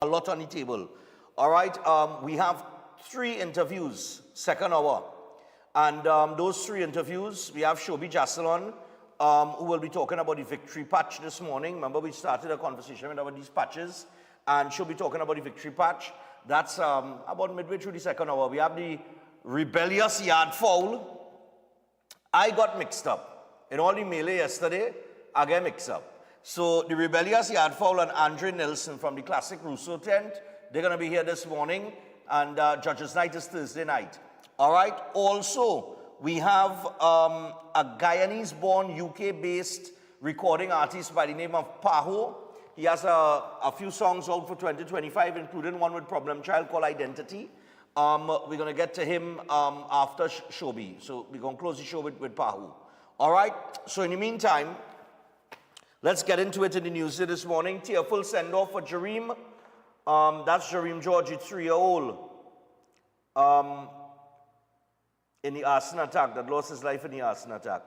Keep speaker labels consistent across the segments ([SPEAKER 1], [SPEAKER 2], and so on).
[SPEAKER 1] a lot on the table. All right, we have 3 interviews, second hour. And those 3 interviews, we have Shobi Jasalon, who will be talking about the victory patch this morning. Remember, we started a conversation about these patches, and she'll be talking about the victory patch. That's about midway through the second hour. We have the rebellious yard foul. I got mixed up. In all the melee yesterday, I got mixed up. So the rebellious yard foul and Andre Nelson from the classic Rousseau tent, they're going to be here this morning, and Judges Night is Thursday night. All right. Also, we have a Guyanese-born, UK-based recording artist by the name of Paho. He has a few songs out for 2025, including one with Problem Child called Identity. We're going to get to him after Shobi. So we're going to close the show with Paho. All right. So in the meantime, let's get into it in the news this morning. Tearful send-off for Jareem. That's Jareem George, 3-year-old. In the arson attack, that lost his life in the arson attack.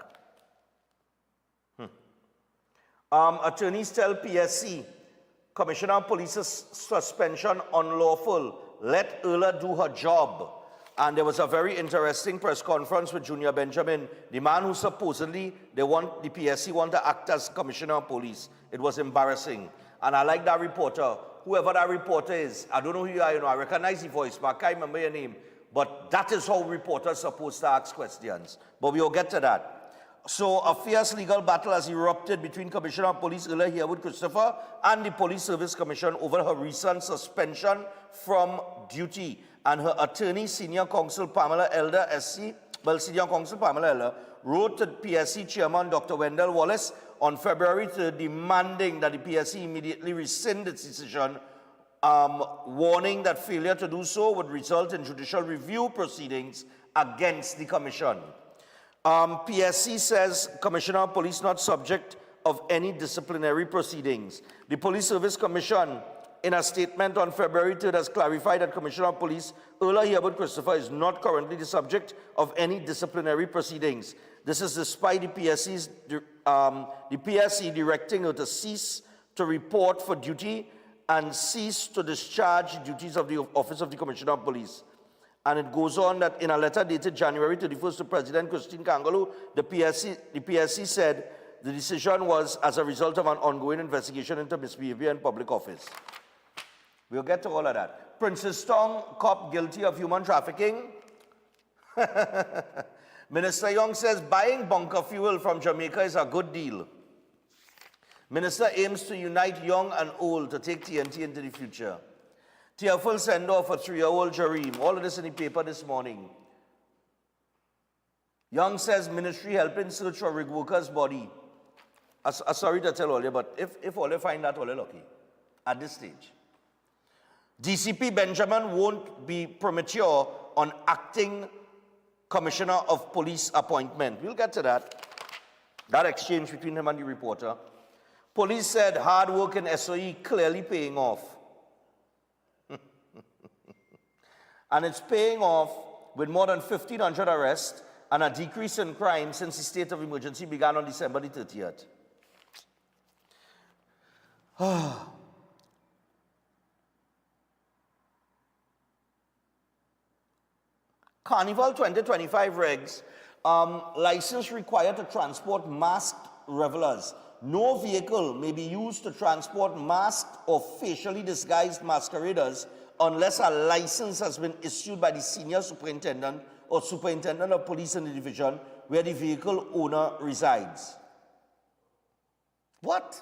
[SPEAKER 1] Attorneys tell PSC, Commissioner of Police's suspension unlawful. Let Erla do her job. And there was a very interesting press conference with Junior Benjamin, the man who supposedly the PSC want to act as Commissioner of Police. It was embarrassing. And I like that reporter. Whoever that reporter is, I don't know who you are, I recognize the voice, but I can't remember your name. But that is how reporters are supposed to ask questions. But we'll get to that. So a fierce legal battle has erupted between Commissioner of Police Erla Herwood Christopher and the Police Service Commission over her recent suspension from duty. And her attorney, Senior Counsel Pamela Elder, Senior Counsel Pamela Elder, wrote to PSC Chairman Dr. Wendell Wallace on February 3rd demanding that the PSC immediately rescind its decision, warning that failure to do so would result in judicial review proceedings against the Commission. PSC says Commissioner of Police not subject of any disciplinary proceedings. The Police Service Commission, in a statement on February 3rd, has clarified that Commissioner of Police Erla Herwood Christopher is not currently the subject of any disciplinary proceedings. This is despite the PSC directing her to cease to report for duty and cease to discharge the duties of the Office of the Commissioner of Police. And it goes on that in a letter dated January 31st to President Christine Kangaloo, the PSC said the decision was as a result of an ongoing investigation into misbehavior in public office. We'll get to all of that. Princess Tong, cop guilty of human trafficking. Minister Young says buying bunker fuel from Jamaica is a good deal. Minister aims to unite young and old to take TNT into the future. Tearful send-off for 3-year-old Jareem. All of this in the paper this morning. Young says ministry helping search for rig worker's body. Sorry to tell all you, but if all you find that, all you lucky at this stage. DCP Benjamin won't be premature on acting Commissioner of Police appointment. We'll get to that. That exchange between him and the reporter. Police said hard work in SOE clearly paying off. And it's paying off with more than 1,500 arrests and a decrease in crime since the state of emergency began on December the 30th. Carnival 2025 regs, license required to transport masked revelers. No vehicle may be used to transport masked or facially disguised masqueraders unless a license has been issued by the senior superintendent or superintendent of police in the division where the vehicle owner resides. What?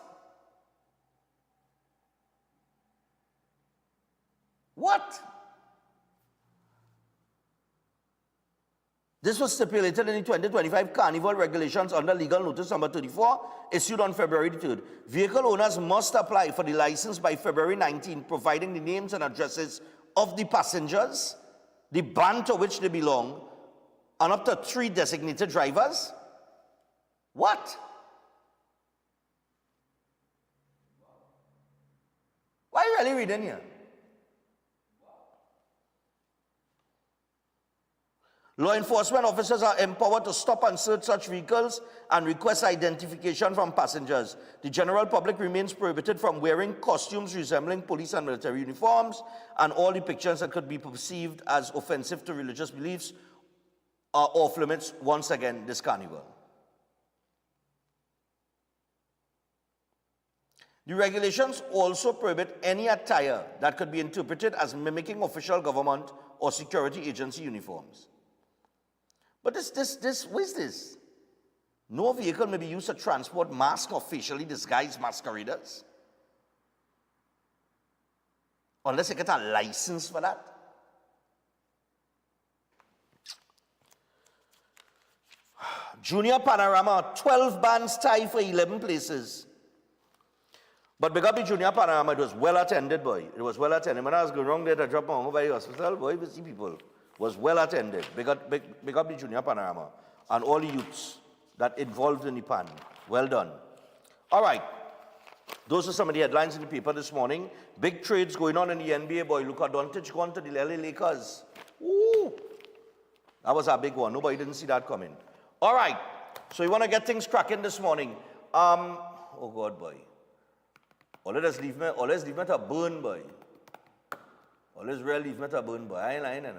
[SPEAKER 1] What? This was stipulated in the 2025 Carnival regulations under legal notice number 34, issued on February 3rd. Vehicle owners must apply for the license by February 19, providing the names and addresses of the passengers, the band to which they belong, and up to 3 designated drivers. What? Why are you really reading here? Law enforcement officers are empowered to stop and search such vehicles and request identification from passengers. The general public remains prohibited from wearing costumes resembling police and military uniforms, and all depictions that could be perceived as offensive to religious beliefs are off limits once again this carnival. The regulations also prohibit any attire that could be interpreted as mimicking official government or security agency uniforms. But what is this? No vehicle may be used to transport masked or facially disguised masqueraders, unless you get a license for that. Junior Panorama, 12 bands tied for 11 places. But because the Junior Panorama, it was well attended, boy. It was well attended. When I was going wrong there to drop my home by the hospital, boy, we see people. Was well attended. Big up the Junior Panorama and all the youths that involved in the pan. Well done. All right. Those are some of the headlines in the paper this morning. Big trades going on in the NBA, boy. Luka Doncic gone to the LA Lakers. Ooh. That was a big one. Nobody didn't see that coming. All right. So you want to get things cracking this morning. Oh, God, boy. Always leave me to burn, boy. Always really leave me to burn, boy. I ain't lying, no.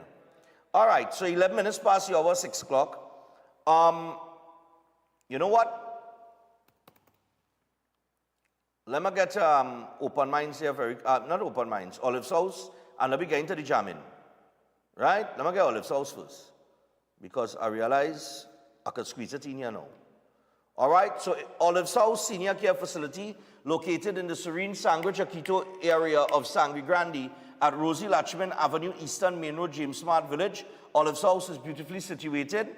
[SPEAKER 1] All right, so 11 minutes past the hour, 6 o'clock. You know what? Let me get open minds here, not open minds, Olive's house, and let me get into the jamming. Right? Let me get Olive's house first, because I realize I could squeeze it in here now. All right, so Olive's House Senior Care Facility, located in the serene Sangre Chiquito area of Sangre Grande at Rosie Latchman Avenue, Eastern Main Road, James Smart Village. Olive's House is beautifully situated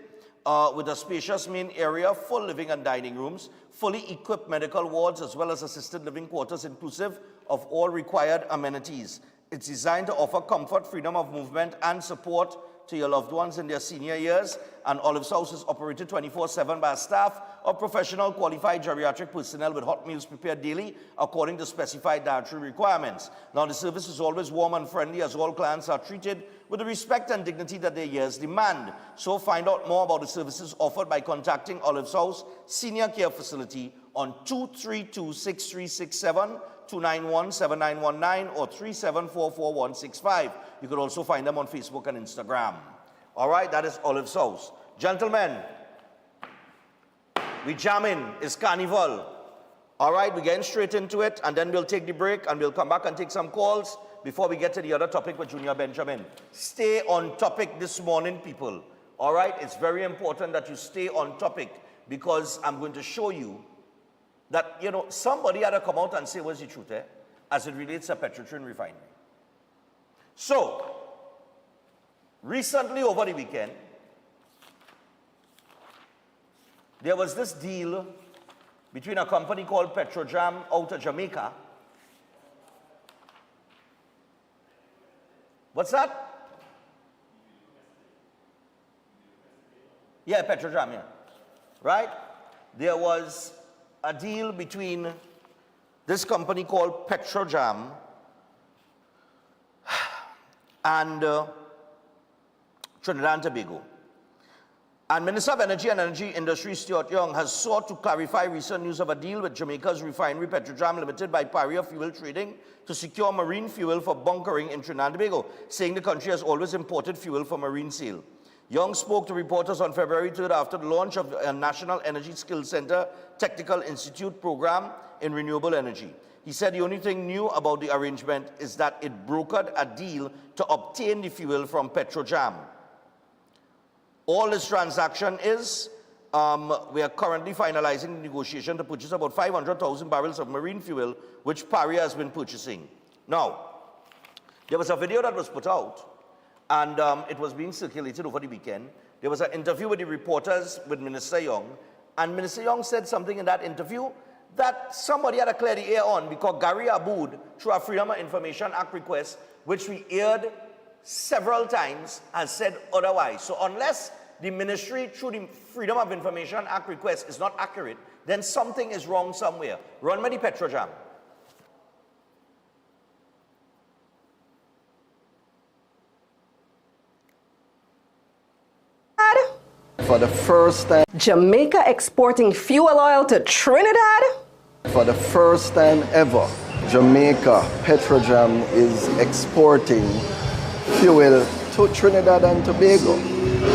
[SPEAKER 1] with a spacious main area, full living and dining rooms, fully equipped medical wards, as well as assisted living quarters inclusive of all required amenities. It's designed to offer comfort, freedom of movement, and support to your loved ones in their senior years, and Olive's House is operated 24/7 by a staff of professional qualified geriatric personnel with hot meals prepared daily according to specified dietary requirements. Now, the service is always warm and friendly, as all clients are treated with the respect and dignity that their years demand. So find out more about the services offered by contacting Olive's House Senior Care Facility on 232-6367, 291-7919, or 3744-165. You could also find them on Facebook and Instagram. All right, that is Olive's House. Gentlemen, we jamming. It's Carnival. All right, we're getting straight into it, and then we'll take the break, and we'll come back and take some calls before we get to the other topic with Junior Benjamin. Stay on topic this morning, people. All right, it's very important that you stay on topic, because I'm going to show you that, you know, somebody had to come out and say what's the truth, as it relates to Petrotrin refinery. So, recently over the weekend, there was this deal between a company called Petrojam out of Jamaica. What's that? Yeah, Petrojam, yeah. Right? There was a deal between this company called Petrojam and Trinidad and Tobago. And Minister of Energy and Energy Industry Stuart Young has sought to clarify recent news of a deal with Jamaica's refinery Petrojam Limited by Paria Fuel Trading to secure marine fuel for bunkering in Trinidad and Tobago, saying the country has always imported fuel for marine sale. Young spoke to reporters on February 3rd after the launch of a National Energy Skills Center Technical Institute program in renewable energy. He said the only thing new about the arrangement is that it brokered a deal to obtain the fuel from Petrojam. All this transaction is, we are currently finalizing the negotiation to purchase about 500,000 barrels of marine fuel, which Paria has been purchasing. Now, there was a video that was put out, and it was being circulated over the weekend. There was an interview with the reporters with Minister Young, and Minister Young said something in that interview that somebody had to clear the air on, because Gary Aboud, through a Freedom of Information Act request, which we aired several times, has said otherwise. So unless the ministry, through the Freedom of Information Act request, is not accurate, then something is wrong somewhere. Run me the Petrojam.
[SPEAKER 2] For the first time.
[SPEAKER 3] Jamaica exporting fuel oil to Trinidad?
[SPEAKER 2] For the first time ever, Jamaica, Petrojam is exporting fuel to Trinidad and Tobago.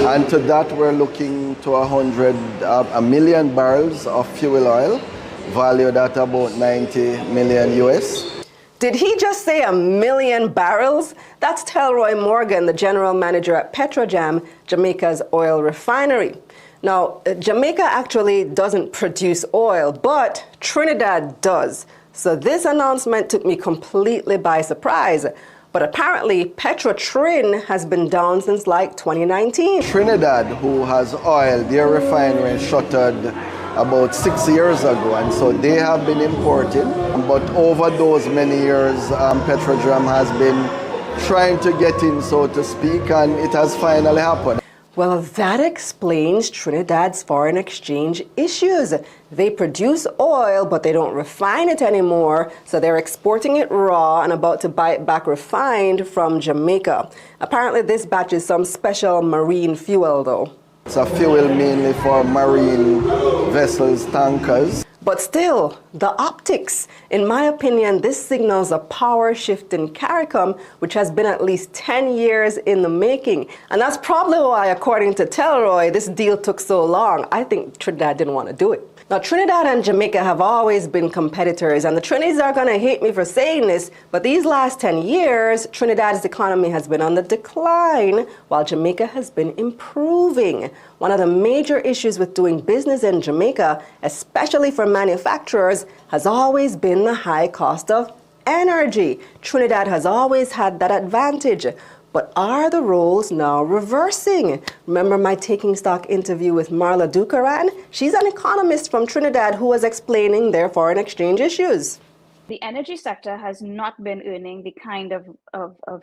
[SPEAKER 2] And to that we're looking to a million barrels of fuel oil, valued at about 90 million US.
[SPEAKER 3] Did he just say 1 million barrels? That's Telroy Morgan, the general manager at Petrojam, Jamaica's oil refinery. Now, Jamaica actually doesn't produce oil, but Trinidad does. So this announcement took me completely by surprise. But apparently, Petrotrin has been down since like 2019.
[SPEAKER 2] Trinidad, who has oil, their refinery shuttered about 6 years ago, and so they have been importing. But over those many years, Petrojam has been trying to get in, so to speak, and it has finally happened.
[SPEAKER 3] Well, that explains Trinidad's foreign exchange issues. They produce oil, but they don't refine it anymore, so they're exporting it raw and about to buy it back refined from Jamaica. Apparently, this batch is some special marine fuel, though.
[SPEAKER 2] It's a fuel mainly for marine vessels, tankers.
[SPEAKER 3] But still, the optics. In my opinion, this signals a power shift in CARICOM, which has been at least 10 years in the making. And that's probably why, according to Telroy, this deal took so long. I think Trinidad didn't want to do it. Now, Trinidad and Jamaica have always been competitors, and the Trinis are going to hate me for saying this, but these last 10 years, Trinidad's economy has been on the decline, while Jamaica has been improving. One of the major issues with doing business in Jamaica, especially for manufacturers, has always been the high cost of energy. Trinidad has always had that advantage. But are the roles now reversing? Remember my Taking Stock interview with Marla Dukaran? She's an economist from Trinidad who was explaining their foreign exchange issues.
[SPEAKER 4] The energy sector has not been earning the kind of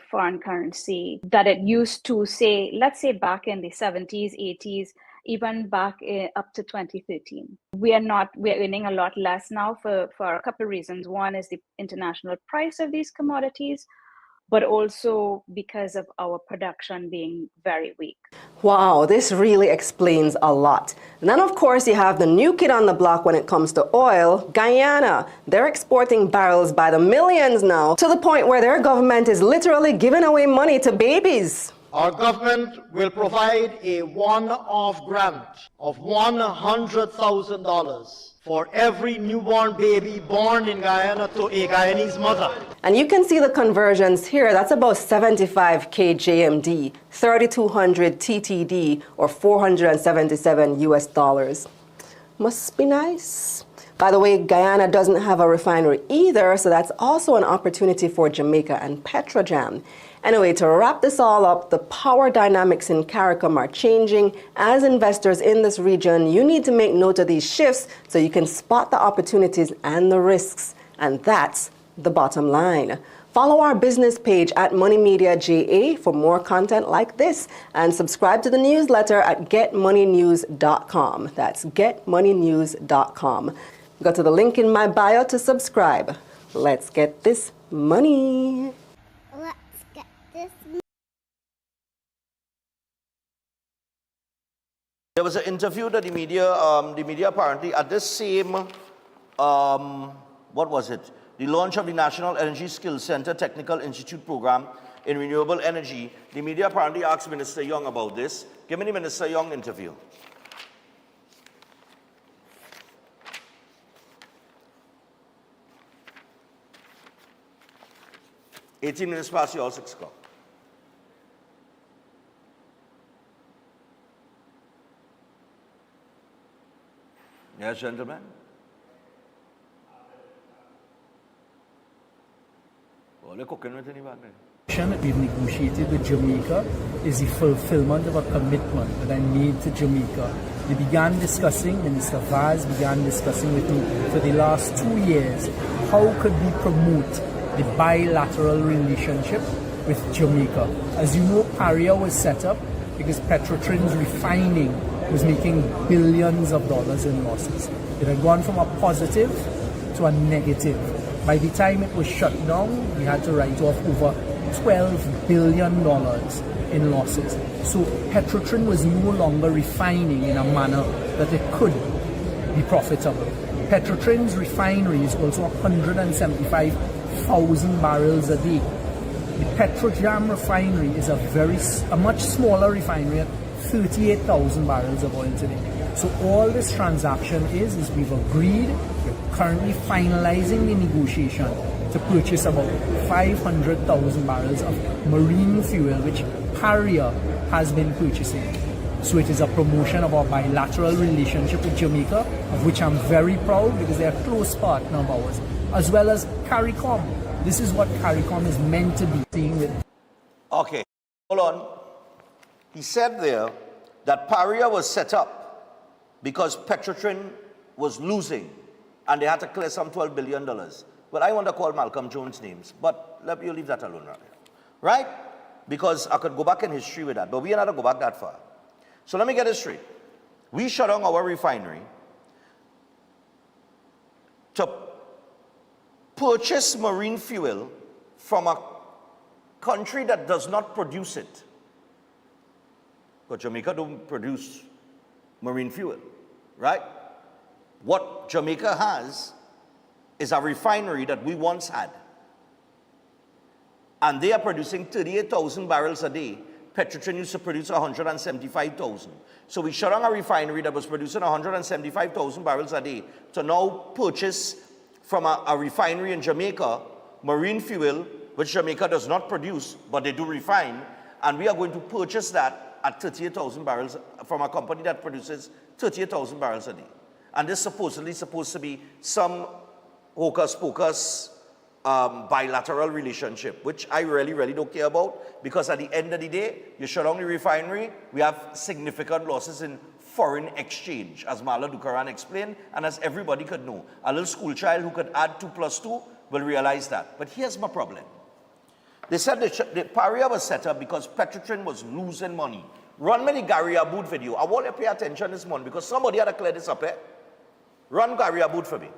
[SPEAKER 4] foreign currency that it used to, say, let's say back in the 70s, 80s, even back up to 2013. We're earning a lot less now for a couple of reasons. One is the international price of these commodities, but also because of our production being very weak.
[SPEAKER 3] Wow, this really explains a lot. And then, of course, you have the new kid on the block when it comes to oil, Guyana. They're exporting barrels by the millions now, to the point where their government is literally giving away money to babies.
[SPEAKER 5] Our government will provide a one-off grant of $100,000 for every newborn baby born in Guyana to a Guyanese mother.
[SPEAKER 3] And you can see the conversions here. That's about 75 kJMD, 3,200 TTD, or 477 US dollars. Must be nice. By the way, Guyana doesn't have a refinery either, so that's also an opportunity for Jamaica and Petrojam. Anyway, to wrap this all up, the power dynamics in CARICOM are changing. As investors in this region, you need to make note of these shifts so you can spot the opportunities and the risks. And that's the bottom line. Follow our business page at Money Media JA for more content like this, and subscribe to the newsletter at getmoneynews.com. That's getmoneynews.com. Go to the link in my bio to subscribe. Let's get this money.
[SPEAKER 1] There was an interview that the media apparently at this same, what was it? The launch of the National Energy Skills Center Technical Institute program in renewable energy. The media apparently asked Minister Young about this. Give me the Minister Young interview. $18 minutes past your 6 o'clock. Yes, gentlemen.
[SPEAKER 6] That we've negotiated with Jamaica is the fulfillment of a commitment that I made to Jamaica. We began discussing, Minister Vaz began discussing with me for the last 2 years, how could we promote the bilateral relationship with Jamaica. As you know, Paria was set up because Petrotrin's refining was making billions of dollars in losses. It had gone from a positive to a negative. By the time it was shut down, we had to write off over $12 billion in losses. So Petrotrin was no longer refining in a manner that it could be profitable. Petrotrin's refinery is also 175,000 barrels a day. The Petrojam refinery is a much smaller refinery at 38,000 barrels of oil today. So all this transaction is we've agreed, we're currently finalizing the negotiation to purchase about 500,000 barrels of marine fuel, which Paria has been purchasing. So it is a promotion of our bilateral relationship with Jamaica, of which I'm very proud because they're a close partner of ours, as well as CARICOM. This is what CARICOM is meant to be seeing with.
[SPEAKER 1] Okay, hold on. He said there that Paria was set up because Petrotrin was losing and they had to clear some $12 billion. Well, I want to call Malcolm Jones names, but let you leave that alone right now. Right? Because I could go back in history with that, but we are not going to go back that far. So let me get this straight. We shut down our refinery to purchase marine fuel from a country that does not produce it. But Jamaica don't produce marine fuel, right? What Jamaica has is a refinery that we once had. And they are producing 38,000 barrels a day. Petrotrin used to produce 175,000. So we shut down a refinery that was producing 175,000 barrels a day to now purchase from a refinery in Jamaica marine fuel, which Jamaica does not produce, but they do refine. And we are going to purchase that at 38,000 barrels from a company that produces 38,000 barrels a day. And this supposedly supposed to be some hocus-pocus bilateral relationship, which I really don't care about, because at the end of the day, you shut down the refinery, we have significant losses in foreign exchange, as Marla Dukaran explained, and as everybody could know. A little school child who could add 2 plus 2 will realize that. But here's my problem. They said the Paria was set up because Petrotrin was losing money. Run me the Gary Aboud video. I want you to pay attention this morning because somebody had to clear this up, eh? Run Gary Aboud for me.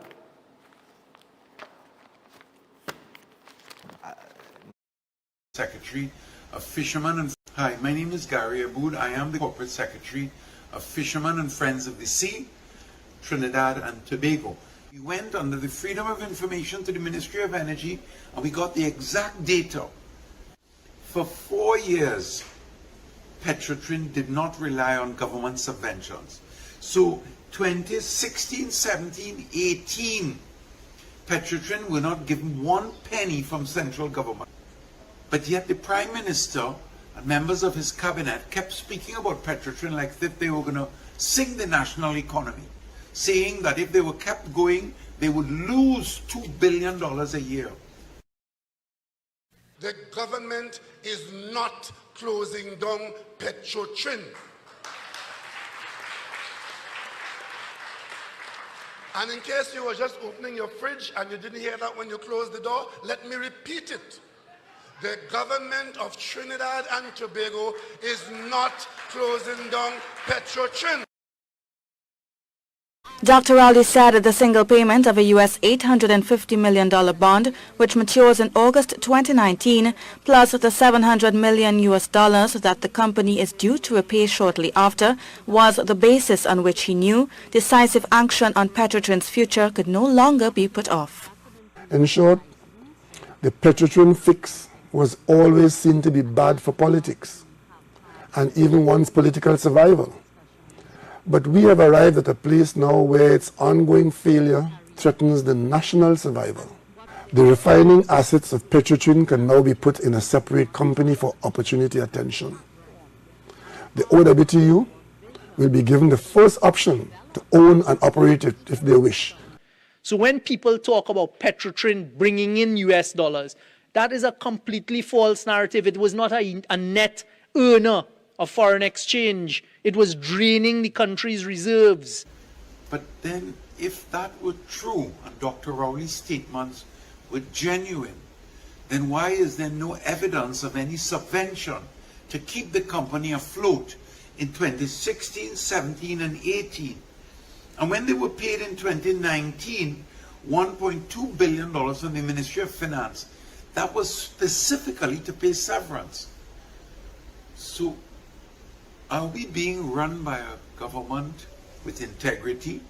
[SPEAKER 7] Secretary of Fishermen and... Hi, my name is Gary Aboud. I am the Corporate Secretary of Fishermen and Friends of the Sea, Trinidad and Tobago. We went under the Freedom of Information to the Ministry of Energy and we got the exact data. For 4 years, Petrotrin did not rely on government subventions. So 2016, 17, 18, Petrotrin were not given 1 penny from central government. But yet the Prime Minister and members of his cabinet kept speaking about Petrotrin like if they were going to sink the national economy, saying that if they were kept going, they would lose $2 billion a year.
[SPEAKER 8] The government is not closing down Petrotrin. And in case you were just opening your fridge and you didn't hear that when you closed the door, let me repeat it. The government of Trinidad and Tobago is not closing down Petrotrin.
[SPEAKER 9] Dr. Ali said the single payment of a US $850 million bond, which matures in August 2019, plus the $700 million that the company is due to repay shortly after, was the basis on which he knew decisive action on Petrotrin's future could no longer be put off.
[SPEAKER 8] In short, the Petrotrin fix was always seen to be bad for politics and even one's political survival. But we have arrived at a place now where its ongoing failure threatens the national survival. The refining assets of Petrotrin can now be put in a separate company for opportunity attention. The OWTU will be given the first option to own and operate it if they wish.
[SPEAKER 6] So when people talk about Petrotrin bringing in US dollars, that is a completely false narrative. It was not a net earner of foreign exchange. It was draining the country's reserves.
[SPEAKER 7] But then, if that were true, and Dr. Rowley's statements were genuine, then why is there no evidence of any subvention to keep the company afloat in 2016, 17, and 18? And when they were paid in 2019, $1.2 billion from the Ministry of Finance, that was specifically to pay severance. So, are we being run by a government with integrity?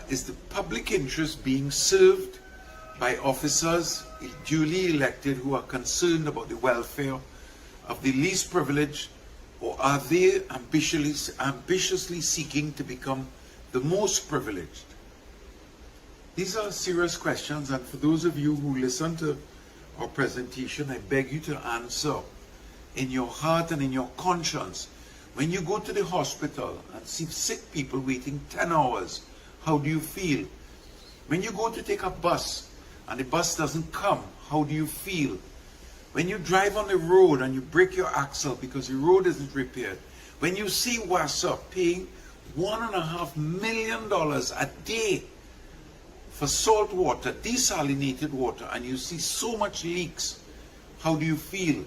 [SPEAKER 7] Is the public interest being served by officers duly elected who are concerned about the welfare of the least privileged, or are they ambitiously seeking to become the most privileged? These are serious questions, and for those of you who listen to our presentation, I beg you to answer in your heart and in your conscience. When you go to the hospital and see sick people waiting 10 hours, how do you feel? When you go to take a bus and the bus doesn't come, how do you feel? When you drive on the road and you break your axle because the road isn't repaired, when you see WASA paying $1.5 million a day for salt water, desalinated water, and you see so much leaks, how do you feel?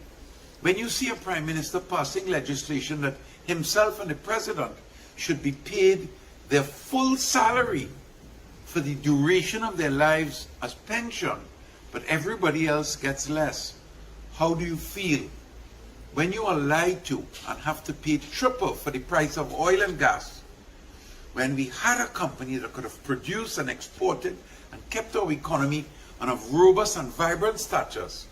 [SPEAKER 7] When you see a prime minister passing legislation that himself and the president should be paid their full salary for the duration of their lives as pension, but everybody else gets less, how do you feel? When you are lied to and have to pay triple for the price of oil and gas, when we had a company that could have produced and exported and kept our economy on a robust and vibrant status,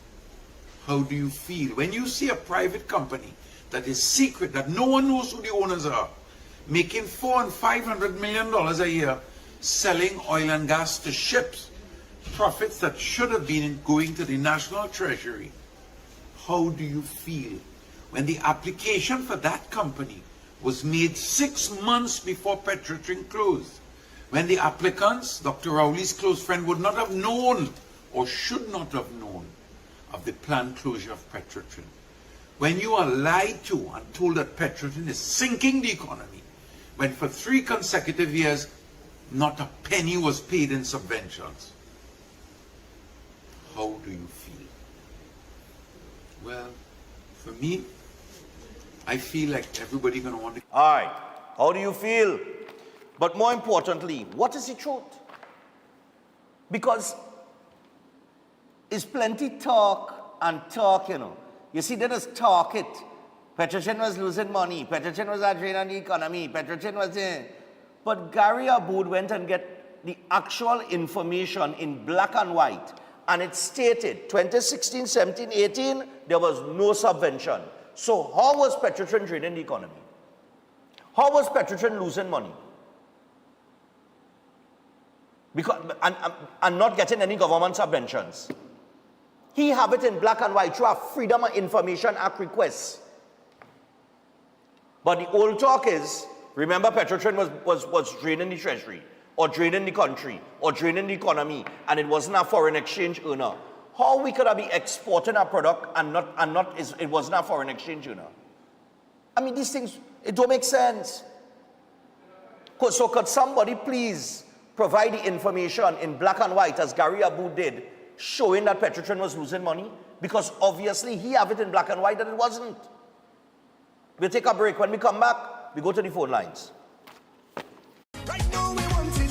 [SPEAKER 7] how do you feel? When you see a private company that is secret, that no one knows who the owners are, making $400 and $500 million a year selling oil and gas to ships, profits that should have been going to the national treasury, how do you feel? When the application for that company was made 6 months before Petrotrin closed, when the applicants, Dr. Rowley's close friend, would not have known or should not have known of the planned closure of Petrotrin. When you are lied to and told that Petrotrin is sinking the economy, when for 3 consecutive years not a penny was paid in subventions, how do you feel? Well, for me, I feel like everybody gonna want to.
[SPEAKER 1] All right, how do you feel? But more importantly, what is the truth? Because it's plenty talk and talk, you know. You see, they just talk it. Petrotrin was losing money. Petrotrin was a drain on the economy. Petrotrin was in. But Gary Aboud went and get the actual information in black and white. And it stated 2016, 17, 18, there was no subvention. So how was Petrotrin draining the economy? How was Petrotrin losing money? Because, and not getting any government subventions. He have it in black and white through a Freedom of Information Act request. But the old talk is, remember Petrotrin was draining the treasury, or draining the country, or draining the economy, and it wasn't a foreign exchange earner. How we could have been exporting a product and it wasn't a foreign exchange earner? I mean, these things, it don't make sense. So could somebody please provide the information in black and white, as Gary Aboud did, showing that Petrotrin was losing money? Because obviously he have it in black and white that it wasn't. We'll take a break. When we come back, we go to the phone lines.
[SPEAKER 10] Right now we want it.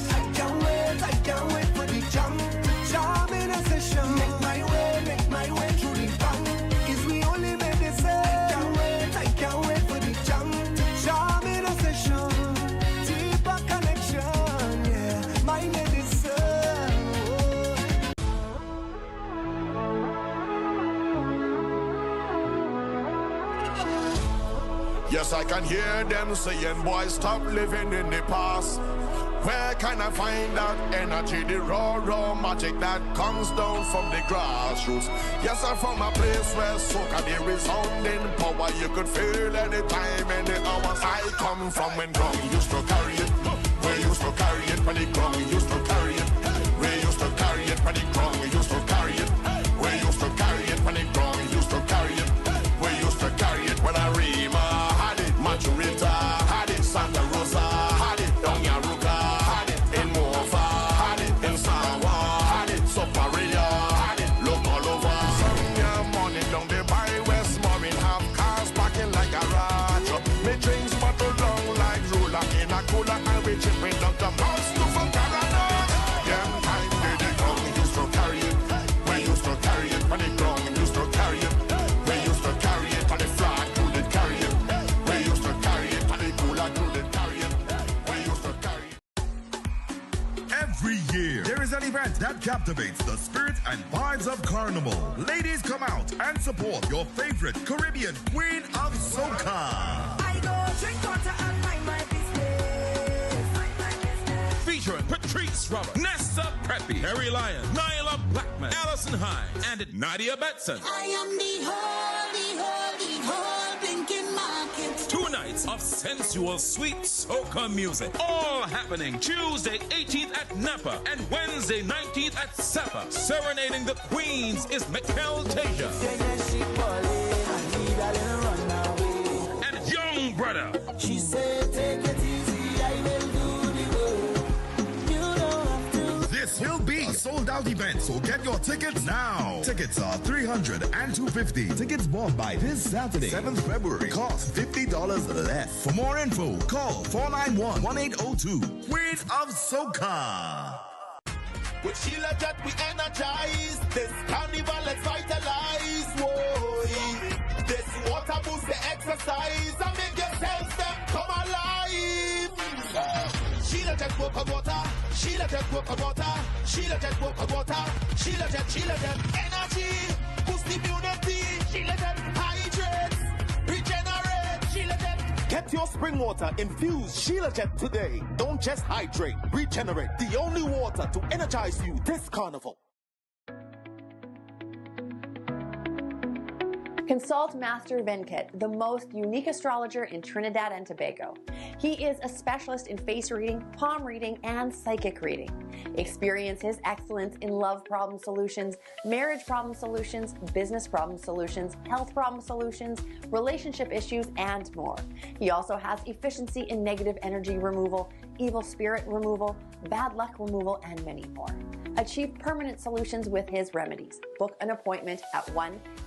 [SPEAKER 10] I can't wait for the jam in a session. Make my way through the bank. Is we only made the same. I can't wait for the jam in a session. Deeper connection, yeah. My medicine.
[SPEAKER 11] Yes, I can hear them saying, boys, stop living in the past. Where can I find that energy, the raw magic that comes down from the grassroots? Yes, I'm from a place where soca, the resounding power you could feel anytime, any hours. I come from when ground used to carry it. We used to carry it when the ground used to carry it. We used to carry it when the ground used to carry it. We used to carry it when the ground used to carry it. We used to carry it when I Rima had it, Maturita had it, Santa Rosa had it, Donyaruga had it, in Mofa had it, in Sawa had it, Soparia had it, look all over. Sunday morning down the by West Morning, have cars parking like a garage. Me drinks bottle long like ruler in a cooler, and we chipping up the mouse to from Canada. Them time they come used to carry captivates the spirit and vibes of Carnival. Ladies, come out and support your favorite Caribbean queen of soca.
[SPEAKER 10] I go drink water and mind my business.
[SPEAKER 12] Featuring Patrice Robert, Nessa Preppy, Harry Lyon, Nyla Blackman, Allison Hines, and Nadia Betson.
[SPEAKER 10] I am the whole blinking market.
[SPEAKER 12] 2 nights of sensual, sweet soca music. All happening Tuesday 18th at Napa and Wednesday 19th at Sapa. Serenading the queens is Mikel Tasia. And Young Brother.
[SPEAKER 10] She said, take it easy, I will do the work. You don't have to.
[SPEAKER 11] This will be a sold-out event, so get your tickets now. Tickets are $300 and $250. Tickets bought by this Saturday, 7th February. Cost $50 less. For more info, call 491-1802. Queen of Soca.
[SPEAKER 10] With Sheila Jet, we energize. This carnival, let's vitalize. Whoa. This water boost the exercise and make yourself step come alive. Sheila Jet, Coca water. Sheila Jet, Coca water. Sheila Jet, Coca water. Sheila Jet, energy. Boost immunity. Sheila Jet, hydrate. Regenerate. Sheila Jet. Get your spring water infused Sheila Jet today. Don't just hydrate, regenerate. The only water to energize you this carnival.
[SPEAKER 13] Consult Master Venkat, the most unique astrologer in Trinidad and Tobago. He is a specialist in face reading, palm reading, and psychic reading. Experience his excellence in love problem solutions, marriage problem solutions, business problem solutions, health problem solutions, relationship issues, and more. He also has efficiency in negative energy removal, evil spirit removal, bad luck removal, and many more. Achieve permanent solutions with his remedies. Book an appointment at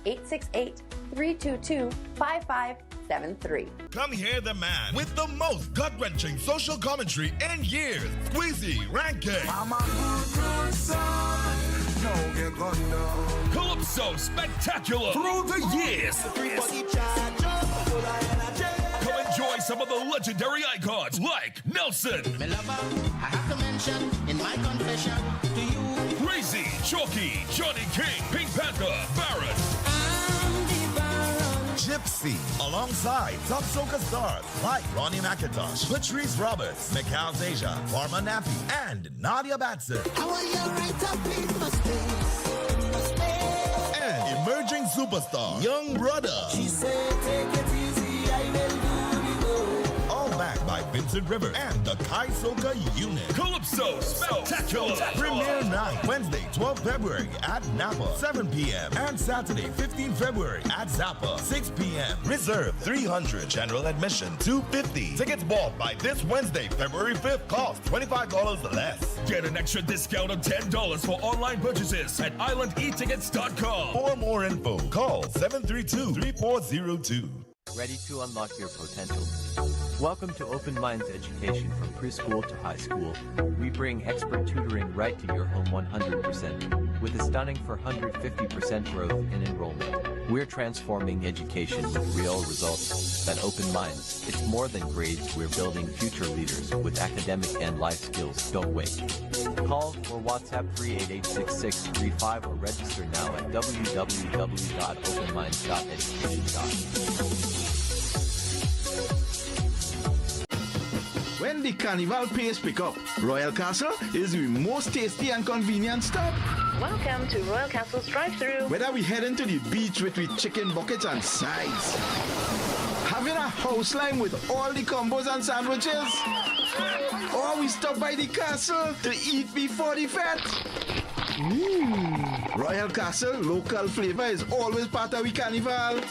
[SPEAKER 13] 1-868-322-5573.
[SPEAKER 11] Come hear the man with the most gut-wrenching social commentary in years, Squeezy Rankin.
[SPEAKER 10] I'm a good son. No, get gone down.
[SPEAKER 12] Calypso Spectacular through the years.
[SPEAKER 10] Everybody charge up.
[SPEAKER 12] Come enjoy some of the legendary icons like Nelson,
[SPEAKER 10] My lover, I have to mention in my confession to you.
[SPEAKER 12] Crazy, Chalky, Johnny King, Pink Panther, Barrett,
[SPEAKER 11] Gypsy, alongside top soca stars like Ronnie McIntosh, Patrice Roberts, Mikhail Deja, Pharma Nappy, and Nadia Batson.
[SPEAKER 10] How are you right up in my space?
[SPEAKER 11] And emerging superstar, Young Brother.
[SPEAKER 10] She said, take it easy, I will do the work.
[SPEAKER 11] All backed by Vincent River and the Kai Soca Unit.
[SPEAKER 12] Calypso Spectacular.
[SPEAKER 11] Premiere night, Wednesday, 12 February at Napa, 7 p.m. And Saturday, 15 February at Zappa, 6 p.m. Reserve $300. General admission $250. Tickets bought by this Wednesday, February 5th. Cost $25 less.
[SPEAKER 12] Get an extra discount of $10 for online purchases at islandetickets.com.
[SPEAKER 11] For more info, call 732-3402.
[SPEAKER 14] Ready to unlock your potential? Welcome to Open Minds Education from preschool to high school. We bring expert tutoring right to your home 100%, with a stunning 450% growth in enrollment. We're transforming education with real results. At Open Minds, it's more than grades, we're building future leaders with academic and life skills. Don't wait. Call or WhatsApp 388-6635 or register now at www.openminds.education.
[SPEAKER 15] When the Carnival pace pick up, Royal Castle is the most tasty and convenient stop.
[SPEAKER 16] Welcome to Royal Castle's drive-thru.
[SPEAKER 15] Whether we heading to the beach with chicken buckets and sides, having a house line with all the combos and sandwiches, or we stop by the castle to eat before the fete. Royal Castle local flavor is always part of the Carnival.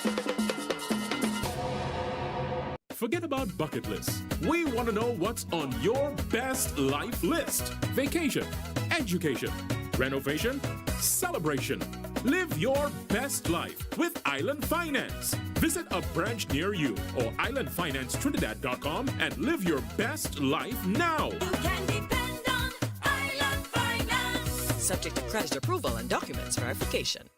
[SPEAKER 17] Forget about bucket lists. We want to know what's on your best life list. Vacation, education, renovation, celebration. Live your best life with Island Finance. Visit a branch near you or islandfinancetrinidad.com and live your best life now.
[SPEAKER 18] You can depend on Island Finance. Subject to credit approval and documents verification.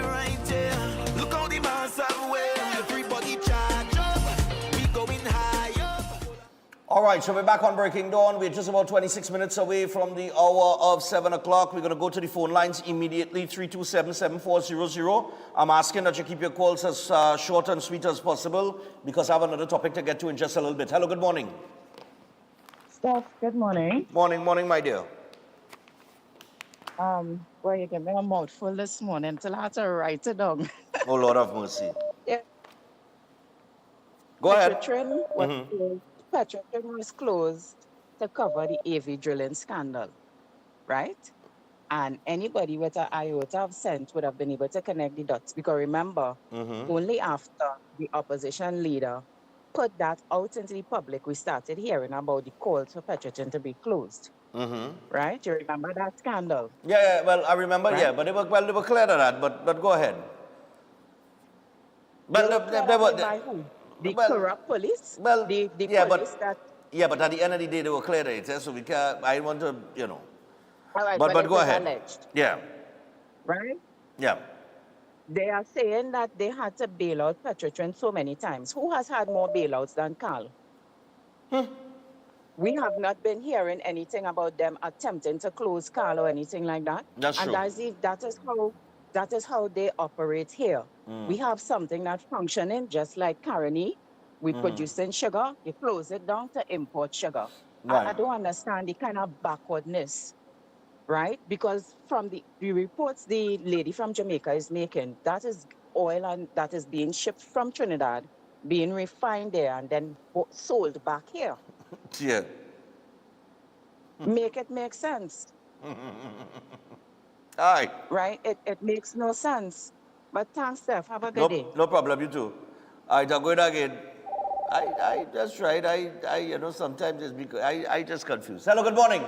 [SPEAKER 10] Right there. Look how the mass are well. Everybody charge up. We going high up.
[SPEAKER 1] All right, so we're back on Breaking Dawn. We're just about 26 minutes away from the hour of 7 o'clock. We're going to go to the phone lines immediately, 327-7400. I'm asking that you keep your calls as short and sweet as possible because I have another topic to get to in just a little bit. Hello, good morning.
[SPEAKER 19] Steph, good morning.
[SPEAKER 1] Morning, my dear.
[SPEAKER 19] Well, you gave me a mouthful this morning till I had to write it down.
[SPEAKER 1] Oh, Lord have mercy.
[SPEAKER 19] Yeah.
[SPEAKER 1] Go ahead.
[SPEAKER 19] Petrotrin Petrotrin was closed to cover the AV drilling scandal, right? And anybody with an iota of sense would have been able to connect the dots. Because remember, only after the opposition leader put that out into the public, we started hearing about the call for Petrotrin to be closed. Right? You remember that scandal?
[SPEAKER 1] Yeah, well, I remember,
[SPEAKER 19] right?
[SPEAKER 1] yeah, but they were clear of that, but go ahead. But they were
[SPEAKER 19] by who? The corrupt police?
[SPEAKER 1] Well,
[SPEAKER 19] the
[SPEAKER 1] yeah,
[SPEAKER 19] police that...
[SPEAKER 1] Yeah, but at the end of the day, they were clear of it, so we can't, I want to, you know.
[SPEAKER 19] All right,
[SPEAKER 1] but go ahead.
[SPEAKER 19] Alleged,
[SPEAKER 1] yeah.
[SPEAKER 19] right?
[SPEAKER 1] Yeah.
[SPEAKER 19] They are saying that they had to bail out Petrotrin so many times. Who has had more bailouts than Carl? We have not been hearing anything about them attempting to close Carl or anything like that.
[SPEAKER 1] That's true.
[SPEAKER 19] And that is how they operate here. We have something that's functioning just like Carney. We producing sugar, you close it down to import sugar.
[SPEAKER 1] Right.
[SPEAKER 19] I don't understand the kind of backwardness, right? Because from the reports the lady from Jamaica is making, that is oil and that is being shipped from Trinidad, being refined there and then sold back here.
[SPEAKER 1] Yeah.
[SPEAKER 19] Make it make sense.
[SPEAKER 1] All
[SPEAKER 19] right. It makes no sense. But thanks, Steph. Have a good day.
[SPEAKER 1] No problem, you too. All right, I'm going again. That's right. You know, sometimes it's because I just confused. Hello, good morning.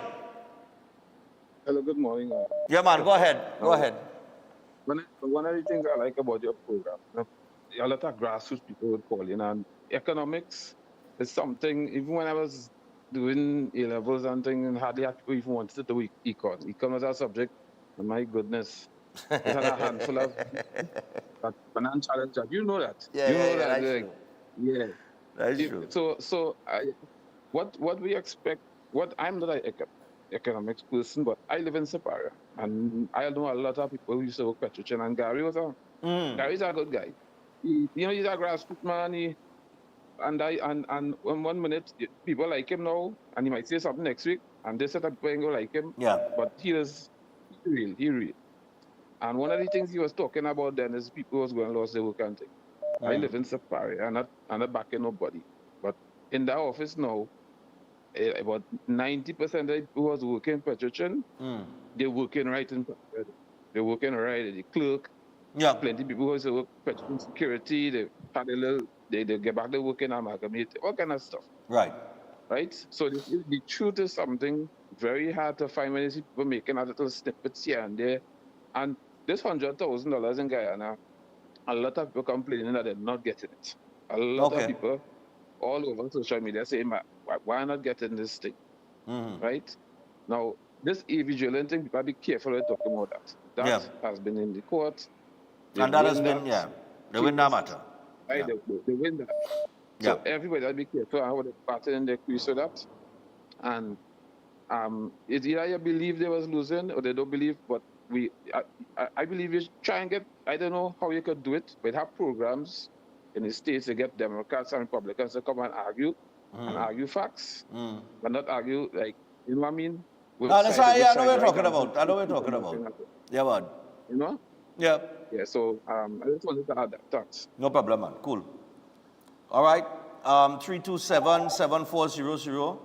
[SPEAKER 20] Hello, good morning.
[SPEAKER 1] Yeah, man, go ahead. Go ahead.
[SPEAKER 20] One of the things I like about your program, a lot of grassroots people would call in, and economics is something, even when I was doing A-levels and things, and hardly people even wanted to do econ. Econ was our subject, and my goodness, we had a handful of financial challenge. You know that.
[SPEAKER 1] Yeah,
[SPEAKER 20] you know
[SPEAKER 1] yeah,
[SPEAKER 20] that.
[SPEAKER 1] that's
[SPEAKER 20] like,
[SPEAKER 1] true.
[SPEAKER 20] Yeah.
[SPEAKER 1] That's true.
[SPEAKER 20] So what we expect, I'm not an economics person, but I live in Superior, and I know a lot of people who used to work Petrotrin, and Gary's a good guy. He's a grassroots man. And one minute people like him now, and he might say something next week, and they set up people ain't gonna like him.
[SPEAKER 1] Yeah.
[SPEAKER 20] But he real. And one of the things he was talking about then is people was going to lose their work and thing. I live in Safari, I'm not backing nobody. But in that office now, about 90% of the people who was working in Petrotrin, they're working right in Petrotrin. They're working right at the clerk.
[SPEAKER 1] Yeah.
[SPEAKER 20] Plenty of people who was work Petrotrin security, they had a little, they get back to working amalgamate, all kind of stuff.
[SPEAKER 1] Right.
[SPEAKER 20] Right? So the truth is something very hard to find when you see people making a little snippets here and there. And this $100,000 in Guyana, a lot of people complaining that they're not getting it. A lot of people all over social media saying, why not getting this thing? Right? Now, this AV drilling thing, people be careful when talking about that. That has been in the court.
[SPEAKER 1] And that has been, they win that matter.
[SPEAKER 20] Right, they win that. So everybody will be careful how they pattern in their crease with that. And it's either you believe they was losing or they don't believe, but I believe you try and get, I don't know how you could do it, but have programs in the States to get Democrats and Republicans to come and argue facts, but not argue like, you know what I mean?
[SPEAKER 1] No, that's why I know what you're talking about. I know what you're talking about. Yeah, man.
[SPEAKER 20] You know?
[SPEAKER 1] Yeah.
[SPEAKER 20] Yeah, so I just wanted to add that. Thanks.
[SPEAKER 1] No problem, man. Cool. All right. 327-7400.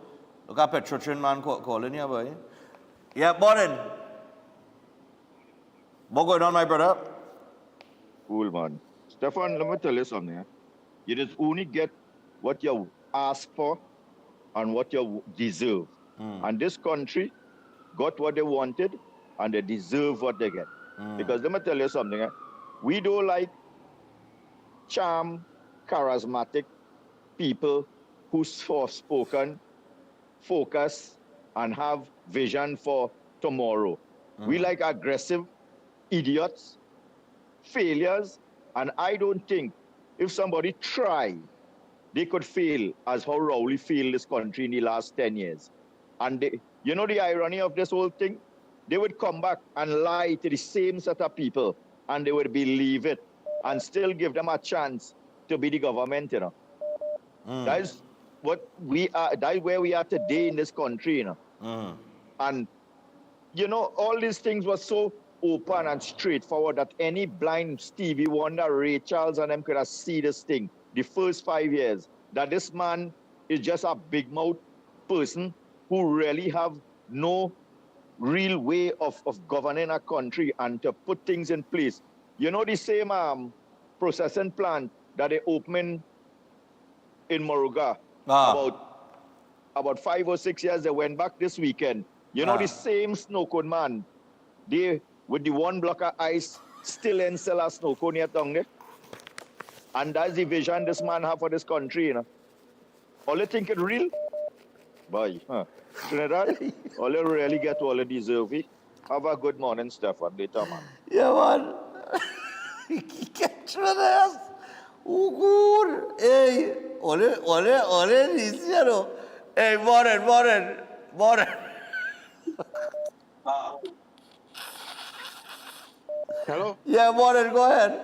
[SPEAKER 1] Look at Petrotrin, man, calling you, boy. Yeah, morning. What going on, my brother?
[SPEAKER 21] Cool, man. Stefan, let me tell you something. You just only get what you ask for and what you deserve. And this country got what they wanted and they deserve what they get. Because let me tell you something. We don't like charm, charismatic people who's soft-spoken, focus, and have vision for tomorrow. We like aggressive idiots, failures, and I don't think if somebody try they could fail as how Rowley failed this country in the last 10 years. And you know the irony of this whole thing? They would come back and lie to the same set of people, and they would believe it and still give them a chance to be the government, you know. That is what we are, that is where we are today in this country, you know. And, you know, all these things were so open and straightforward that any blind Stevie Wonder, Ray Charles, and them could have seen this thing the first 5 years, that this man is just a big mouth person who really have no real way of governing a country and to put things in place. You know the same processing plant that they opened in Moruga about 5 or 6 years, they went back this weekend. You know the same snow cone man, they with the one block of ice still in sell a snow cone yet down there. And that's the vision this man have for this country, you know. All you think it real? Boy, Trinidad, all you really get all you deserve. Have a good morning, Stefan. Later, man.
[SPEAKER 1] Yeah, man. Trinidad. Oh, good. Hey, ole, this, you know. Hey, morning.
[SPEAKER 2] Hello?
[SPEAKER 1] Yeah, morning, go ahead.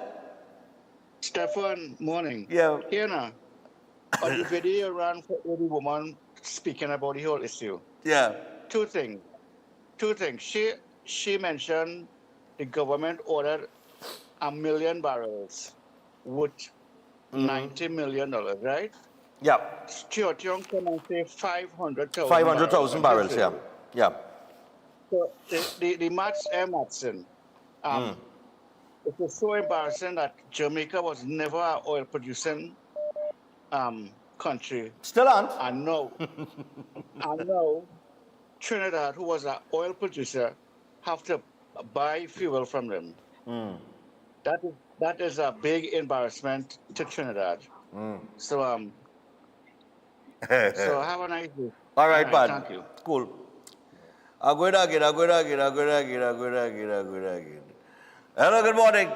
[SPEAKER 2] Stefan, morning.
[SPEAKER 1] Yeah.
[SPEAKER 2] Here now, on the video ran for the woman speaking about the whole issue.
[SPEAKER 1] Yeah.
[SPEAKER 2] Two things. She mentioned the government ordered 1 million barrels worth $90 million, right?
[SPEAKER 1] Yeah.
[SPEAKER 2] Stuart Young can say 500,000
[SPEAKER 1] 500,000 barrels, yeah. Yeah.
[SPEAKER 2] So the maths are mathsing. It was so embarrassing that Jamaica was never an oil producing country.
[SPEAKER 1] Still aren't.
[SPEAKER 2] And now Trinidad, who was an oil producer, have to buy fuel from them. That is a big embarrassment to Trinidad. So so have a nice day.
[SPEAKER 1] All right, bud.
[SPEAKER 2] Thank you.
[SPEAKER 1] Cool. Agud again. Hello, good morning.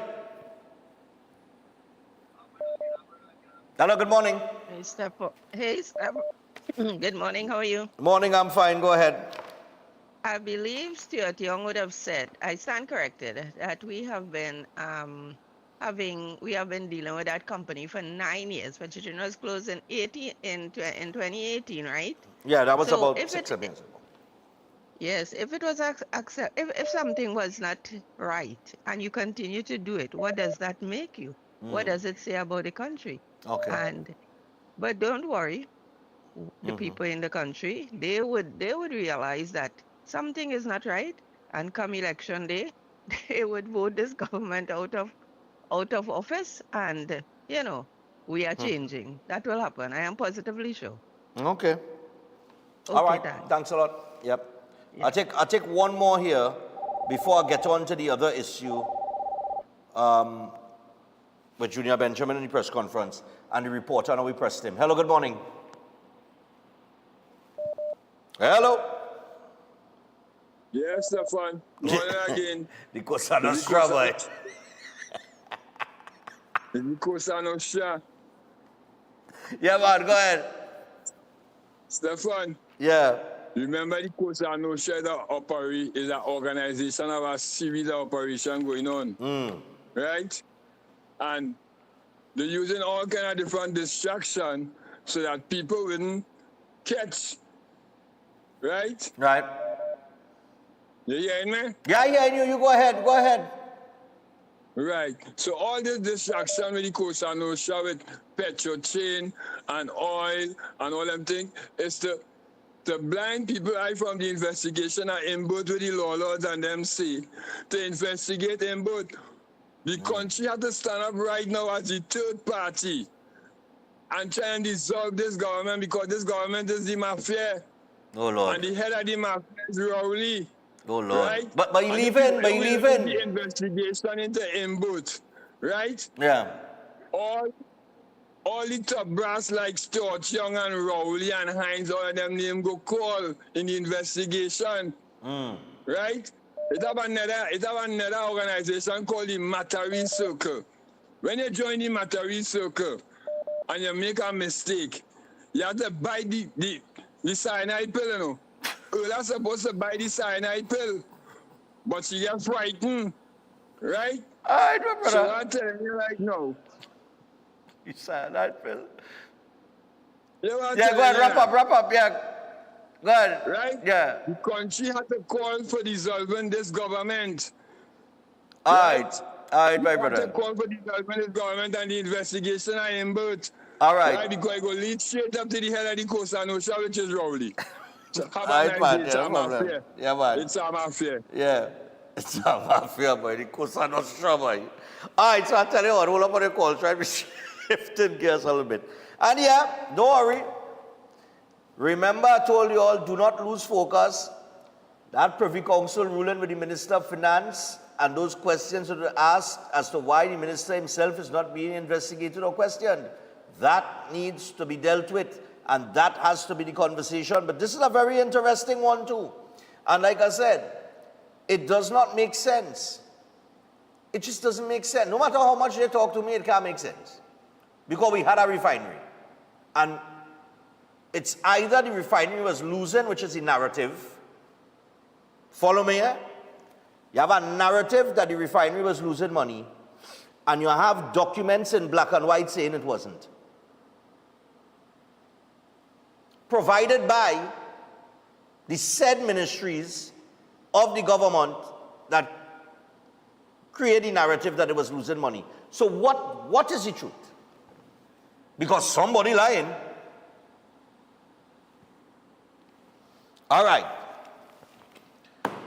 [SPEAKER 1] Hello, good morning.
[SPEAKER 22] Hey, Stephan. Hey, Stephan. Good morning. How are you?
[SPEAKER 1] Morning, I'm fine. Go ahead.
[SPEAKER 22] I believe Stuart Young would have said, I stand corrected, that we have been dealing with that company for 9 years. Petrotrin was closed in 2018, right?
[SPEAKER 1] Yeah, that was
[SPEAKER 22] So
[SPEAKER 1] about
[SPEAKER 22] if
[SPEAKER 1] 6 years ago.
[SPEAKER 22] Yes, if it was if something was not right and you continue to do it, what does that make you? What does it say about the country?
[SPEAKER 1] Okay.
[SPEAKER 22] But don't worry, the people in the country, they would realize that something is not right, and come election day, they would vote this government out of office, and you know, we are changing. That will happen. I am positively sure.
[SPEAKER 1] Okay. All right. Thanks a lot. Yep. I'll take one more here before I get on to the other issue with Junior Benjamin in the press conference and the reporter. Now we pressed him. Hello, good morning. Hello.
[SPEAKER 23] Yes, Stefan. Morning again.
[SPEAKER 1] The Cosa Nostra, boy.
[SPEAKER 23] The Cosa Nostra.
[SPEAKER 1] Yeah, man, go ahead.
[SPEAKER 23] Stefan.
[SPEAKER 1] Yeah.
[SPEAKER 23] Remember the Cosa Nostra is an organization of a series of operations going on. Right? And they're using all kind of different distractions so that people wouldn't catch. Right?
[SPEAKER 1] Right.
[SPEAKER 23] You hearing me?
[SPEAKER 1] Yeah, you go ahead. Go ahead.
[SPEAKER 23] Right. So all this distraction with the Cosa Nostra with Petrotrin and oil and all them things is to blind people eye from the investigation of Aboud with the law lords and them say to investigate Aboud. The country has to stand up right now as the third party and try and dissolve this government, because this government is the mafia.
[SPEAKER 1] Oh Lord.
[SPEAKER 23] And the head of the mafia is Rowley.
[SPEAKER 1] Oh Lord.
[SPEAKER 23] Right?
[SPEAKER 1] But you leave in.
[SPEAKER 23] The investigation into Aboud, right?
[SPEAKER 1] Yeah.
[SPEAKER 23] All the top brass like Stuart Young and Rowley and Hines, all of them name go call in the investigation. Right? It have another organization called the Matari Circle. When you join the Matari Circle, and you make a mistake, you have to buy the cyanide pill, you know. Earl's supposed to buy the cyanide pill, but she gets frightened, right?
[SPEAKER 1] All right, my brother.
[SPEAKER 23] So I'm telling you right now.
[SPEAKER 1] The cyanide pill.
[SPEAKER 23] Yeah,
[SPEAKER 1] Go ahead, wrap up, yeah. Go ahead.
[SPEAKER 23] Right?
[SPEAKER 1] Yeah.
[SPEAKER 23] The country had to call for dissolving this government.
[SPEAKER 1] All right, my brother.
[SPEAKER 23] Had to call for dissolving this government and the investigation I am but.
[SPEAKER 1] All right.
[SPEAKER 23] Because it go lead straight up to the head of the Costa Nostra, which is Rowley. So have
[SPEAKER 1] All
[SPEAKER 23] a
[SPEAKER 1] right,
[SPEAKER 23] nice
[SPEAKER 1] man.
[SPEAKER 23] day. It's
[SPEAKER 1] Yeah,
[SPEAKER 23] a
[SPEAKER 1] no problem.
[SPEAKER 23] mafia.
[SPEAKER 1] Yeah, man.
[SPEAKER 23] It's a mafia.
[SPEAKER 1] Yeah. It's a mafia, boy. The Costa Nostra, boy. All right, so I'll tell you what, roll up on the call, try to shift in gears a little bit. And yeah, don't worry. Remember, I told you all, do not lose focus. That Privy Council ruling with the Minister of Finance and those questions that were asked as to why the Minister himself is not being investigated or questioned. That needs to be dealt with, and that has to be the conversation. But this is a very interesting one too. And like I said, it does not make sense. It just doesn't make sense. No matter how much they talk to me, it can't make sense. Because we had a refinery. And it's either the refinery was losing, which is the narrative. Follow me here? You have a narrative that the refinery was losing money, and you have documents in black and white saying it wasn't. Provided by the said ministries of the government that create the narrative that it was losing money. So what is the truth? Because somebody lying. All right.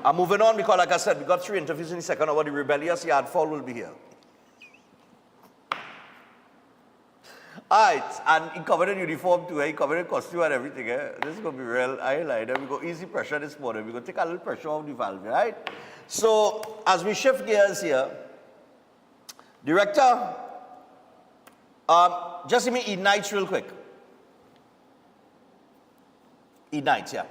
[SPEAKER 1] I'm moving on because, like I said, we got 3 interviews in the second hour. The Rebellious yard fall will be here. All right, and he covered in uniform too. He covered in costume and everything. This is going to be real. I lied. We go easy pressure this morning. We're going to take a little pressure off the valve, right? So, as we shift gears here, Director, just give me Ignites real quick. Ignites, yeah.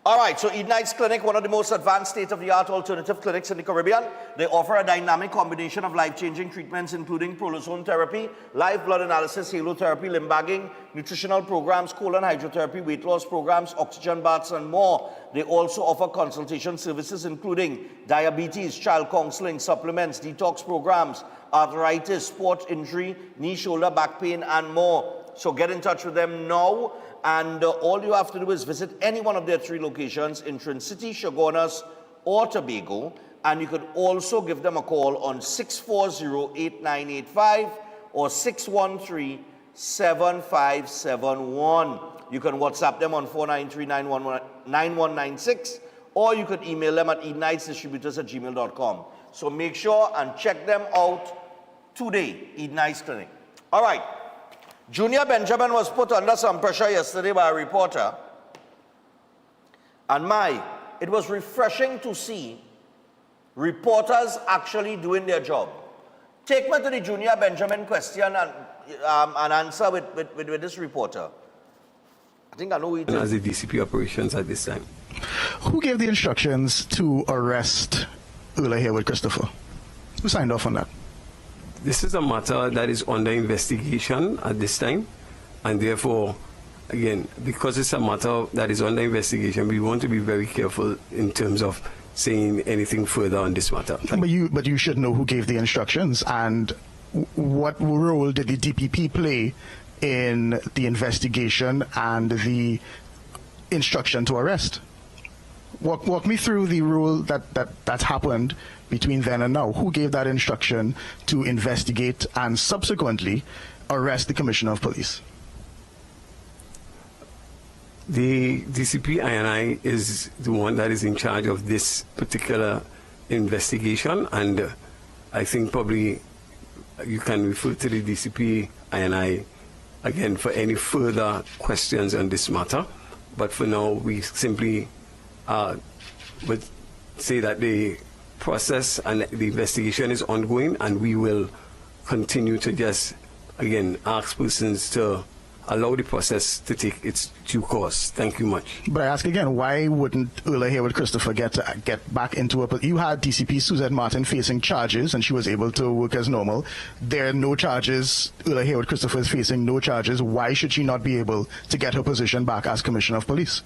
[SPEAKER 1] All right, so Ignites Clinic, one of the most advanced state-of-the-art alternative clinics in the Caribbean. They offer a dynamic combination of life-changing treatments, including prolozone therapy, live blood analysis, halotherapy, limb bagging, nutritional programs, colon hydrotherapy, weight loss programs, oxygen baths, and more. They also offer consultation services, including diabetes, child counseling, supplements, detox programs, arthritis, sport injury, knee, shoulder, back pain, and more. So get in touch with them now. And all you have to do is visit any one of their 3 locations in Trinidad City, Chaguanas, or Tobago. And you could also give them a call on 640-8985 or 613-7571. You can WhatsApp them on 493-9196, or you could email them at ignitesdistributors@gmail.com. So make sure and check them out today, Ignites Clinic. All right. Junior Benjamin was put under some pressure yesterday by a reporter. And it was refreshing to see reporters actually doing their job. Take me to the Junior Benjamin question and answer with this reporter. I think I know who it is.
[SPEAKER 3] As the DCP operations at this time.
[SPEAKER 15] Who gave the instructions to arrest Ula here with Christopher? Who signed off on that?
[SPEAKER 3] This is a matter that is under investigation at this time, and therefore, again, because it's a matter that is under investigation, we want to be very careful in terms of saying anything further on this matter.
[SPEAKER 15] But you should know who gave the instructions, and what role did the DPP play in the investigation and the instruction to arrest? Walk me through the rule that happened between then and now. Who gave that instruction to investigate and subsequently arrest the Commissioner of Police?
[SPEAKER 3] The DCP INI is the one that is in charge of this particular investigation, and I think probably you can refer to the DCP INI again for any further questions on this matter. But for now, we simply would say that the process and the investigation is ongoing, and we will continue to just, again, ask persons to allow the process to take its due course. Thank you much.
[SPEAKER 15] But I ask again, why wouldn't Ula Haywood Christopher get back into a... You had DCP Suzette Martin facing charges, and she was able to work as normal. There are no charges. Ula Haywood Christopher is facing no charges. Why should she not be able to get her position back as Commissioner of Police?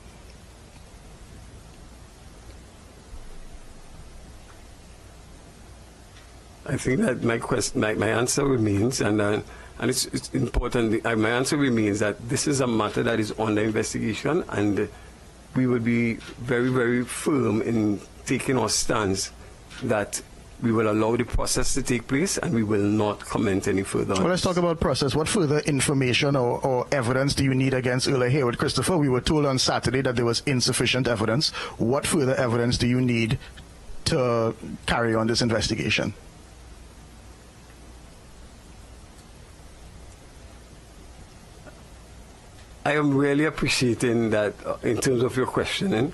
[SPEAKER 3] I think that my answer remains, and it's important. My answer remains that this is a matter that is under investigation, and we will be very, very firm in taking our stance that we will allow the process to take place, and we will not comment any further on
[SPEAKER 15] Well, let's
[SPEAKER 3] this.
[SPEAKER 15] talk about process. What further information or evidence do you need against Ula Haywood Christopher? We were told on Saturday that there was insufficient evidence. What further evidence do you need to carry on this investigation?
[SPEAKER 3] I am really appreciating that in terms of your questioning.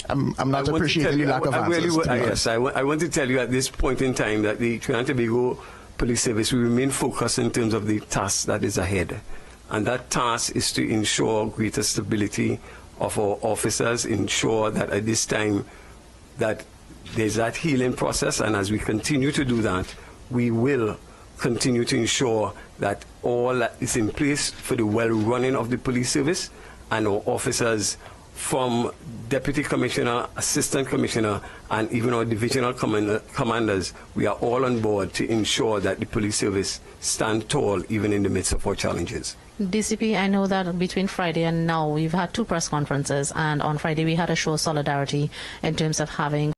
[SPEAKER 15] I'm not appreciating the lack of answers.
[SPEAKER 3] Yes, I want to tell you at this point in time that the Trinidad and Tobago Police Service will remain focused in terms of the task that is ahead. And that task is to ensure greater stability of our officers, ensure that at this time that there's that healing process, and as we continue to do that, we will continue to ensure that all that is in place for the well-running of the police service, and our officers from Deputy Commissioner, Assistant Commissioner, and even our divisional commanders, we are all on board to ensure that the police service stand tall even in the midst of our challenges.
[SPEAKER 4] DCP, I know that between Friday and now we've had 2 press conferences, and on Friday we had a show of solidarity in terms of having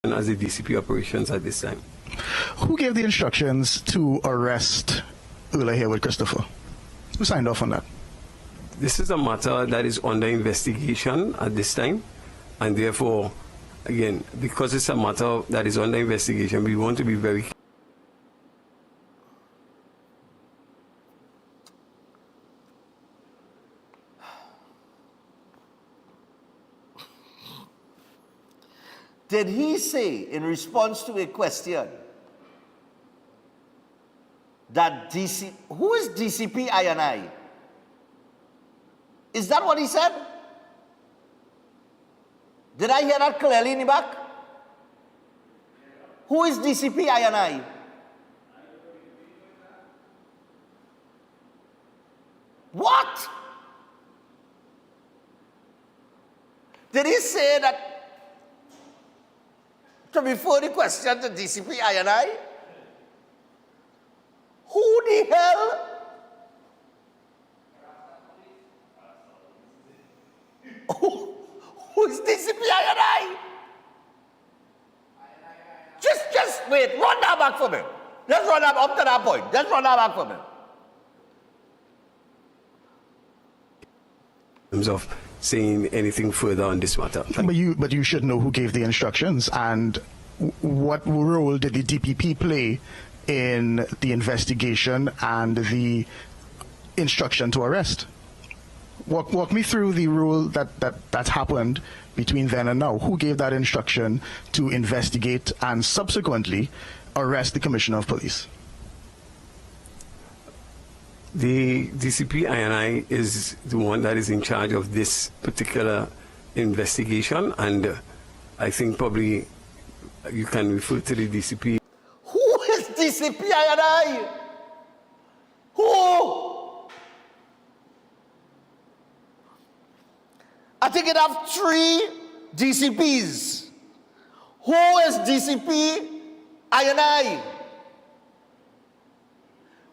[SPEAKER 3] as the DCP operations at this time.
[SPEAKER 15] Who gave the instructions to arrest Ula Haywood Christopher? Who signed off on that?
[SPEAKER 3] This is a matter that is under investigation at this time, and therefore, again, because it's a matter that is under investigation, we want to be very careful.
[SPEAKER 1] Did he say, in response to a question, that who is DCP INI? Is that what he said? Did I hear that clearly in the back? Who is DCP INI? What? Did he say that to refer the question to DCP INI? Who the hell? Who is DCP INI? Just wait, run that back for me. Just run that up to that point. Just run that back for me.
[SPEAKER 3] In terms of saying anything further on this matter.
[SPEAKER 15] But you should know who gave the instructions, and what role did the DPP play in the investigation and the instruction to arrest? Walk me through the role that happened between then and now. Who gave that instruction to investigate and subsequently arrest the Commissioner of Police?
[SPEAKER 3] The DCP INI is the one that is in charge of this particular investigation, and I think probably you can refer to the DCP.
[SPEAKER 1] Who is DCP INI? Who? I think it have 3 DCPs. Who is DCP INI?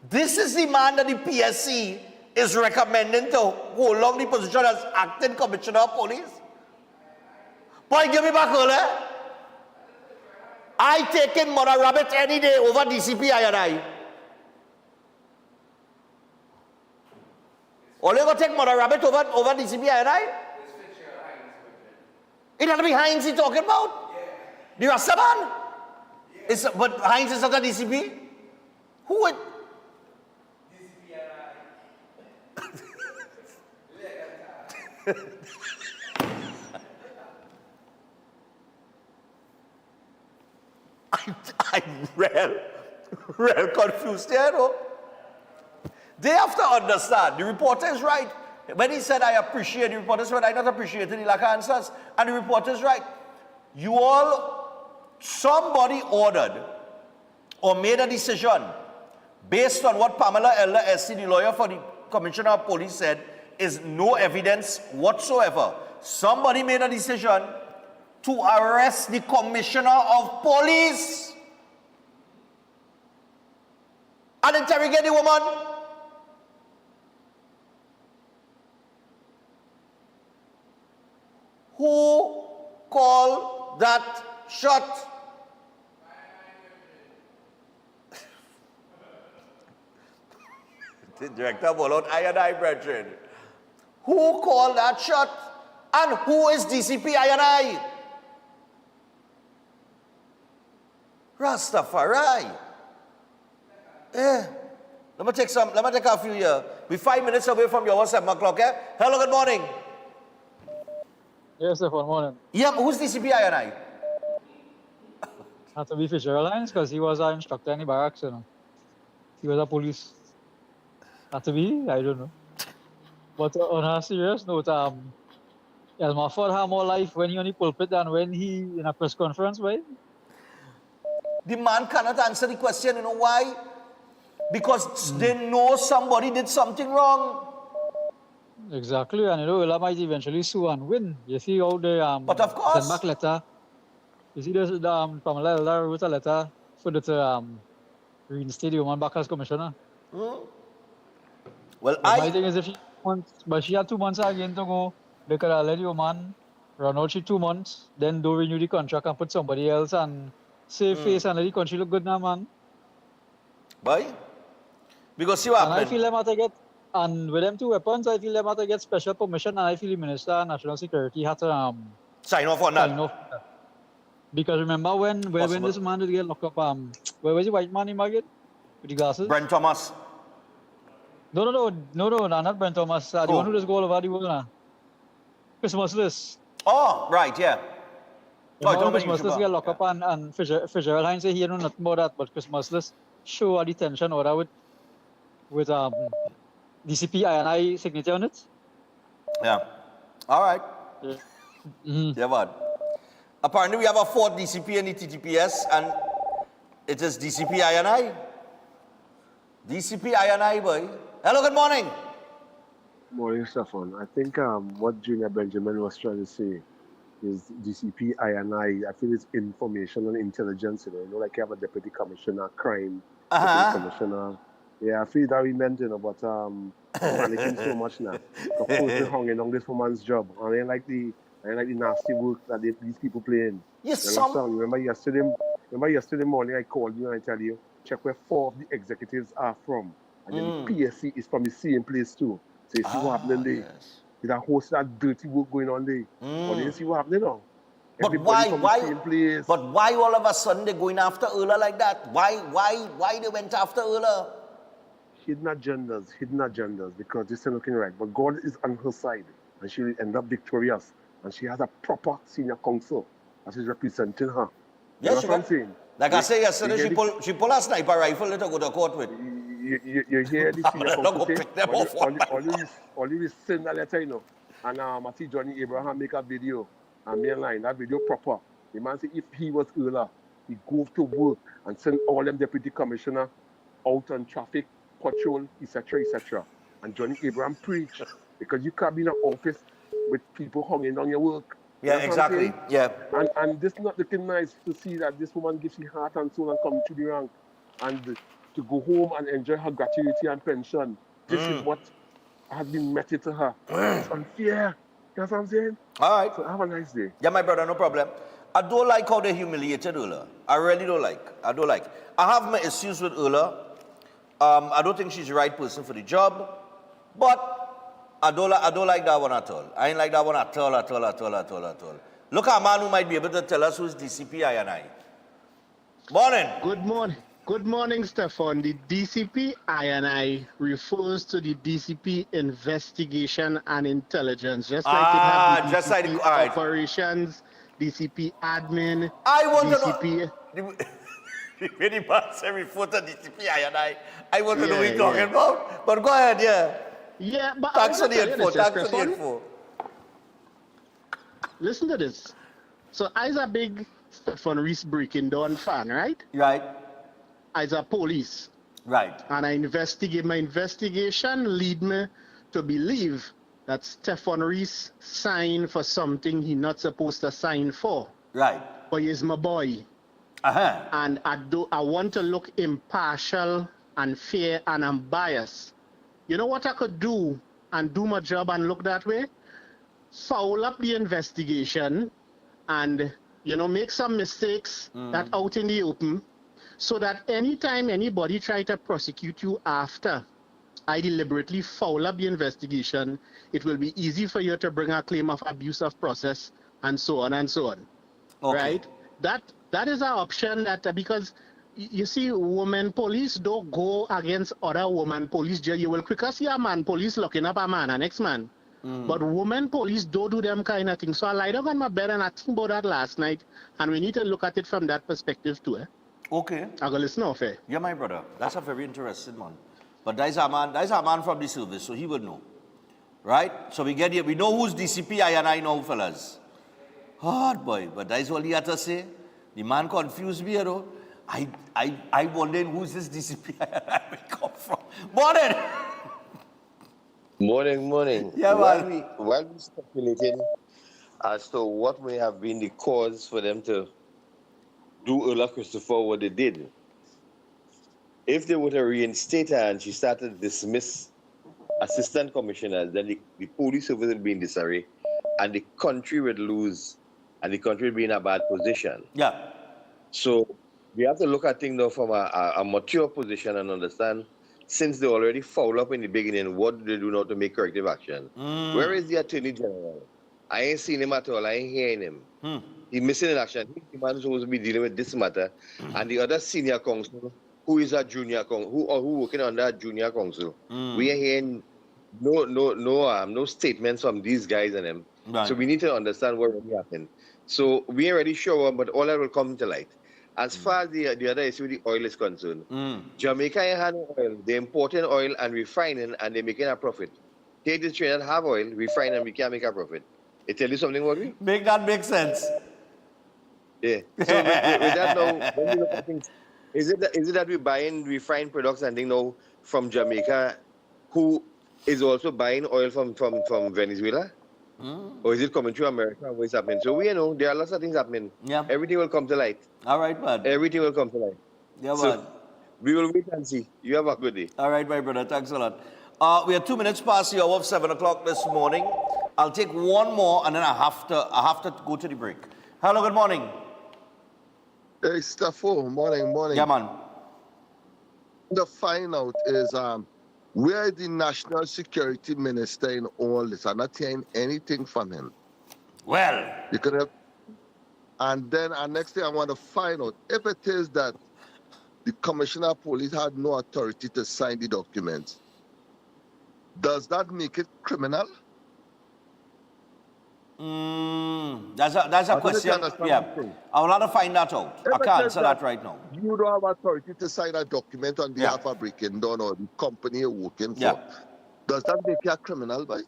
[SPEAKER 1] This is the man that the PSC is recommending to hold on the position as acting Commissioner of Police. Boy, give me back earlier. I take in Mother Rabbit any day over DCP INI. Only going to take Mother Rabbit over DCP INI? It had to be Heinz he talking about? The Rastaman? Yeah. But Heinz is not a DCP? Who would? I'm real confused there, no? They have to understand. The reporter is right. When he said, I appreciate, the reporter said, I not appreciate it, he lack answers. And the reporter is right. You all, somebody ordered or made a decision based on what Pamela Elder SC, the lawyer for the Commissioner of Police, said, is no evidence whatsoever. Somebody made a decision to arrest the Commissioner of Police and interrogate the woman. Who called that shot? The director followed I&I, brethren. Who called that shot? And who is DCP I&I? Rastafari. Let me take a few here. We're 5 minutes away from your 7 o'clock, eh? Hello, good morning.
[SPEAKER 5] Yes, sir, good morning.
[SPEAKER 1] Yeah, who's DCP I&I?
[SPEAKER 5] Had to be Fisher Alliance because he was an instructor in the barracks, you know. He was a police. Had to be, I don't know. But on a serious note, Elmer Ford had more life when he on the pulpit than when he in a press conference, right?
[SPEAKER 1] The man cannot answer the question, you know why? Because they know somebody did something wrong.
[SPEAKER 5] Exactly, and you know, Ella might eventually sue and win. You see how they
[SPEAKER 1] but of course.
[SPEAKER 5] send back letter. You see this Pamela Elder wrote a letter for the to reinstate the woman back as commissioner.
[SPEAKER 1] Well,
[SPEAKER 5] my thing is if she wants, but she had 2 months again to go. They could have let the woman run out she 2 months, then don't renew the contract and put somebody else and save face and let the country look good now, man.
[SPEAKER 1] Why? Because see what happened.
[SPEAKER 5] And I feel them had to get, and with them 2 weapons, I feel them had to get special permission, and I feel the Minister of National Security had to
[SPEAKER 1] sign off on that.
[SPEAKER 5] Because remember when this man did get locked up, where was the white man in Margaret? With the glasses?
[SPEAKER 1] Brent Thomas.
[SPEAKER 5] No, not Brent Thomas. The one who just go all over the world now. Christmas list.
[SPEAKER 1] Oh, right, yeah.
[SPEAKER 5] Christmas list get locked up and Fisher Alliance say he know nothing about that, but Christmas list show a detention order with DCP I&I signature on it.
[SPEAKER 1] Yeah. All right.
[SPEAKER 5] Yeah.
[SPEAKER 1] Yeah, man. Apparently we have a 4th DCP in the TTPS and it is DCP I&I. DCP I&I, boy. Hello, good morning.
[SPEAKER 8] Morning, Stefan. I think what Junior Benjamin was trying to say is DCP I&I feel it's information and intelligence, you know, like you have a deputy commissioner, crime, deputy commissioner. Yeah, I feel that we meant, you know, but panicking so much now. Of course, they're hanging on this woman's job. And I ain't like the nasty work that these people playing.
[SPEAKER 1] Yes,
[SPEAKER 8] Remember yesterday morning I called you and I tell you, check where 4 of the executives are from. And then the PSC is from the same place too. So you see what happening there. Yes. There's a whole lot of dirty work going on there. But you see what happening now.
[SPEAKER 1] But why all of a sudden they're going after Erla like that? Why they went after Erla?
[SPEAKER 8] Hidden agendas, because this isn't looking right. But God is on her side, and she will end up victorious. And she has a proper senior counsel that is representing her.
[SPEAKER 1] Yes,
[SPEAKER 8] you know what I'm saying?
[SPEAKER 1] Like I said yesterday, she pulled a sniper rifle to go to court with.
[SPEAKER 8] You hear the senior counsel say, all you send a letter, you know. And I see Johnny Abraham make a video and mainline, that video proper. The man say if he was Erla, he go to work and send all them deputy commissioner out on traffic, patrol, etc. And Johnny Abraham preach, because you can't be in an office with people hanging on your work.
[SPEAKER 1] Yeah, exactly. Yeah.
[SPEAKER 8] And this not looking nice to see that this woman gives you heart and soul and come to the rank and to go home and enjoy her gratuity and pension. This is what has been meted to her. It's unfair. You know what I'm saying?
[SPEAKER 1] All right.
[SPEAKER 8] So have a nice day.
[SPEAKER 1] Yeah, my brother, no problem. I don't like how they humiliated Erla. I really don't like. I have my issues with Erla. I don't think she's the right person for the job. But I don't like that one at all. I ain't like that one at all. Look at a man who might be able to tell us who's DCP I&I. Morning.
[SPEAKER 9] Good morning, Stefan. The DCP I&I refers to the DCP investigation and intelligence. Just like it have the DCP operations, DCP admin,
[SPEAKER 1] I want
[SPEAKER 9] DCP...
[SPEAKER 1] to know... When the man said refer to DCP I want to know what
[SPEAKER 9] Yeah,
[SPEAKER 1] you're talking
[SPEAKER 9] yeah.
[SPEAKER 1] about. But go ahead, yeah.
[SPEAKER 9] Yeah, but
[SPEAKER 1] Thanks
[SPEAKER 9] I
[SPEAKER 1] for
[SPEAKER 9] wanna
[SPEAKER 1] the
[SPEAKER 9] tell you
[SPEAKER 1] info.
[SPEAKER 9] this,
[SPEAKER 1] Thanks for the
[SPEAKER 9] Stefan.
[SPEAKER 1] info.
[SPEAKER 9] Listen to this. So I's a big Stephan Reis Breaking Dawn fan, right?
[SPEAKER 1] Right.
[SPEAKER 9] I's a police.
[SPEAKER 1] Right.
[SPEAKER 9] And my investigation lead me to believe that Stephan Reis signed for something he not supposed to sign for.
[SPEAKER 1] Right.
[SPEAKER 9] But he's my boy.
[SPEAKER 1] Uh-huh.
[SPEAKER 9] And I want to look impartial and fair and unbiased. You know what I could do and do my job and look that way? Foul up the investigation and, make some mistakes that out in the open so that anytime anybody try to prosecute you after I deliberately foul up the investigation, it will be easy for you to bring a claim of abuse of process and so on and so on.
[SPEAKER 1] Okay.
[SPEAKER 9] Right? That is an option that, because you see, women police don't go against other woman police. You will quicker see a man police locking up a man, an ex-man. But women police don't do them kind of things. So I lied down on my bed and I think about that last night, and we need to look at it from that perspective too.
[SPEAKER 1] Okay.
[SPEAKER 9] I go listen off.
[SPEAKER 1] Yeah, my brother. That's a very interesting one. But there's a man from the service, so he will know. Right? So we get here. We know who's DCP, I know, fellas. Hard boy. But that's all he had to say. The man confused me, you know. I wondered who's this DCP I come from. Morning!
[SPEAKER 6] Morning.
[SPEAKER 1] Yeah,
[SPEAKER 6] while we speculating as to what may have been the cause for them to do Ulla Christopher what they did, if they were to reinstate her and she started to dismiss assistant commissioners, then the police service would be in disarray and the country would lose and the country would be in a bad position.
[SPEAKER 1] Yeah.
[SPEAKER 6] So we have to look at things now from a mature position and understand, since they already fouled up in the beginning, what do they do now to make corrective action? Where is the Attorney General? I ain't seen him at all. I ain't hearing him. He's missing in action. He's the man who's supposed to be dealing with this matter. And the other senior counsel, who is a junior counsel, who working under a junior counsel. We are hearing no statements from these guys and them.
[SPEAKER 1] Right.
[SPEAKER 6] So we need to understand what really happened. So we ain't already sure, but all that will come to light. As far as the other issue, the oil is concerned, Jamaica ain't had no oil. They're importing oil and refining, and they're making a profit. Take the Trinidad have oil, refine, and we can't make a profit. It tell you something about me?
[SPEAKER 1] Make that make sense.
[SPEAKER 6] Yeah. So with that now, when we look at things, is it that we're buying refined products and things now from Jamaica, who is also buying oil from Venezuela? Or is it coming through America? What's happening? So we know there are lots of things happening.
[SPEAKER 1] Yeah.
[SPEAKER 6] Everything will come to light.
[SPEAKER 1] All right, man.
[SPEAKER 6] Everything will come to light.
[SPEAKER 1] Yeah,
[SPEAKER 6] so
[SPEAKER 1] man.
[SPEAKER 6] we will wait and see. You have a good day.
[SPEAKER 1] All right, my brother. Thanks a lot. We are 2 minutes past the hour of 7 o'clock this morning. I'll take one more and then I have to go to the break. Hello, good morning.
[SPEAKER 7] Hey, Stefan. Morning.
[SPEAKER 1] Yeah, man.
[SPEAKER 7] The find out is where the National Security Minister in all this? I'm not hearing anything from him.
[SPEAKER 1] Well.
[SPEAKER 7] You could have, and then next thing I want to find out, if it is that the Commissioner of Police had no authority to sign the documents, does that make it criminal?
[SPEAKER 1] That's a question. Yeah. I will have to find that out. I can't answer that right now.
[SPEAKER 7] You don't have authority to sign a document on behalf of Breaking Dawn or the company you're working for.
[SPEAKER 1] Yeah.
[SPEAKER 7] Does that make you a criminal, boy?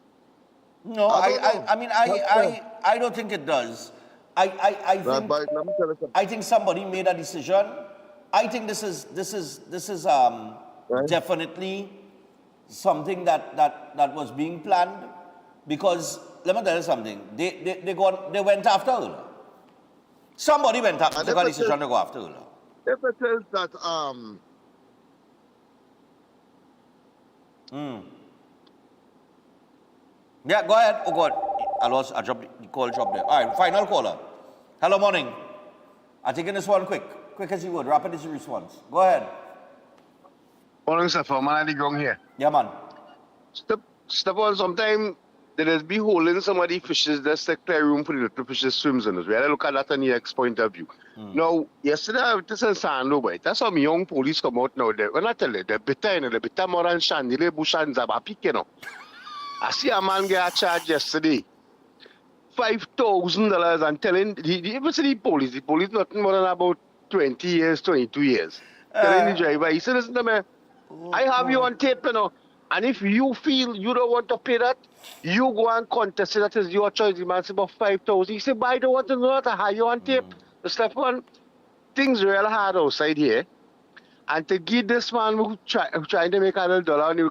[SPEAKER 1] No, I don't think it does. I think somebody made a decision. I think this is definitely something that was being planned, because let me tell you something. They went after her. Somebody went after, took a decision to go after her.
[SPEAKER 7] If it is that
[SPEAKER 1] Yeah, go ahead. Oh God, I dropped the call drop there. All right, final caller. Hello, morning. I'm taking this one quick as you would. Rapid is the response. Go ahead.
[SPEAKER 13] Morning, Stefan. Man, I'm here.
[SPEAKER 1] Yeah, man.
[SPEAKER 13] Stefan, sometimes there is be holding some of the fishes. There's a clear room for the little fishes swims in it. We had to look at that on the X point of view. Now, yesterday I was in Sando, boy. That's some young police come out now. When I tell you, they're better more than Shandile Bush and Zabapik, you know. I see a man get charged yesterday. $5,000 and telling the police nothing more than about 20 years, 22 years. Telling the driver, he said, listen to me, I have you on tape, you know. And if you feel you don't want to pay that, you go and contest it. That is your choice. The man said about 5,000. He said, but I don't want to know that. I have you on tape. Stefan, things real hard outside here. And to give this man who trying to make a little dollar, and he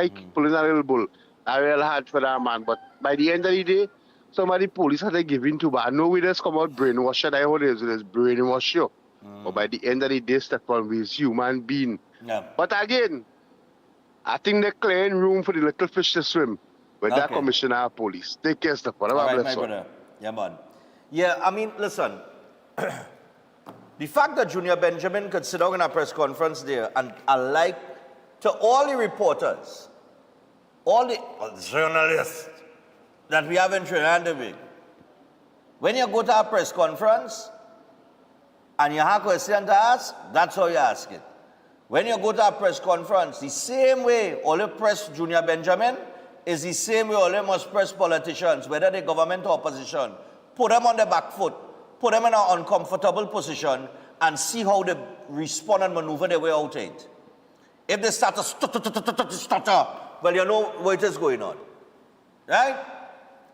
[SPEAKER 13] keep pulling a little bull. I real hard for that man. But by the end of the day, somebody police had to give in to. But I know we just come out brainwash it. I hold it is brainwash you. But by the end of the day, Stefan, we is human being.
[SPEAKER 1] Yeah.
[SPEAKER 13] But again, I think they're clearing room for the little fish to swim with that commissioner of police. Take care, Stefan.
[SPEAKER 1] All right, my brother. Yeah, man. Yeah, I mean, listen. The fact that Junior Benjamin could sit down in a press conference there and alike to all the reporters, all the journalists that we have in Trinidad and Tobago, when you go to a press conference and you have a question to ask, that's how you ask it. When you go to a press conference, the same way all you press Junior Benjamin is the same way all you must press politicians, whether they're government or opposition. Put them on the back foot, put them in an uncomfortable position, and see how they respond and maneuver their way out of it. If they start to stutter, well, you know what is going on. Right?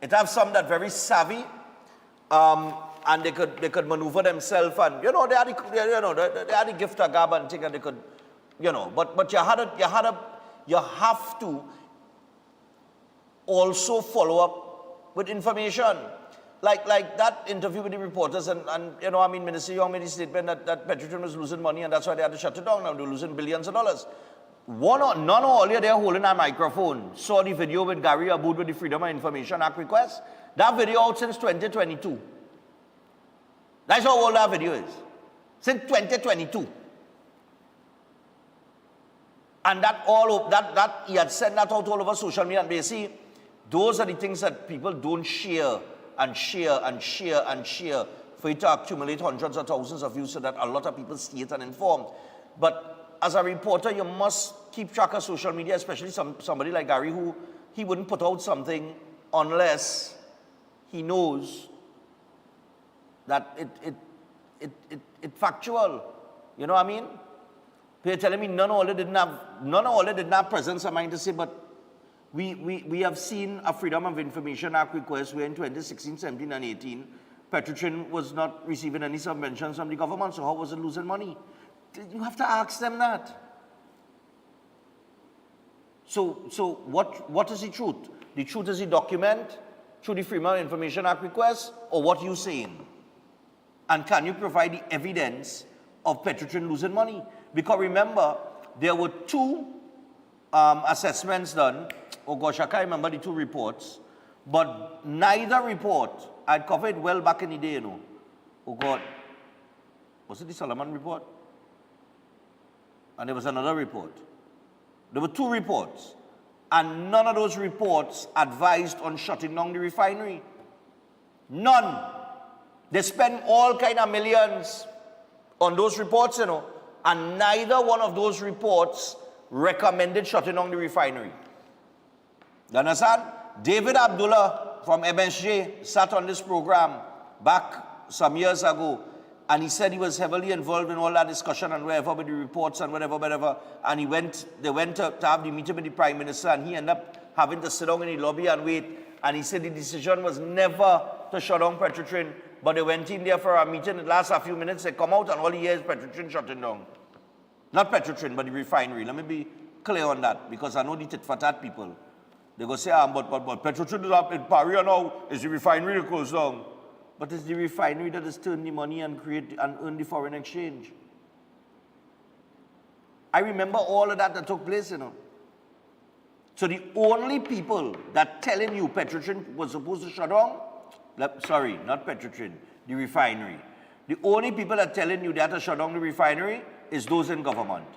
[SPEAKER 1] It have some that very savvy, and they could maneuver themselves, and you know they are the gift of gab and thing, and they could, you know. But you have to also follow up with information, like that interview with the reporters, and you know, I mean, Minister Young made a statement that Petrotrin was losing money, and that's why they had to shut it down. Now they're losing billions of dollars. None of all you there holding a microphone saw the video with Gary Aboud with the Freedom of Information Act request. That video out since 2022. That's how old that video is. Since 2022. And that he had sent that out all over social media. And basically, those are the things that people don't share and share and share and share for it to accumulate hundreds of thousands of views so that a lot of people see it and informed. But as a reporter, you must keep track of social media, especially somebody like Gary, who he wouldn't put out something unless he knows that it factual. You know what I mean? They're telling me none of all it didn't have presence of mind to say, but we have seen a Freedom of Information Act request where in 2016, 17, and 18, Petrotrin was not receiving any subventions from the government, so how was it losing money? You have to ask them that. So what is the truth? The truth is the document through the Freedom of Information Act request, or what you saying? And can you provide the evidence of Petrotrin losing money? Because remember, there were two assessments done. Oh gosh, I can't remember the two reports. But neither report, I'd covered well back in the day, you know. Oh God. Was it the Solomon report? And there was another report. There were two reports. And none of those reports advised on shutting down the refinery. None. They spent all kind of millions on those reports, you know. And neither one of those reports recommended shutting down the refinery. You understand? David Abdullah from MSJ sat on this program back some years ago, and he said he was heavily involved in all that discussion and wherever with the reports and whatever. And they went to have the meeting with the Prime Minister, and he ended up having to sit down in the lobby and wait. And he said the decision was never to shut down Petrotrin, but they went in there for a meeting. It lasted a few minutes. They come out, and all he hears is Petrotrin shutting down. Not Petrotrin, but the refinery. Let me be clear on that, because I know the tit-for-tat people. They go say, but Petrotrin is up in Paris now. It's the refinery that goes down. But it's the refinery that has turned the money and create and earn the foreign exchange. I remember all of that took place, you know. So the only people that telling you Petrotrin was supposed to shut down, sorry, not Petrotrin, the refinery. The only people that telling you they had to shut down the refinery is those in government.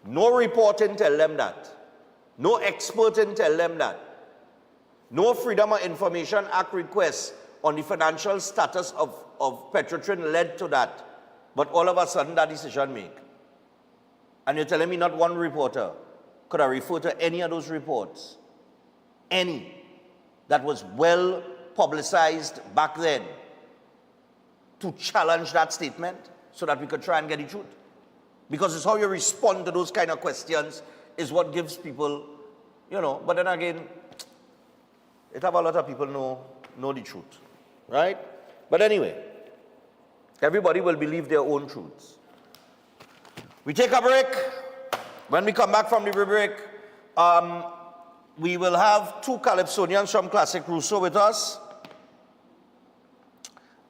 [SPEAKER 1] No reporting tell them that. No experting tell them that. No Freedom of Information Act request on the financial status of Petrotrin led to that. But all of a sudden that decision made. And you're telling me not one reporter could I refer to any of those reports, any, that was well publicized back then to challenge that statement? so that we could try and get the truth. Because it's how you respond to those kind of questions is what gives people, you know, but then again, it have a lot of people know the truth, right? But anyway, everybody will believe their own truths. We take a break. When we come back from the break, we will have two Calypsonians from Classic Russo with us.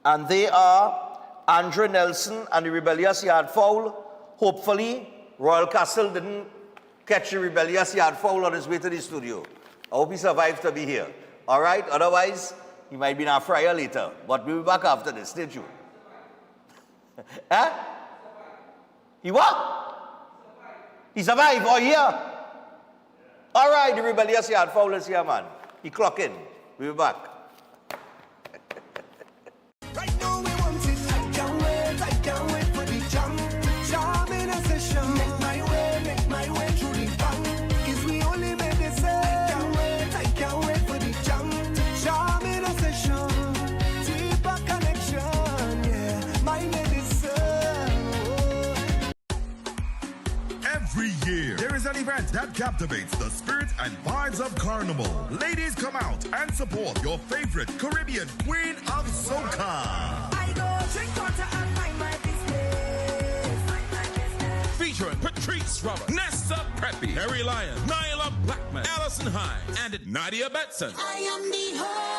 [SPEAKER 1] And they are Andre Nelson and the Rebellious Yard Fowl. Hopefully, Royal Castle didn't catch the Rebellious Yard Fowl on his way to the studio. I hope he survived to be here. All right? Otherwise, he might be in our fryer later. But we'll be back after this. Stay tuned. Huh? He what? He survived all year? All right, the Rebellious Yard Fowl is here, man. He clock in. We'll be back.
[SPEAKER 10] Right now we want it. I can't wait for the jam in a session. Make my way through the bang. Is we only made this I can't wait for the jam in a session. Deeper connection, yeah. My medicine.
[SPEAKER 11] Every year, there is an event that captivates the spirit and vibes of Carnival. Ladies, come out and support your favorite Caribbean queen of soca.
[SPEAKER 10] I go drink water and mind my business.
[SPEAKER 12] Featuring Patrice Robert, Nessa Preppy, Harry Lyon, Nyla Blackman, Allison Hines, and Nadia Betson.
[SPEAKER 10] I am the whole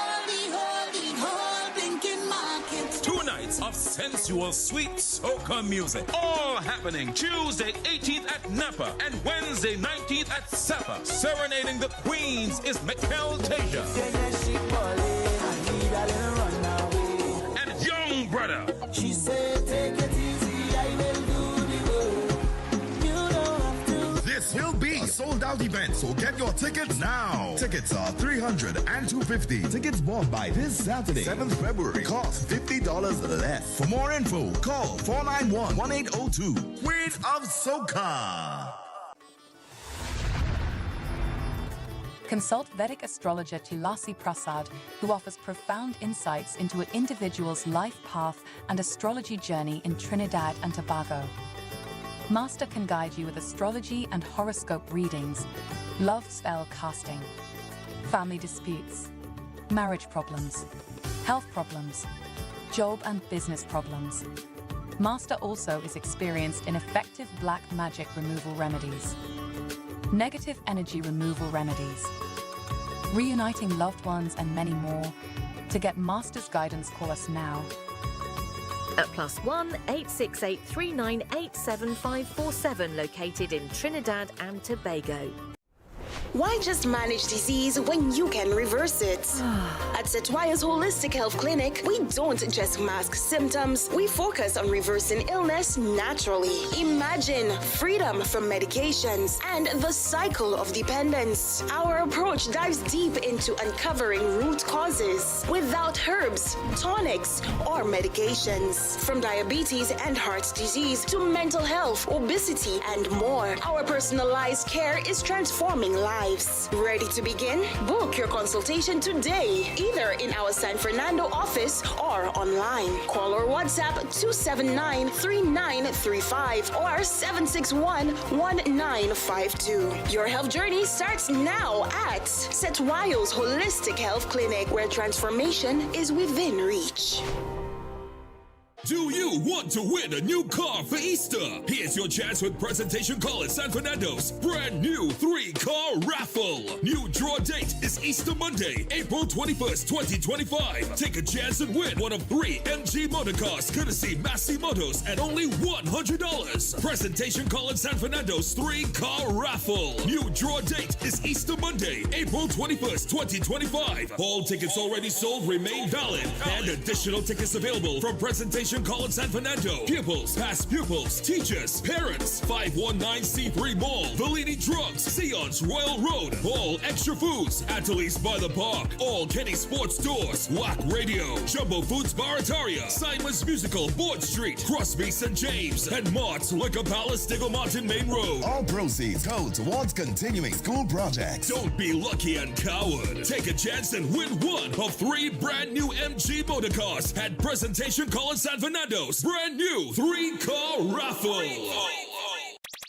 [SPEAKER 10] blinking market.
[SPEAKER 12] 2 nights of sensual, sweet soca music. All happening Tuesday 18th at Napa and Wednesday 19th at Sapa. Serenading the queens is Mikel Tasia. And Young Brother.
[SPEAKER 10] She said, take it easy, I will do the work. You don't have to.
[SPEAKER 11] This will be a sold-out event, so get your tickets now. Tickets are $300 and $250. Tickets bought by this Saturday, 7th February. Cost $50 less. For more info, call 491-1802. Queen of Soca.
[SPEAKER 14] Consult Vedic astrologer Tulasi Prasad, who offers profound insights into an individual's life path and astrology journey in Trinidad and Tobago. Master can guide you with astrology and horoscope readings, love spell casting, family disputes, marriage problems, health problems, job and business problems. Master also is experienced in effective black magic removal remedies, negative energy removal remedies, reuniting loved ones, and many more. To get Master's guidance, call us now.
[SPEAKER 24] At +1 868 398 7547, located in Trinidad and Tobago.
[SPEAKER 25] Why just manage disease when you can reverse it? At Setwaya's Holistic Health Clinic, we don't just mask symptoms, we focus on reversing illness naturally. Imagine freedom from medications and the cycle of dependence. Our approach dives deep into uncovering root causes without herbs, tonics, or medications. From diabetes and heart disease to mental health, obesity, and more, our personalized care is transforming lives. Ready to begin? Book your consultation today, either in our San Fernando office or online. Call or WhatsApp 279-3935 or 761-1952. Your health journey starts now at Setwayo's Holistic Health Clinic, where transformation is within reach.
[SPEAKER 17] Do you want to win a new car for Easter? Here's your chance with Presentation Call at San Fernando's brand new 3-car raffle. New draw date is Easter Monday, April 21st, 2025. Take a chance and win one of 3 MG motor cars courtesy Massey Motors at only $100. Presentation Call at San Fernando's 3-car raffle. New draw date is Easter Monday, April 21st, 2025. All tickets already sold remain valid, and additional tickets available from Presentation Call in San Fernando. Pupils, past pupils, teachers, parents. 519C3 Mall, Bellini Drugs, Sion's Royal Road, All Extra Foods, Ateliers by the Park, All Kenny Sports Stores, WAC Radio, Jumbo Foods Barataria, Simon's Musical, Board Street, Crosby St. James, and Mart's Liquor Palace, Diggle Mountain Main Road.
[SPEAKER 11] All proceeds go towards continuing school projects.
[SPEAKER 17] Don't be lucky and coward. Take a chance and win one of 3 brand new MG motor cars at Presentation Call in San
[SPEAKER 12] Malvinado's brand new 3-car raffle.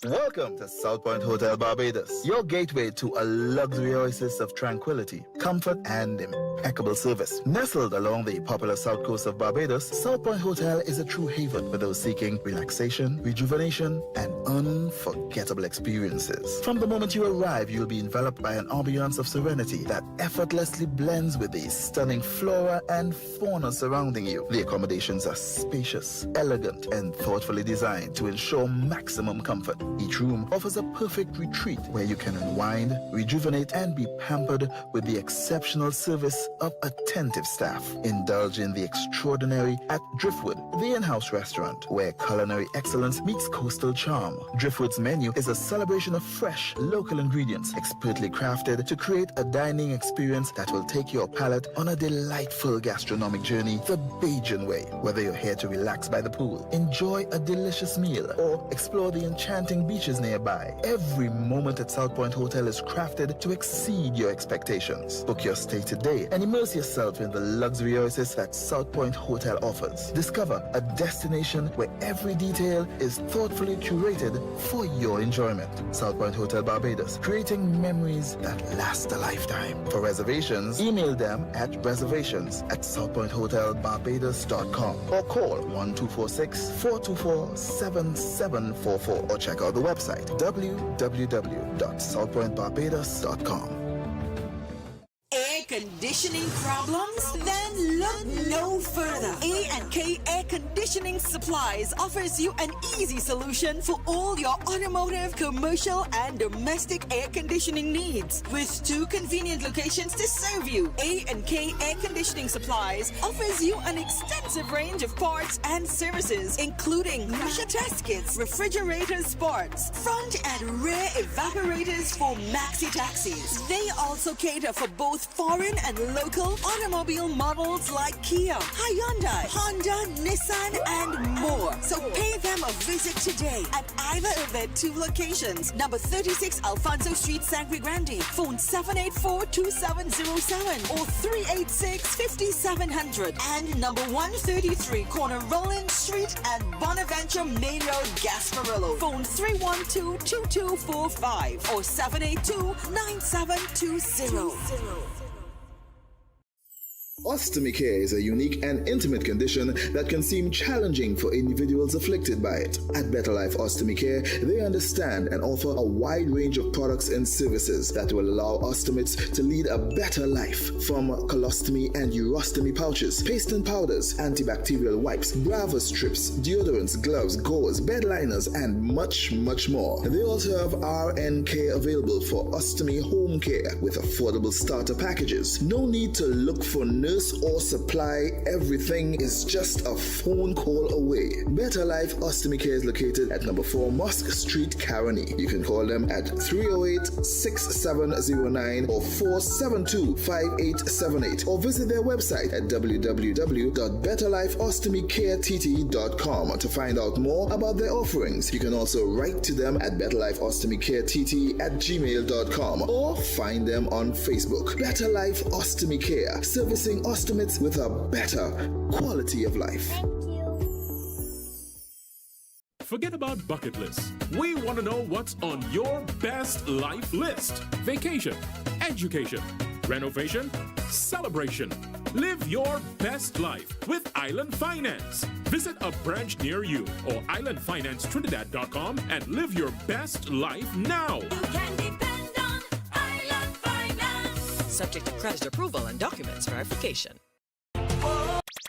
[SPEAKER 16] Welcome to South Point Hotel Barbados, your gateway to a luxury oasis of tranquility, comfort, and impeccable service. Nestled along the popular south coast of Barbados, South Point Hotel is a true haven for those seeking relaxation, rejuvenation, and unforgettable experiences. From the moment you arrive, you'll be enveloped by an ambiance of serenity that effortlessly blends with the stunning flora and fauna surrounding you. The accommodations are spacious, elegant, and thoughtfully designed to ensure maximum comfort. Each room offers a perfect retreat where you can unwind, rejuvenate, and be pampered with the exceptional service of attentive staff. Indulge in the extraordinary at Driftwood, the in-house restaurant where culinary excellence meets coastal charm. Driftwood's menu is a celebration of fresh, local ingredients expertly crafted to create a dining experience that will take your palate on a delightful gastronomic journey the Bajan way. Whether you're here to relax by the pool, enjoy a delicious meal, or explore the enchanting beaches nearby, every moment at South Point Hotel is crafted to exceed your expectations. Book your stay today and immerse yourself in the luxury oasis that South Point Hotel offers. Discover a destination where every detail is thoughtfully curated for your enjoyment. South Point Hotel Barbados, creating memories that last a lifetime. For reservations, email them at reservations@southpointhotelbarbados.com or call 1246-424-7744 or check out the website www.southpointbarbados.com.
[SPEAKER 18] Air conditioning problems? Then look no further. A&K Air Conditioning Supplies offers you an easy solution for all your automotive, commercial, and domestic air conditioning needs. With 2 convenient locations to serve you, A&K Air Conditioning Supplies offers you an extensive range of parts and services, including pressure test kits, refrigerators parts, front and rear evaporators for maxi taxis. They also cater for both foreign and local automobile models like Kia, Hyundai, Honda, Nissan, and more. So pay them a visit today at either of their 2 locations. Number 36 Alfonso Street, Sangre Grande. Phone 784-2707 or 386-5700. And number 133 Corner Roland Street and Bonaventure Main Road, Gasparillo. Phone 312-2245 or 782-9720.
[SPEAKER 16] Ostomy care is a unique and intimate condition that can seem challenging for individuals afflicted by it. At Better Life Ostomy Care, they understand and offer a wide range of products and services that will allow ostomates to lead a better life. From colostomy and urostomy pouches, paste and powders, antibacterial wipes, Brava strips, deodorants, gloves, gauze, bed liners, and much, much more. They also have RN care available for ostomy home care with affordable starter packages. No need to look for nurse or supply, everything is just a phone call away. Better Life Ostomy Care is located at number 4 Mosque Street, Caroni. You can call them at 308-6709 or 472-5878 or visit their website at www.betterlifeostomycareTT.com to find out more about their offerings. You can also write to them at betterlifeostomycarettt@gmail.com or find them on Facebook. Better Life Ostomy Care, servicing ostomates with a better quality of life.
[SPEAKER 17] Forget about bucket lists. We want to know what's on your best life list. Vacation, education, renovation, celebration. Live your best life with Island Finance. Visit a branch near you or islandfinancetrinidad.com and live your best life now.
[SPEAKER 24] You can depend on Island Finance. Subject to credit approval and documents verification.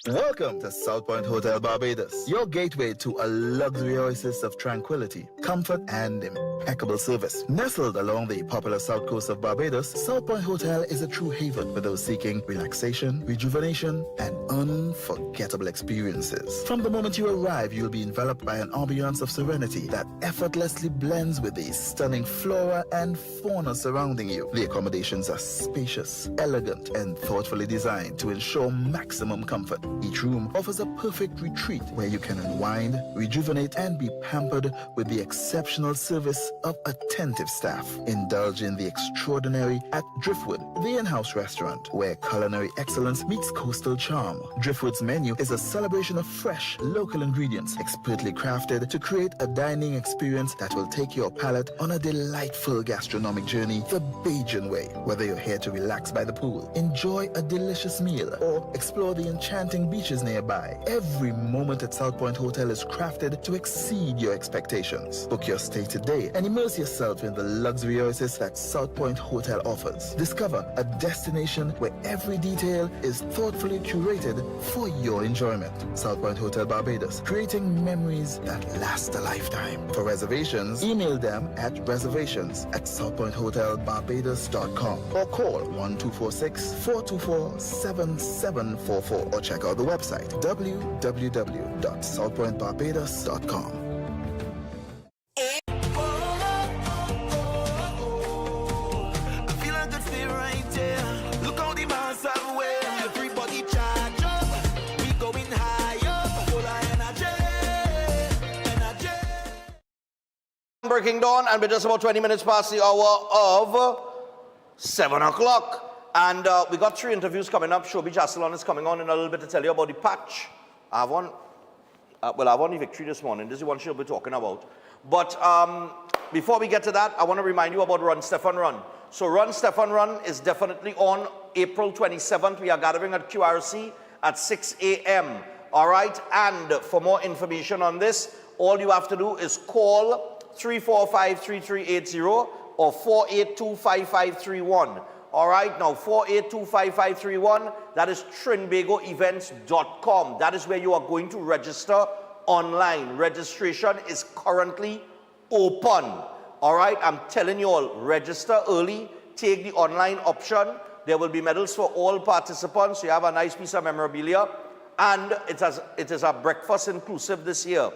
[SPEAKER 16] Welcome to South Point Hotel Barbados, your gateway to a luxury oasis of tranquility, comfort, and impeccable service. Nestled along the popular south coast of Barbados, South Point Hotel is a true haven for those seeking relaxation, rejuvenation, and unforgettable experiences. From the moment you arrive, you'll be enveloped by an ambiance of serenity that effortlessly blends with the stunning flora and fauna surrounding you. The accommodations are spacious, elegant, and thoughtfully designed to ensure maximum comfort. Each room offers a perfect retreat where you can unwind, rejuvenate, and be pampered with the exceptional service of attentive staff. Indulge in the extraordinary at Driftwood, the in-house restaurant, where culinary excellence meets coastal charm. Driftwood's menu is a celebration of fresh, local ingredients, expertly crafted to create a dining experience that will take your palate on a delightful gastronomic journey the Bajan way. Whether you're here to relax by the pool, enjoy a delicious meal, or explore the enchanting beaches nearby, every moment at South Point Hotel is crafted to exceed your expectations. Book your stay today and immerse yourself in the luxury oasis that South Point Hotel offers. Discover a destination where every detail is thoughtfully curated for your enjoyment. South Point Hotel Barbados, creating memories that last a lifetime. For reservations, email them at reservations@southpointhotelbarbados.com or call 1246-424-7744 or check out the website www.southpointbarbados.com.
[SPEAKER 1] Breaking Dawn, and we're just about 20 minutes past the hour of 7 o'clock. And we got 3 interviews coming up. Shobi Jasalon is coming on in a little bit to tell you about the patch. I have one the victory this morning. This is one she'll be talking about. But before we get to that, I want to remind you about Run Stefan Run. So Run Stefan Run is definitely on April 27th. We are gathering at QRC at 6 a.m. All right? And for more information on this, all you have to do is call 345-3380 or 482-5531. All right, now 482-5531, that is trinbagoevents.com. That is where you are going to register online. Registration is currently open. All right, I'm telling you all, register early, take the online option. There will be medals for all participants. You have a nice piece of memorabilia, and it is a breakfast inclusive this year.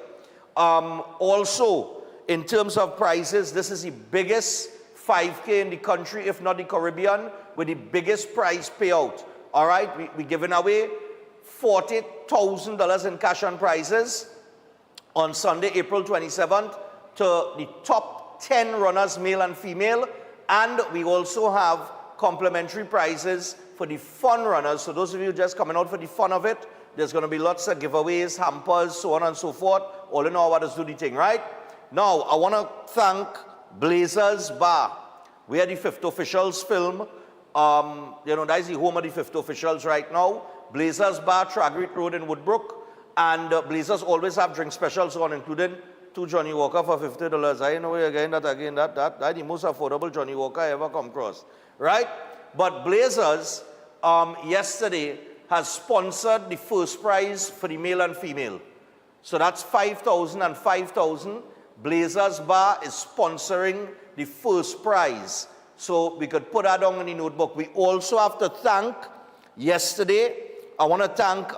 [SPEAKER 1] Also, in terms of prizes, this is the biggest 5K in the country, if not the Caribbean, with the biggest prize payout. All right, we're giving away $40,000 in cash and prizes on Sunday, April 27th, to the top 10 runners, male and female. And we also have complimentary prizes for the fun runners. So those of you just coming out for the fun of it, there's going to be lots of giveaways, hampers, so on and so forth. All in all, what is do the thing, right? Now, I want to thank Blazers Bar, where the 5th Officials film. That is the home of the 5th Officials right now. Blazers Bar, Tragrit Road in Woodbrook. And Blazers always have drink specials on, including 2 Johnny Walker for $50. I know you're getting that again. That's the most affordable Johnny Walker I ever come across. Right? But Blazers, yesterday, has sponsored the first prize for the male and female. So that's $5,000 and $5,000. Blazers Bar is sponsoring the first prize. So we could put that down in the notebook. We also have to thank, yesterday, I want to thank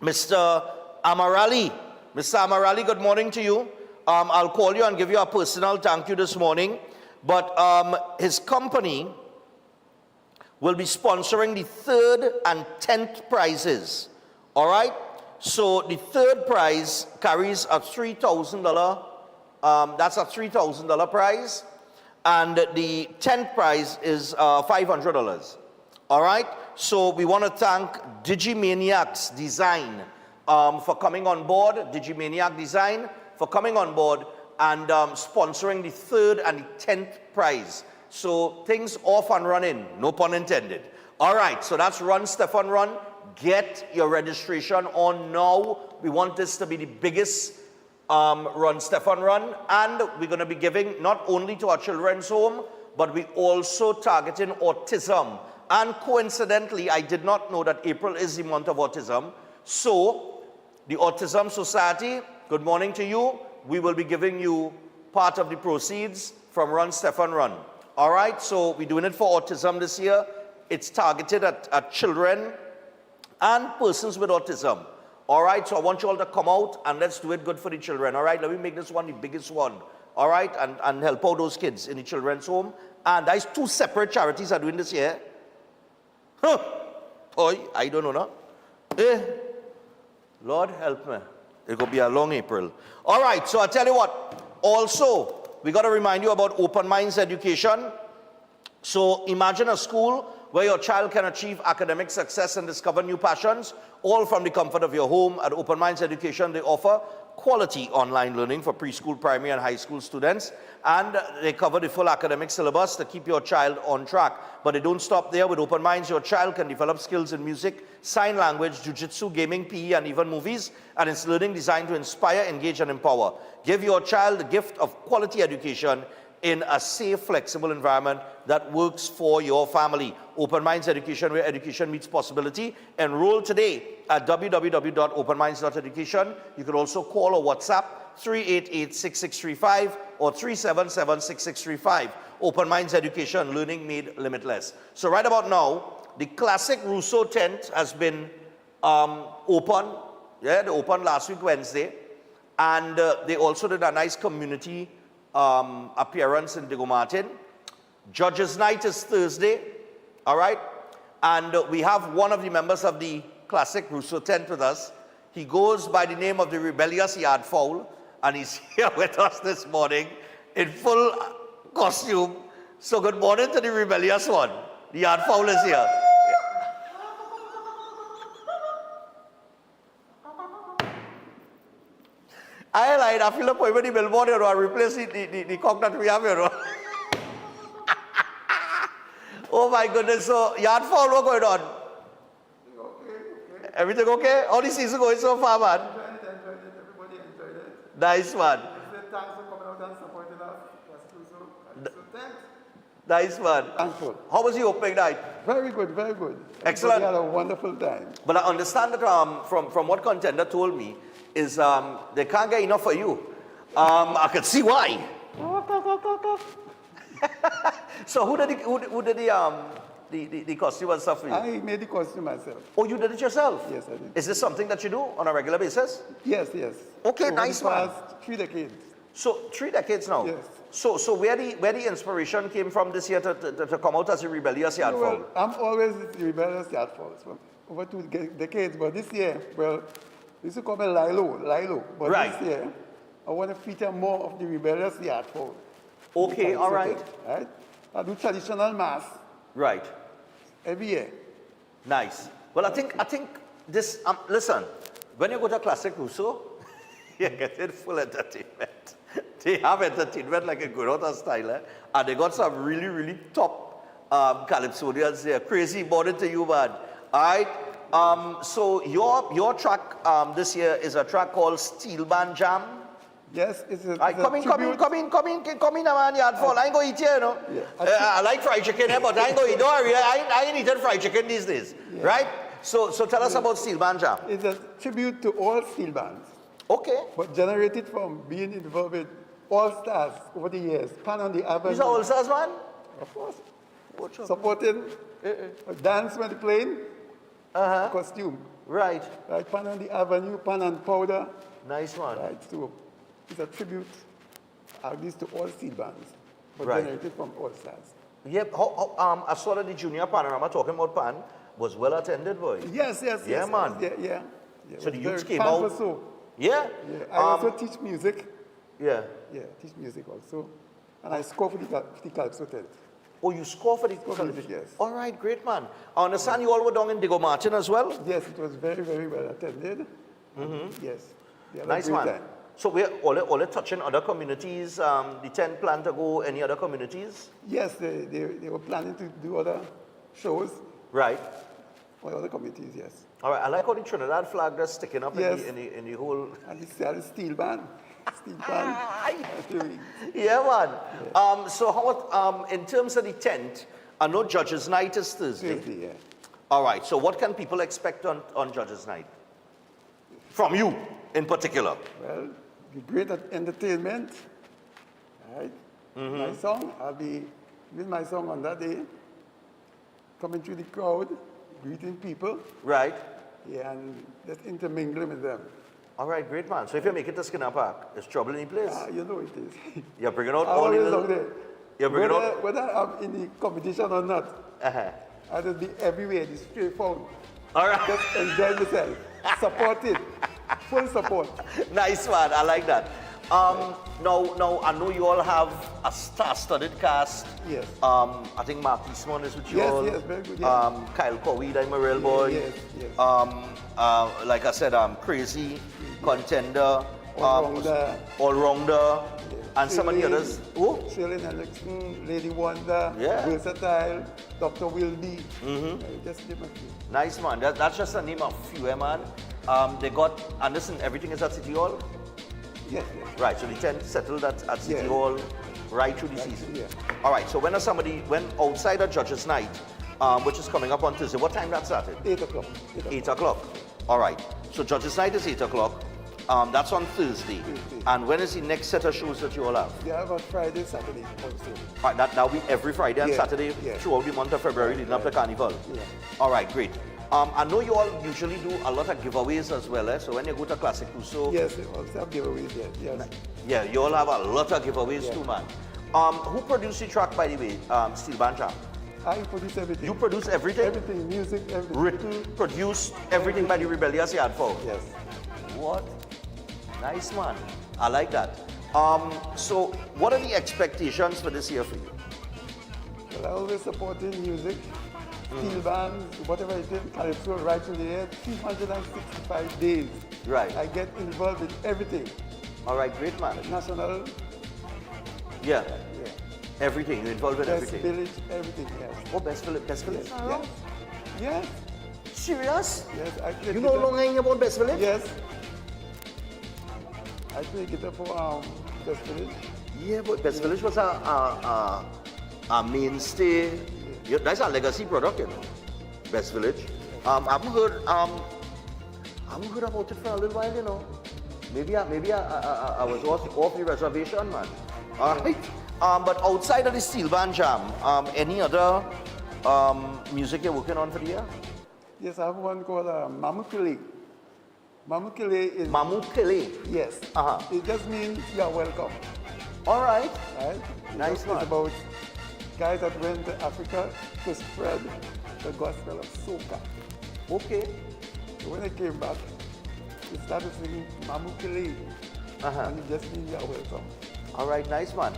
[SPEAKER 1] Mr. Amarali. Mr. Amarali, good morning to you. I'll call you and give you a personal thank you this morning. But his company will be sponsoring the 3rd and 10th prizes. All right? So the 3rd prize carries a $3,000, that's a $3,000 prize, and the 10th prize is $500. All right? So we want to thank Digimaniacs Design for coming on board, Digimaniac Design for coming on board and sponsoring the 3rd and the 10th prize. So things off and running, no pun intended. All right, so that's Run Stefan Run. Get your registration on now. We want this to be the biggest Run Stefan Run, and we're going to be giving not only to our children's home, but we also targeting autism. And coincidentally, I did not know that April is the month of autism. So the Autism Society, good morning to you. We will be giving you part of the proceeds from Run Stefan Run. All right, so we're doing it for autism this year. It's targeted at children and persons with autism. All right, so I want you all to come out and let's do it good for the children. All right, let me make this one the biggest one. All right, and help out those kids in the children's home. And there's 2 separate charities are doing this here. Huh. Boy, I don't know, no? Lord help me. It could be a long April. All right, so I tell you what. Also, we got to remind you about Open Minds Education. So imagine a school where your child can achieve academic success and discover new passions, all from the comfort of your home. At Open Minds Education, they offer quality online learning for preschool, primary, and high school students. And they cover the full academic syllabus to keep your child on track. But they don't stop there. With Open Minds, your child can develop skills in music, sign language, jiu-jitsu, gaming, PE, and even movies. And it's learning designed to inspire, engage, and empower. Give your child the gift of quality education in a safe, flexible environment that works for your family. Open Minds Education, where education meets possibility. Enroll today at www.openminds.education. You can also call or WhatsApp 388-6635 or 377-6635. Open Minds Education, learning made limitless. So right about now, the classic Rousseau tent has been open. Yeah, they opened last week, Wednesday. And they also did a nice community appearance in Diego Martin. Judges Night is Thursday, all right? And we have one of the members of the classic Rousseau tent with us. He goes by the name of the Rebellious Yard Fowl, and he's here with us this morning in full costume. So good morning to the Rebellious one. The Yard Fowl is here. I feel like when the billboard, I replace the cock that we have here. Oh my goodness, so Yard Fowl, what's going on? Okay. Everything okay? How the season going so far, man?
[SPEAKER 2] Everybody enjoyed it.
[SPEAKER 1] Nice, man.
[SPEAKER 2] Thanks for coming out and supporting us. Thanks.
[SPEAKER 1] Nice, man.
[SPEAKER 2] Thankful.
[SPEAKER 1] How was the opening night?
[SPEAKER 2] Very good, very good.
[SPEAKER 1] Excellent.
[SPEAKER 2] We had a wonderful time.
[SPEAKER 1] But I understand that from what Contender told me, is they can't get enough for you. I can see why. So who did the costume and stuff for you?
[SPEAKER 2] I made the costume myself.
[SPEAKER 1] Oh, you did it yourself?
[SPEAKER 2] Yes, I did.
[SPEAKER 1] Is this something that you do on a regular basis?
[SPEAKER 2] Yes, yes.
[SPEAKER 1] Okay,
[SPEAKER 2] over
[SPEAKER 1] nice,
[SPEAKER 2] the
[SPEAKER 1] man.
[SPEAKER 2] past 3 decades.
[SPEAKER 1] So 3 decades now?
[SPEAKER 2] Yes.
[SPEAKER 1] So where the inspiration came from this year to come out as a Rebellious Yard Fowl?
[SPEAKER 2] Well, I'm always the Rebellious Yard Fowl for over 2 decades, but this year, well, we used to call me Lilo, but
[SPEAKER 1] right.
[SPEAKER 2] This year, I want to feature more of the Rebellious Yard Fowl.
[SPEAKER 1] Okay, all right.
[SPEAKER 2] Right? I do traditional mass.
[SPEAKER 1] Right.
[SPEAKER 2] Every year.
[SPEAKER 1] Nice. Well, I think this, listen, when you go to Classic Rousseau, you get in full entertainment. They have entertainment like a good out of style, and they got some really, really top calypsonians there. Crazy morning to you, man. All right. So your track this year is a track called Steel Band Jam.
[SPEAKER 2] Yes, it's a,
[SPEAKER 1] come in, man, Yard Fowl. I ain't going to eat here, you know.
[SPEAKER 2] Yeah,
[SPEAKER 1] I like fried chicken, but I ain't going to eat. Don't worry, I ain't eating fried chicken these days, right? So tell us about Steel Band Jam.
[SPEAKER 2] It's a tribute to all steel bands.
[SPEAKER 1] Okay.
[SPEAKER 2] But generated from being involved with all stars over the years. Pan on the Avenue.
[SPEAKER 1] These are all stars, man?
[SPEAKER 2] Of course. Supporting dance when they're playing. Costume.
[SPEAKER 1] Right.
[SPEAKER 2] Right, Pan on the Avenue, Pan and Powder.
[SPEAKER 1] Nice one.
[SPEAKER 2] Right, so it's a tribute, at least to all steel bands, but
[SPEAKER 1] Right.
[SPEAKER 2] generated from all stars.
[SPEAKER 1] Yep. I saw that the Junior Panorama talking about Pan was well attended, boy.
[SPEAKER 2] Yes.
[SPEAKER 1] Yeah, man.
[SPEAKER 2] Yeah.
[SPEAKER 1] So the
[SPEAKER 2] It was
[SPEAKER 1] youths
[SPEAKER 2] very
[SPEAKER 1] came out.
[SPEAKER 2] so.
[SPEAKER 1] Yeah.
[SPEAKER 2] I also teach music.
[SPEAKER 1] Yeah.
[SPEAKER 2] Yeah, teach music also. And I score for the Calypso tent.
[SPEAKER 1] Oh, you score for the
[SPEAKER 2] Calypso? Yes.
[SPEAKER 1] All right, great, man. I understand you all were down in Diego Martin as well?
[SPEAKER 2] Yes, it was very, very well attended. Yes. They had a
[SPEAKER 1] Nice,
[SPEAKER 2] great
[SPEAKER 1] man.
[SPEAKER 2] time.
[SPEAKER 1] So we're all touching other communities. The tent plan to go any other communities?
[SPEAKER 2] Yes, they were planning to do other shows.
[SPEAKER 1] Right.
[SPEAKER 2] For other communities, yes.
[SPEAKER 1] All right, I like how the Trinidad flag that's sticking up
[SPEAKER 2] Yes.
[SPEAKER 1] in the whole...
[SPEAKER 2] And the steel band. Steel band.
[SPEAKER 1] Yeah, man. So how, in terms of the tent, I know Judges Night is Thursday.
[SPEAKER 2] Yeah.
[SPEAKER 1] All right, so what can people expect on Judges Night? From you, in particular.
[SPEAKER 2] Well, the great entertainment. Right? My song, I'll be with my song on that day. Coming through the crowd, greeting people.
[SPEAKER 1] Right.
[SPEAKER 2] Yeah, and just intermingling with them.
[SPEAKER 1] All right, great, man. So if you make it to Skinner Park, it's trouble in the place.
[SPEAKER 2] You know it is.
[SPEAKER 1] You're bringing out
[SPEAKER 2] I
[SPEAKER 1] all the
[SPEAKER 2] always
[SPEAKER 1] little...
[SPEAKER 2] out there.
[SPEAKER 1] You're bringing out...
[SPEAKER 2] Whether I'm in the competition or not, I just be everywhere, the straight forward.
[SPEAKER 1] All right.
[SPEAKER 2] Just enjoy myself. Support it. Full support.
[SPEAKER 1] Nice one. I like that. Now, I know you all have a star-studded cast.
[SPEAKER 2] Yes.
[SPEAKER 1] I think Mark Eastman is with you all.
[SPEAKER 2] Yes, very good. Yes.
[SPEAKER 1] Kyle Cowie, I'm a real boy.
[SPEAKER 2] Yes.
[SPEAKER 1] Like I said, Crazy, Contender,
[SPEAKER 2] All-rounder.
[SPEAKER 1] All-rounder, and some of the others. Who?
[SPEAKER 2] Shirley Hendrickson, Lady Wonder, Versatile, Dr. Wilby. Just name a few.
[SPEAKER 1] Nice, man. That's just a name of few, man. They got, and listen, everything is at City Hall?
[SPEAKER 2] Yes.
[SPEAKER 1] Right, so they tend to settle that at City Hall right through the season. All right, so when outside of Judges Night, which is coming up on Tuesday, what time that started?
[SPEAKER 2] 8 o'clock.
[SPEAKER 1] 8 o'clock. All right, so Judges Night is 8 o'clock. That's on Thursday. And when is the next set of shows that you all have?
[SPEAKER 2] Yeah, about Friday, Saturday also.
[SPEAKER 1] All right, that'll be every Friday and Saturday throughout the month of February leading up to Carnival. All right, great. I know you all usually do a lot of giveaways as well, so when you go to Classic Crusoe...
[SPEAKER 2] Yes, we also have giveaways, yes.
[SPEAKER 1] Yeah, you all have a lot of giveaways too, man. Who produced the track, by the way, Steel Band Jam?
[SPEAKER 2] I produce everything.
[SPEAKER 1] You produce everything?
[SPEAKER 2] Everything, music, everything.
[SPEAKER 1] Written, produced, everything by the Rebellious Yardfall?
[SPEAKER 2] Yes.
[SPEAKER 1] What? Nice, man. I like that. So, what are the expectations for this year for you?
[SPEAKER 2] Well, I always supporting music. Steel bands, whatever it is, calypso right to the end, 365 days.
[SPEAKER 1] Right.
[SPEAKER 2] I get involved in everything.
[SPEAKER 1] All right, great, man.
[SPEAKER 2] National.
[SPEAKER 1] Yeah. Everything, you're involved in
[SPEAKER 2] Best
[SPEAKER 1] everything.
[SPEAKER 2] Village, everything, yes.
[SPEAKER 1] Oh, Best Village?
[SPEAKER 2] Yes. Yes.
[SPEAKER 1] Serious?
[SPEAKER 2] Yes, I play
[SPEAKER 1] You know longer about Best Village?
[SPEAKER 2] Yes. I play guitar for Best Village.
[SPEAKER 1] Yeah, but Best Village was a mainstay. Yeah, that's a legacy product, you know. Best Village. I haven't heard about it for a little while, you know. Maybe I was off the reservation, man. All right. But outside of the Steel Band Jam, any other music you're working on for the year?
[SPEAKER 2] Yes, I have one called Mamukele. Mamukele is...
[SPEAKER 1] Mamukele?
[SPEAKER 2] Yes. It just means you are welcome.
[SPEAKER 1] All right.
[SPEAKER 2] Nice one. It's about guys that went to Africa to spread the gospel of soca.
[SPEAKER 1] Okay.
[SPEAKER 2] So when they came back, they started singing Mamukele. And it just means you are welcome.
[SPEAKER 1] All right, nice, man.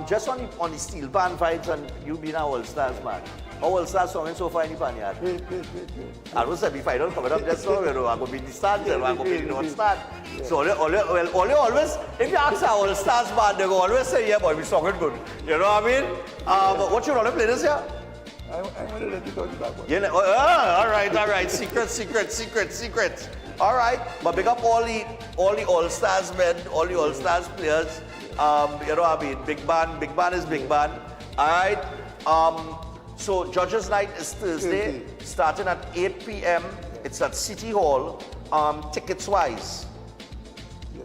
[SPEAKER 1] Just on the Steel Band vibes, and you being our All-Stars, man. Our All-Stars song and so far in the pan yard.
[SPEAKER 2] Wait.
[SPEAKER 1] I don't say if I don't cover up just now, you know, I'm going to be the stand, I'm going to be the North Stand. So always, if you ask our All-Stars band, they will always say, yeah, boy, we sung it good. You know what I mean? But what you want to play this year?
[SPEAKER 2] I'm going to let you talk about one.
[SPEAKER 1] You know, all right. Secret. All right. But big up all the All-Stars men, all the All-Stars players. You know what I mean? Big band is big band. All right. So Judges Night is Thursday, starting at 8 p.m. It's at City Hall. Tickets-wise,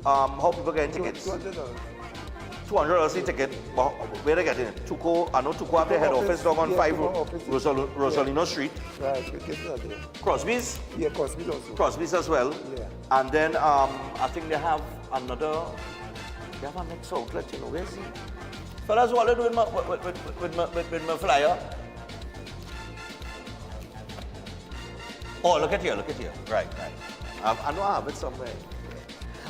[SPEAKER 1] how people getting tickets? $200 a ticket. But where they getting it? I know Tuco have their head office down on 5 Rosalino Street.
[SPEAKER 2] Right.
[SPEAKER 1] Crosby's?
[SPEAKER 2] Yeah, Crosby's also.
[SPEAKER 1] Crosby's as well.
[SPEAKER 2] Yeah.
[SPEAKER 1] And then I think they have a next outlet, you know. Where's he? Fellas, what are they doing with my flyer? Oh, look at here. Right. I know I have it somewhere.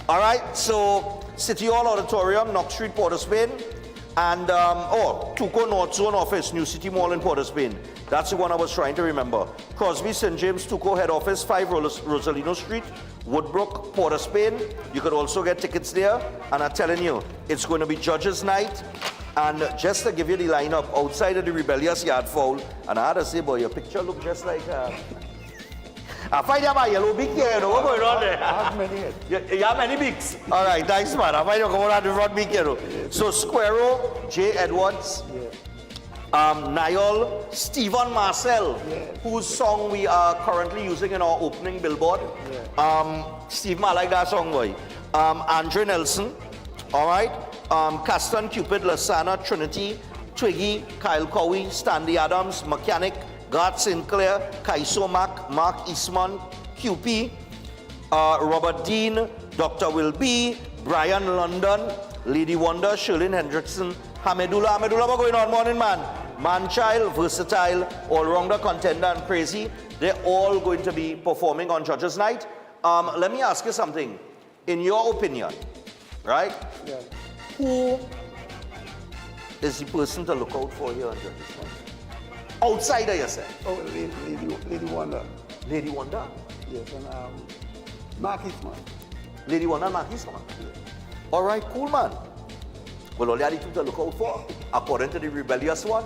[SPEAKER 1] All right, so City Hall Auditorium, Knox Street, Port of Spain. And, Tuco North Zone Office, New City Mall in Port of Spain. That's the one I was trying to remember. Crosby, St. James, Tuco Head Office, 5 Rosalino Street, Woodbrook, Port of Spain. You could also get tickets there. And I'm telling you, it's going to be Judges Night. And just to give you the lineup, outside of the Rebellious Yardfall, and I had to say, boy, your picture look just like... I find you have a yellow beak here, you know, what's going on there?
[SPEAKER 2] I have many heads.
[SPEAKER 1] You have many beaks? All right, thanks, man. I find you going on the front beak here, you know. So, Squero, J. Edwards, Niall, Stephen Marcel, whose song we are currently using in our opening billboard. Steve, I like that song, boy. Andre Nelson, all right. Caston, Cupid, Lasana, Trinity, Twiggy, Kyle Cowie, Stanley Adams, Mechanic, Garth Sinclair, Kaiso Mac, Mark Eastman, QP, Robert Dean, Dr. Will B, Brian London, Lady Wonder, Shirley Hendrickson, Hamedullah, what's going on, morning, man? Man-Child, Versatile, All-Rounder, Contender, and Crazy. They're all going to be performing on Judges' Night. Let me ask you something. In your opinion, right?
[SPEAKER 2] Yeah.
[SPEAKER 1] Who is the person to look out for here on Judges' Night? Outsider, you said?
[SPEAKER 2] Oh, Lady Wonder.
[SPEAKER 1] Lady Wonder?
[SPEAKER 2] Yes, and Mark Eastman.
[SPEAKER 1] Lady Wonder, Mark Eastman. All right, cool, man. Well, only the two to look out for, according to the Rebellious one.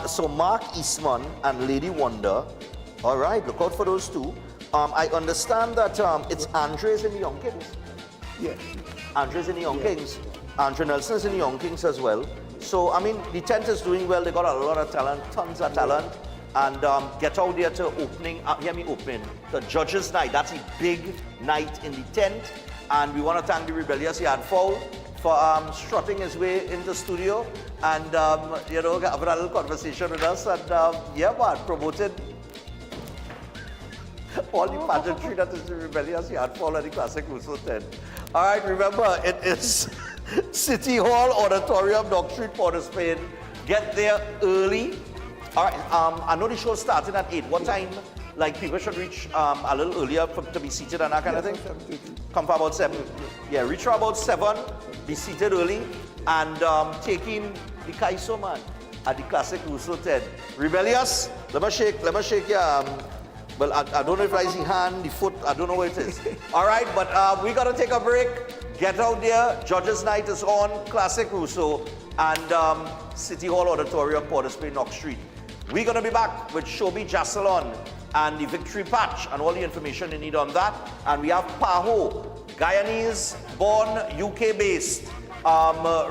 [SPEAKER 1] So Mark Eastman and Lady Wonder. All right, look out for those two. I understand that it's Andres in the Young Kings.
[SPEAKER 2] Yeah.
[SPEAKER 1] Andres in the Young Kings. Andre Nelson is in the Young Kings as well. So, I mean, the tent is doing well. They got a lot of talent, tons of talent. And get out there to opening, opening, the Judges' Night. That's a big night in the tent. And we want to thank the Rebellious Yard Fowl for strutting his way into the studio and, you know, having a little conversation with us. And, yeah, man, promoted all the pageantry that is the Rebellious Yard Fowl and the Classic Russo tent. All right, remember, it is City Hall Auditorium, Dock Street, Port of Spain. Get there early. All right, I know the show starting at 8. What time? Like, people should reach a little earlier to be seated and that kind of thing? Come for about 7. Yeah, reach for about 7, be seated early, and take in the Kaiso, man, at the Classic Russo tent. Rebellious, let me shake your... well, I don't know if I see hand, the foot, I don't know what it is. All right, but we got to take a break. Get out there. Judges' Night is on. Classic Russo and City Hall Auditorium, Port of Spain, Knox Street. We're going to be back with Shobi Jasalon and the Victory Patch and all the information you need on that. And we have Paho, Guyanese-born, UK-based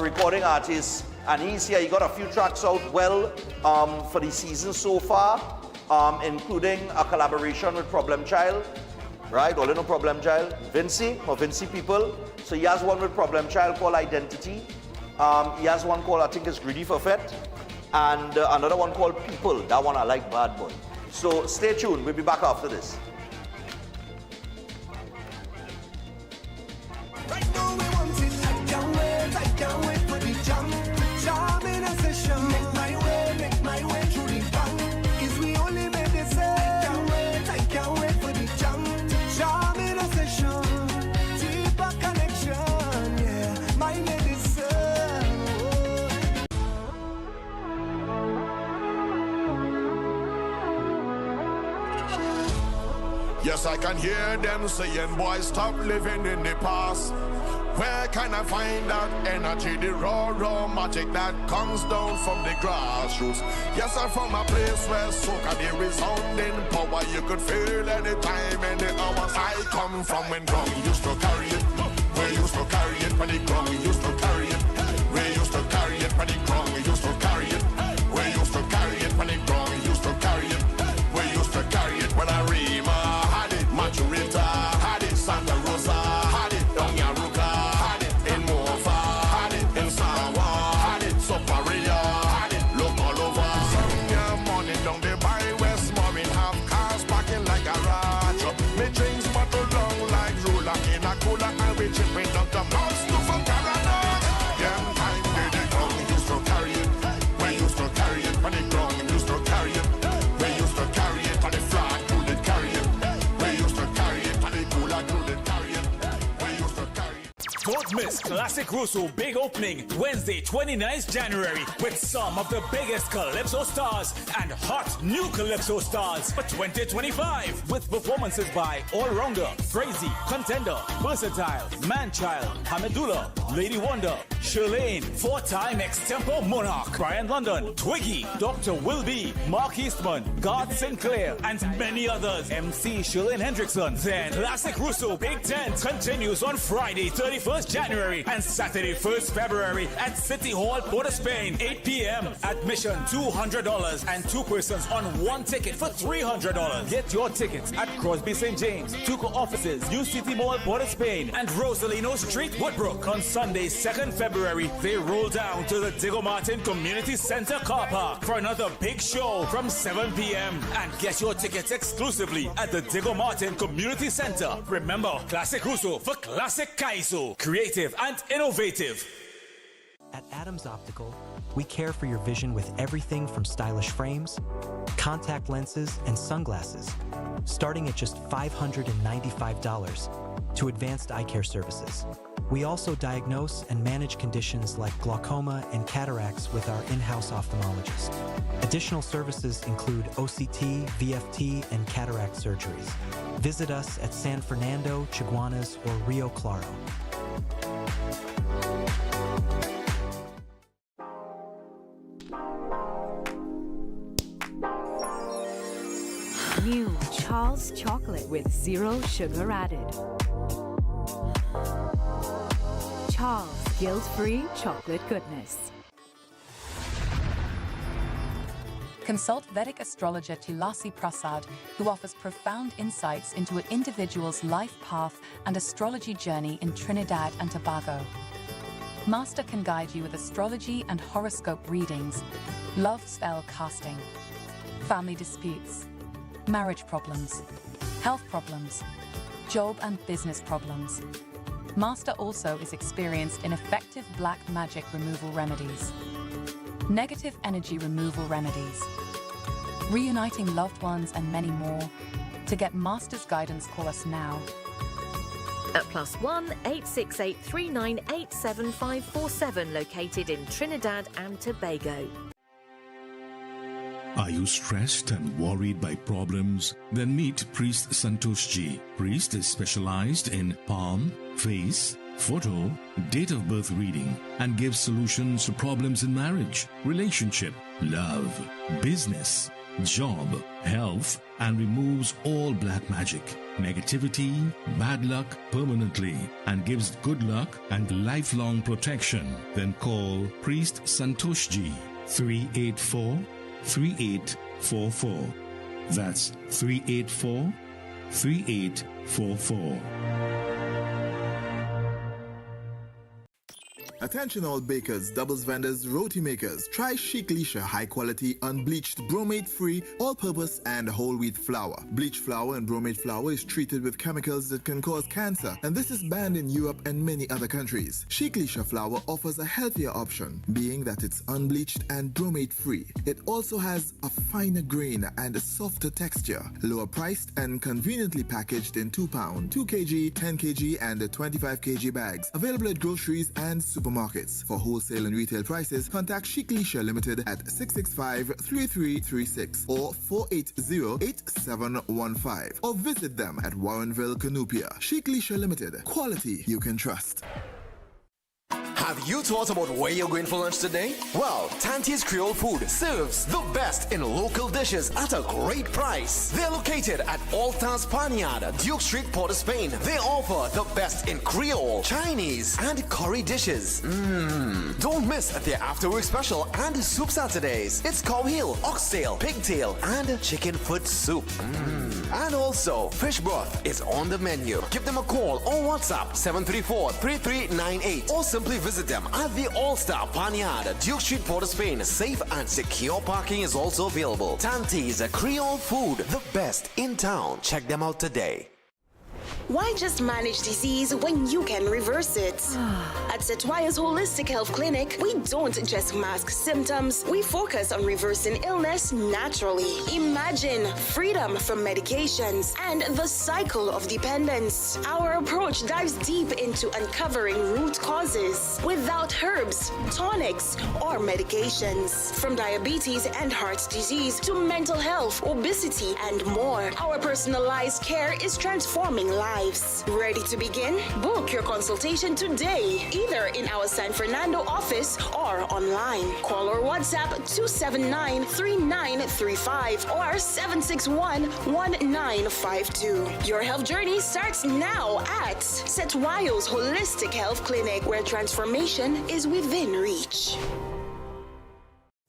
[SPEAKER 1] recording artist. And he's here. He got a few tracks out well for the season so far. Including a collaboration with Problem Child, right? All you know Problem Child, Vinci people. So he has one with Problem Child called Identity. He has one called, I think it's Greedy for Fet. And another one called People. That one I like bad boy. So stay tuned. We'll be back after this.
[SPEAKER 10] Right now we want it. I can't wait for the jam. Jam in a session. Make my way through the bang. We only made this I can't wait for the jam in a session, deeper connection, yeah, my medicine.
[SPEAKER 11] Yes, I can hear them saying, boy, stop living in the past. Where can I find that energy, the raw magic that comes down from the grassroots? Yes, I'm from a place where soca, the resounding power you could feel anytime, any hours. I come from when ground used to carry it. We used to carry it, when the ground used to carry it. We used to carry it, when the ground used to carry it. We used to carry it, when the ground used to carry it. We used to carry it when Arima had it, Maturita had it, Santa Rosa had it, Donyaruka.
[SPEAKER 19] Don't miss Classic Russo big opening Wednesday 29th January with some of the biggest Calypso stars and hot new Calypso stars for 2025 with performances by All Rounder, Crazy, Contender, Versatile, Man-Child, Hamidullah, Lady Wonder, Shirlane, 4-time Extempo Monarch, Brian London, Twiggy, Dr. Will B, Mark Eastman, God Sinclair, and many others. MC Shirlane Hendrickson. Then Classic Russo Big Tent continues on Friday 31st January and Saturday 1st February at City Hall, Port of Spain, 8 p.m. Admission $200 and 2 persons on 1 ticket for $300. Get your tickets at Crosby St. James, Tuco offices, New City Mall, Port of Spain, and Rosalino Street, Woodbrook. On Sunday 2nd February, they roll down to the Diego Martin Community Center car park for another big show from 7 p.m. And get your tickets exclusively at the Diego Martin Community Center. Remember, Classic Russo for Classic Kaiso. Creative and innovative.
[SPEAKER 4] At Adams Optical, we care for your vision with everything from stylish frames, contact lenses, and sunglasses, starting at just $595 to advanced eye care services. We also diagnose and manage conditions like glaucoma and cataracts with our in-house ophthalmologist. Additional services include OCT, VFT, and cataract surgeries. Visit us at San Fernando, Chaguanas, or Rio Claro.
[SPEAKER 20] New Charles chocolate with 0 sugar added. Charles guilt-free chocolate goodness.
[SPEAKER 14] Consult Vedic astrologer Tulasi Prasad, who offers profound insights into an individual's life path and astrology journey in Trinidad and Tobago. Master can guide you with astrology and horoscope readings, love spell casting, family disputes, marriage problems, health problems, job and business problems. Master also is experienced in effective black magic removal remedies, negative energy removal remedies, reuniting loved ones, and many more. To get Master's guidance, call us now.
[SPEAKER 20] At +1 868 398 7547, located in Trinidad and Tobago.
[SPEAKER 21] Are you stressed and worried by problems? Then meet Priest Santosh Ji. Priest is specialized in palm, face, photo, date of birth reading, and gives solutions to problems in marriage, relationship, love, business, job, health, and removes all black magic, negativity, bad luck permanently, and gives good luck and lifelong protection. Then call Priest Santosh Ji, 384-3844. That's 384-3844.
[SPEAKER 16] Attention all bakers, doubles vendors, roti makers. Try Chic Leisha high quality, unbleached, bromate free, all purpose and whole wheat flour. Bleached flour and bromate flour is treated with chemicals that can cause cancer, and this is banned in Europe and many other countries. Chic Leisha flour offers a healthier option, being that it's unbleached and bromate free. It also has a finer grain and a softer texture, lower priced and conveniently packaged in 2 pound, 2 kg, 10 kg and 25 kg bags. Available at groceries and supermarkets. For wholesale and retail prices, contact Chic Leisha Limited at 665-3336 or 480-8715 or visit them at Warrenville, Canupia. Chic Leisha Limited. Quality you can trust.
[SPEAKER 22] Have you thought about where you're going for lunch today? Well, Tante's Creole Food serves the best in local dishes at a great price. They're located at Alta's Panyard, Duke Street, Port of Spain. They offer the best in Creole, Chinese, and curry dishes. Don't miss their after-work special and soup Saturdays. It's cow heel, oxtail, pigtail, and chicken foot soup. And also, fish broth is on the menu. Give them a call or WhatsApp 734-3398 or simply visit them at the All-Star Panyard, Duke Street, Port of Spain. Safe and secure parking is also available. Tante's Creole Food, the best in town. Check them out today.
[SPEAKER 25] Why just manage disease when you can reverse it? At Setwaya's Holistic Health Clinic, we don't just mask symptoms, we focus on reversing illness naturally. Imagine freedom from medications and the cycle of dependence. Our approach dives deep into uncovering root causes without herbs, tonics, or medications. From diabetes and heart disease to mental health, obesity, and more, our personalized care is transforming lives. Ready to begin? Book your consultation today, either in our San Fernando office or online. Call or WhatsApp 279-3935 or 761-1952. Your health journey starts now at Setwayo's Holistic Health Clinic, where transformation is within reach.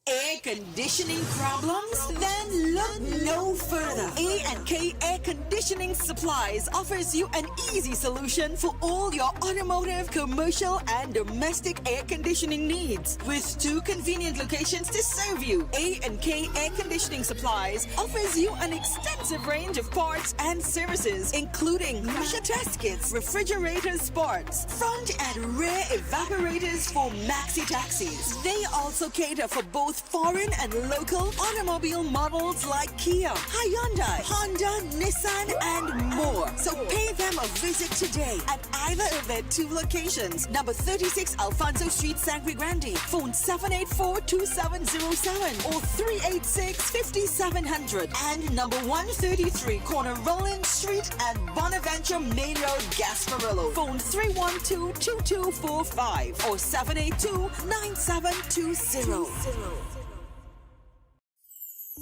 [SPEAKER 18] Air Air conditioning problems? Then look no further. A&K Air Conditioning Supplies offers you an easy solution for all your automotive, commercial, and domestic air conditioning needs. With 2 convenient locations to serve you, A&K Air Conditioning Supplies offers you an extensive range of parts and services, including pressure test kits, refrigerator parts, front and rear evaporators for maxi taxis. They also cater for both foreign and local automobile models like Kia, Hyundai, Honda, Nissan, and more. So pay them a visit today at either of their 2 locations. Number 36 Alfonso Street, Sangre Grande. Phone 784-2707 or 386-5700. And number 133 Corner Roland Street and Bonaventure Main Road, Gasparillo. Phone 312-2245 or 782-9720.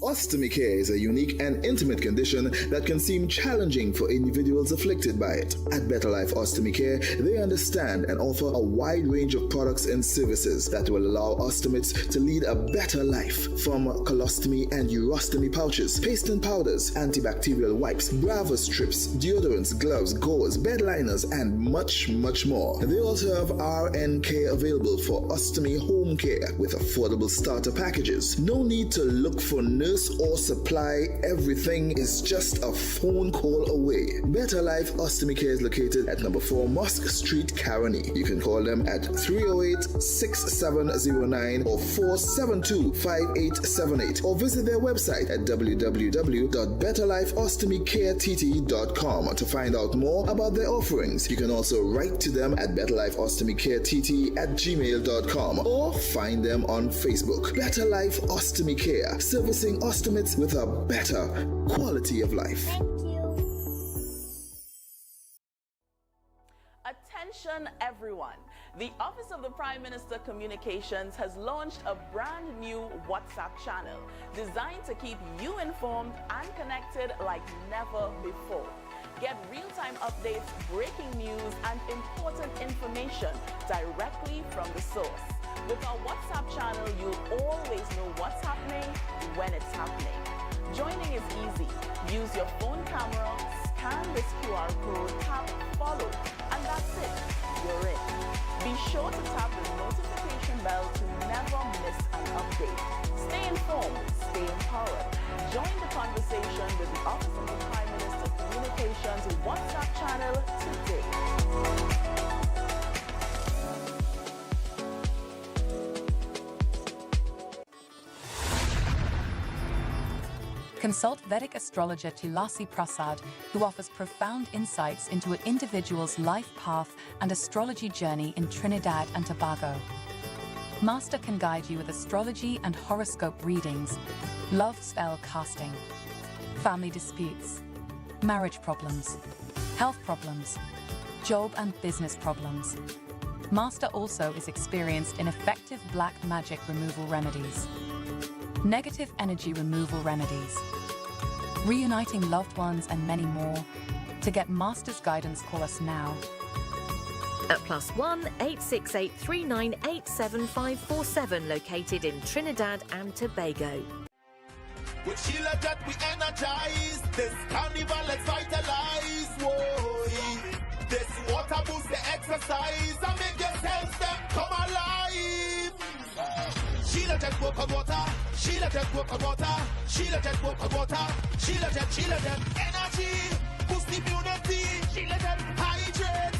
[SPEAKER 16] Ostomy care is a unique and intimate condition that can seem challenging for individuals afflicted by it. At Better Life Ostomy Care, they understand and offer a wide range of products and services that will allow ostomates to lead a better life. From colostomy and urostomy pouches, paste and powders, antibacterial wipes, Bravo strips, deodorants, gloves, gauze, bed liners, and much, much more. They also have RN care available for ostomy home care with affordable starter packages. No need to look for nurse or supply. Everything is just a phone call away. Better Life Ostomy Care is located at number 4 Mosque Street, Caroni. You can call them at 308-6709 or 472-5878 or visit their website at www.betterlifeostomycareTT.com to find out more about their offerings. You can also write to them at betterlifeostomycareTT@gmail.com or find them on Facebook. Better Life Ostomy Care, servicing ostomates with a better quality of life.
[SPEAKER 3] Attention everyone. The Office of the Prime Minister Communications has launched a brand new WhatsApp channel designed to keep you informed and connected like never before. Get real-time updates, breaking news, and important information directly from the source. With our WhatsApp channel, you'll always know what's happening when it's happening. Joining is easy. Use your phone camera, scan this QR code, tap follow, and that's it. You're in. Be sure to tap the notification bell to never miss an update. Stay informed, stay empowered. Join the conversation with the Office of the Prime Minister Communications WhatsApp channel today.
[SPEAKER 14] Consult Vedic astrologer Tulasi Prasad, who offers profound insights into an individual's life path and astrology journey in Trinidad and Tobago. Master can guide you with astrology and horoscope readings, love spell casting, family disputes, marriage problems, health problems, job and business problems. Master also is experienced in effective black magic removal remedies, negative energy removal remedies, reuniting loved ones, and many more. To get Master's guidance, call us now.
[SPEAKER 20] At +1 868 398 7547, located in Trinidad and Tobago.
[SPEAKER 10] With Sheila Jet, we energize. This carnival, let's vitalize. Whoa, this water boost the exercise and make your cells them come alive. Sheila Jet work on water. Sheila Jet work on water. Sheila Jet work on water. Sheila Jet energy, boost immunity. Sheila Jet hydrates,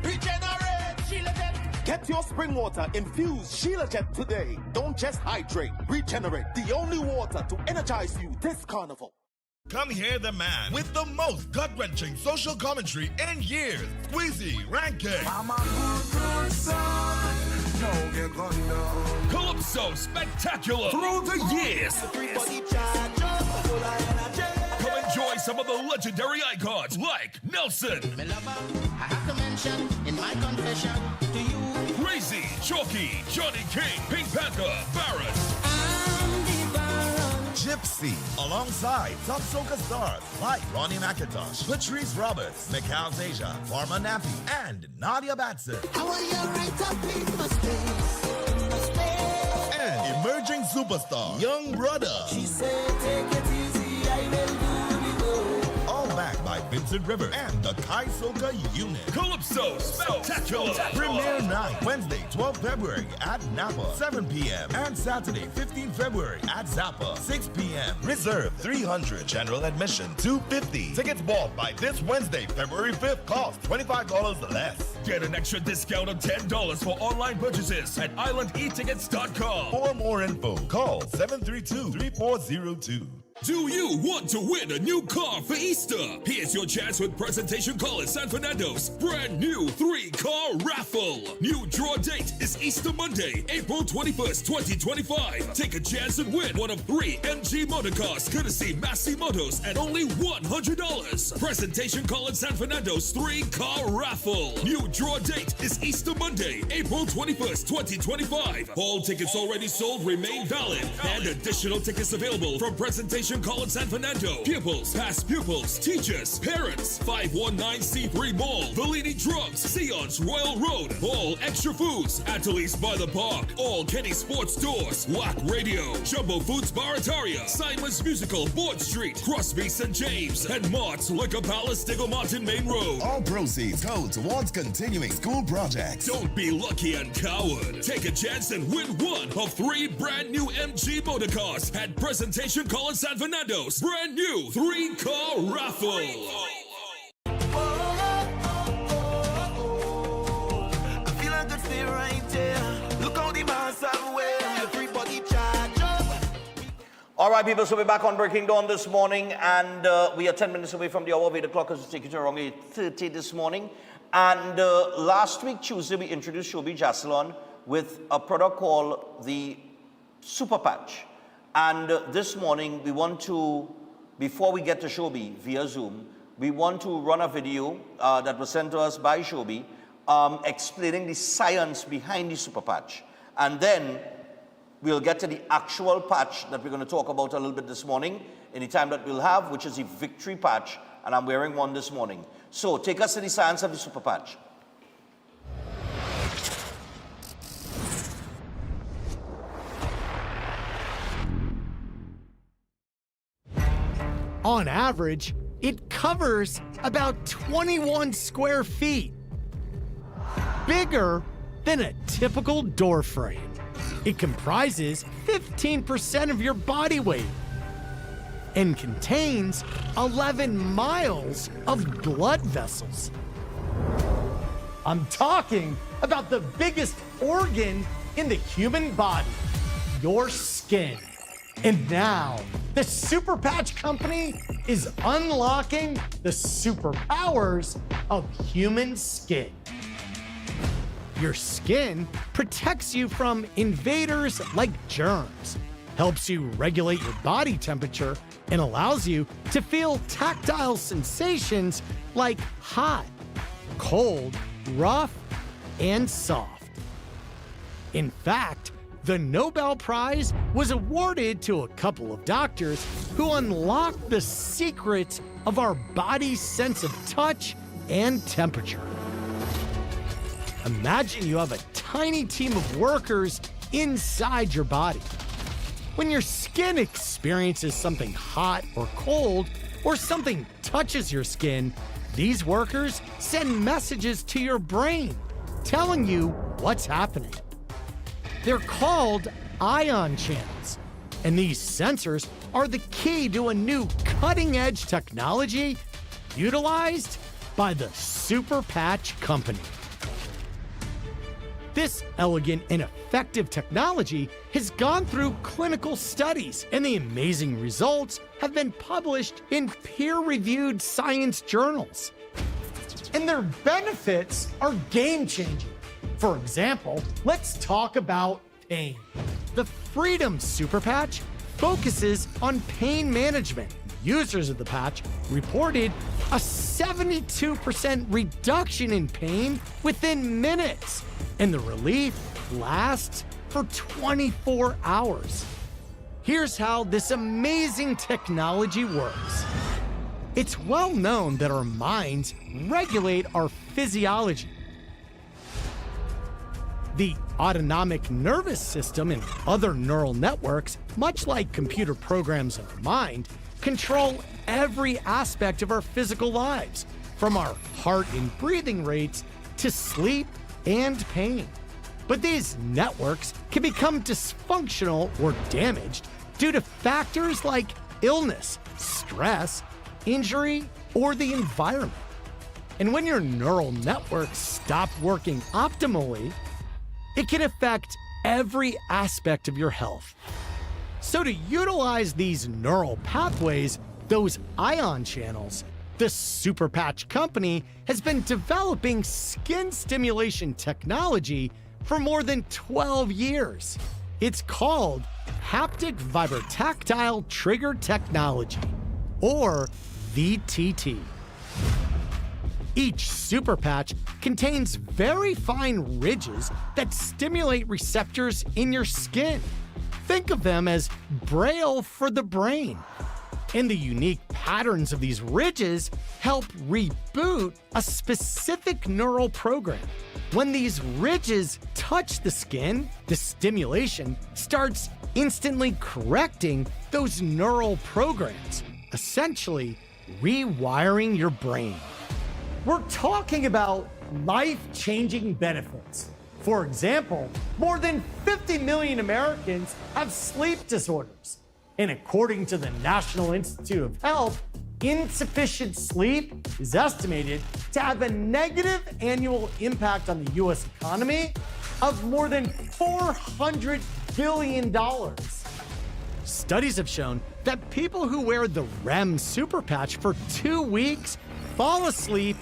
[SPEAKER 10] regenerate. Sheila Jet. Get your spring water infused Sheila Jet today. Don't just hydrate, regenerate. The only water to energize you this carnival.
[SPEAKER 11] Come hear the man with the most gut-wrenching social commentary in years, Squeezy Rankin.
[SPEAKER 10] I'm a good son. Don't get gunned down.
[SPEAKER 11] Calypso Spectacular through the years. Come enjoy some of the legendary icons like Nelson.
[SPEAKER 10] I have to mention in my confession to you.
[SPEAKER 11] Crazy, Chalky, Johnny King, Pink Panther, Barrett. Gypsy, alongside top soca stars like Ronnie McIntosh, Patrice Roberts, Mikhail Zaja, Farmer Nappy, and Nadia Batson.
[SPEAKER 10] How are you right up in my space?
[SPEAKER 11] And emerging superstar, Young Brother.
[SPEAKER 10] She said, take it easy, I will do the go.
[SPEAKER 11] All backed by Vincent River and the Kai Soca Unit.
[SPEAKER 12] Calypso Spectacular.
[SPEAKER 11] Premiere night, Wednesday, 12 February at Napa, 7 p.m. And Saturday, 15 February at Zappa, 6 p.m. Reserve 300. General admission $250. Tickets bought by this Wednesday, February 5th. Cost $25 less.
[SPEAKER 12] Get an extra discount of $10 for online purchases at islandetickets.com.
[SPEAKER 11] For more info, call 732-3402.
[SPEAKER 12] Do you want to win a new car for Easter? Here's your chance with Presentation Call at San Fernando's brand new 3-car raffle. New draw date is Easter Monday, April 21st, 2025. Take a chance and win one of 3 MG motor cars courtesy Massey Motors at only $100. Presentation Call at San Fernando's 3-car raffle. New draw date is Easter Monday, April 21st, 2025. All tickets already sold remain valid and additional tickets available from Presentation Call in San Fernando. Pupils, past pupils, teachers, parents. 519C3 Mall, Bellini Drugs, Sion's Royal Road. All Extra Foods, Ateliers by the Park. All Kenny Sports Stores, WAC Radio, Jumbo Foods Barataria, Simon's Musical, Board Street, Crosby St. James, and Mart's Liquor Palace, Diggle Martin Main Road.
[SPEAKER 11] All proceeds go towards continuing school projects.
[SPEAKER 12] Don't be lucky and coward. Take a chance and win one of 3 brand new MG motor cars at Presentation Call in San Fernando's brand new 3-car raffle.
[SPEAKER 10] I feel I could stay right there. Look how the mass are wear. Everybody charge up.
[SPEAKER 1] All right, people, so we're back on Breaking Dawn this morning, and we are 10 minutes away from the hour of 8 o'clock as we take you to around 8:30 this morning. And last week, Tuesday, we introduced Shobi Jacelon with a product called the Super Patch. And this morning, we want to, before we get to Shobi via Zoom, we want to run a video that was sent to us by Shobi explaining the science behind the Super Patch. And then we'll get to the actual patch that we're going to talk about a little bit this morning in the time that we'll have, which is the Victory Patch, and I'm wearing one this morning. So take us to the science of the Super Patch.
[SPEAKER 5] On average, it covers about 21 square feet, bigger than a typical door frame. It comprises 15% of your body weight and contains 11 miles of blood vessels. I'm talking about the biggest organ in the human body, your skin. And now, the Super Patch Company is unlocking the superpowers of human skin. Your skin protects you from invaders like germs, helps you regulate your body temperature, and allows you to feel tactile sensations like hot, cold, rough, and soft. In fact, the Nobel Prize was awarded to a couple of doctors who unlocked the secrets of our body's sense of touch and temperature. Imagine you have a tiny team of workers inside your body. When your skin experiences something hot or cold, or something touches your skin, these workers send messages to your brain telling you what's happening. They're called ion channels, and these sensors are the key to a new cutting-edge technology utilized by the Super Patch Company. This elegant and effective technology has gone through clinical studies, and the amazing results have been published in peer-reviewed science journals. And their benefits are game-changing. For example, let's talk about pain. The Freedom Super Patch focuses on pain management. Users of the patch reported a 72% reduction in pain within minutes, and the relief lasts for 24 hours. Here's how this amazing technology works. It's well known that our minds regulate our physiology. The autonomic nervous system and other neural networks, much like computer programs in our mind, control every aspect of our physical lives, from our heart and breathing rates to sleep and pain. But these networks can become dysfunctional or damaged due to factors like illness, stress, injury, or the environment. And when your neural networks stop working optimally, it can affect every aspect of your health. So to utilize these neural pathways, those ion channels, the Super Patch company has been developing skin stimulation technology for more than 12 years. It's called Haptic Vibrotactile Trigger Technology, or VTT. Each Super Patch contains very fine ridges that stimulate receptors in your skin. Think of them as Braille for the brain. And the unique patterns of these ridges help reboot a specific neural program. When these ridges touch the skin, the stimulation starts instantly correcting those neural programs, essentially rewiring your brain. We're talking about life-changing benefits. For example, more than 50 million Americans have sleep disorders. And according to the National Institute of Health, insufficient sleep is estimated to have a negative annual impact on the U.S. economy of more than $400 billion. Studies have shown that people who wear the REM Super Patch for 2 weeks fall asleep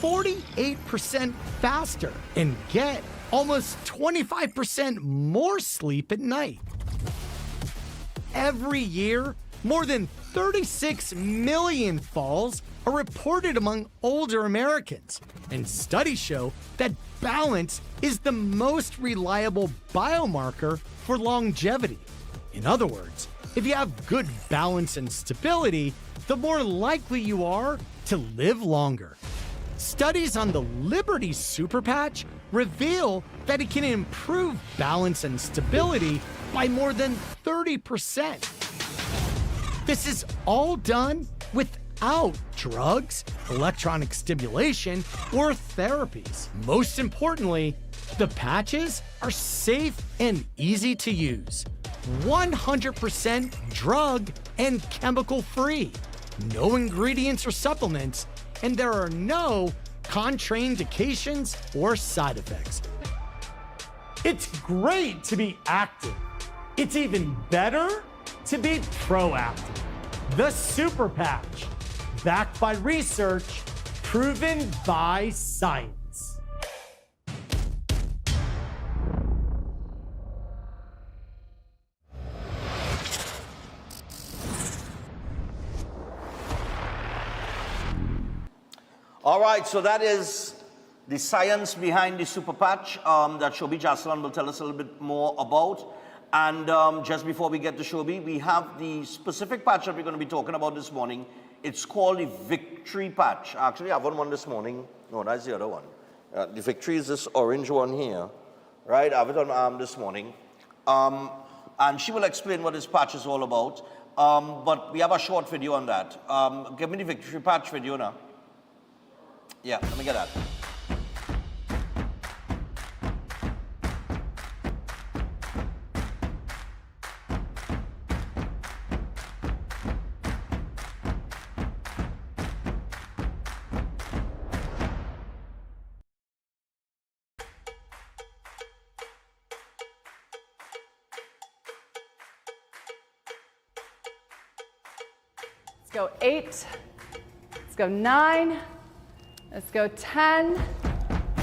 [SPEAKER 5] 48% faster and get almost 25% more sleep at night. Every year, more than 36 million falls are reported among older Americans, and studies show that balance is the most reliable biomarker for longevity. In other words, if you have good balance and stability, the more likely you are to live longer. Studies on the Liberty Super Patch reveal that it can improve balance and stability by more than 30%. This is all done without drugs, electronic stimulation, or therapies. Most importantly, the patches are safe and easy to use. 100% drug and chemical free. No ingredients or supplements, and there are no contraindications or side effects. It's great to be active. It's even better to be proactive. The Super Patch, backed by research, proven by science.
[SPEAKER 1] All right, so that is the science behind the Super Patch that Shobi Jocelyn will tell us a little bit more about. And just before we get to Shobi, we have the specific patch that we're going to be talking about this morning. It's called the Victory Patch. Actually, I have one this morning. No, that's the other one. The Victory is this orange one here, right? I have it on my arm this morning. And she will explain what this patch is all about. But we have a short video on that. Give me the Victory Patch video now. Yeah, let me get that.
[SPEAKER 6] Let's go 8. Let's go 9. Let's go 10.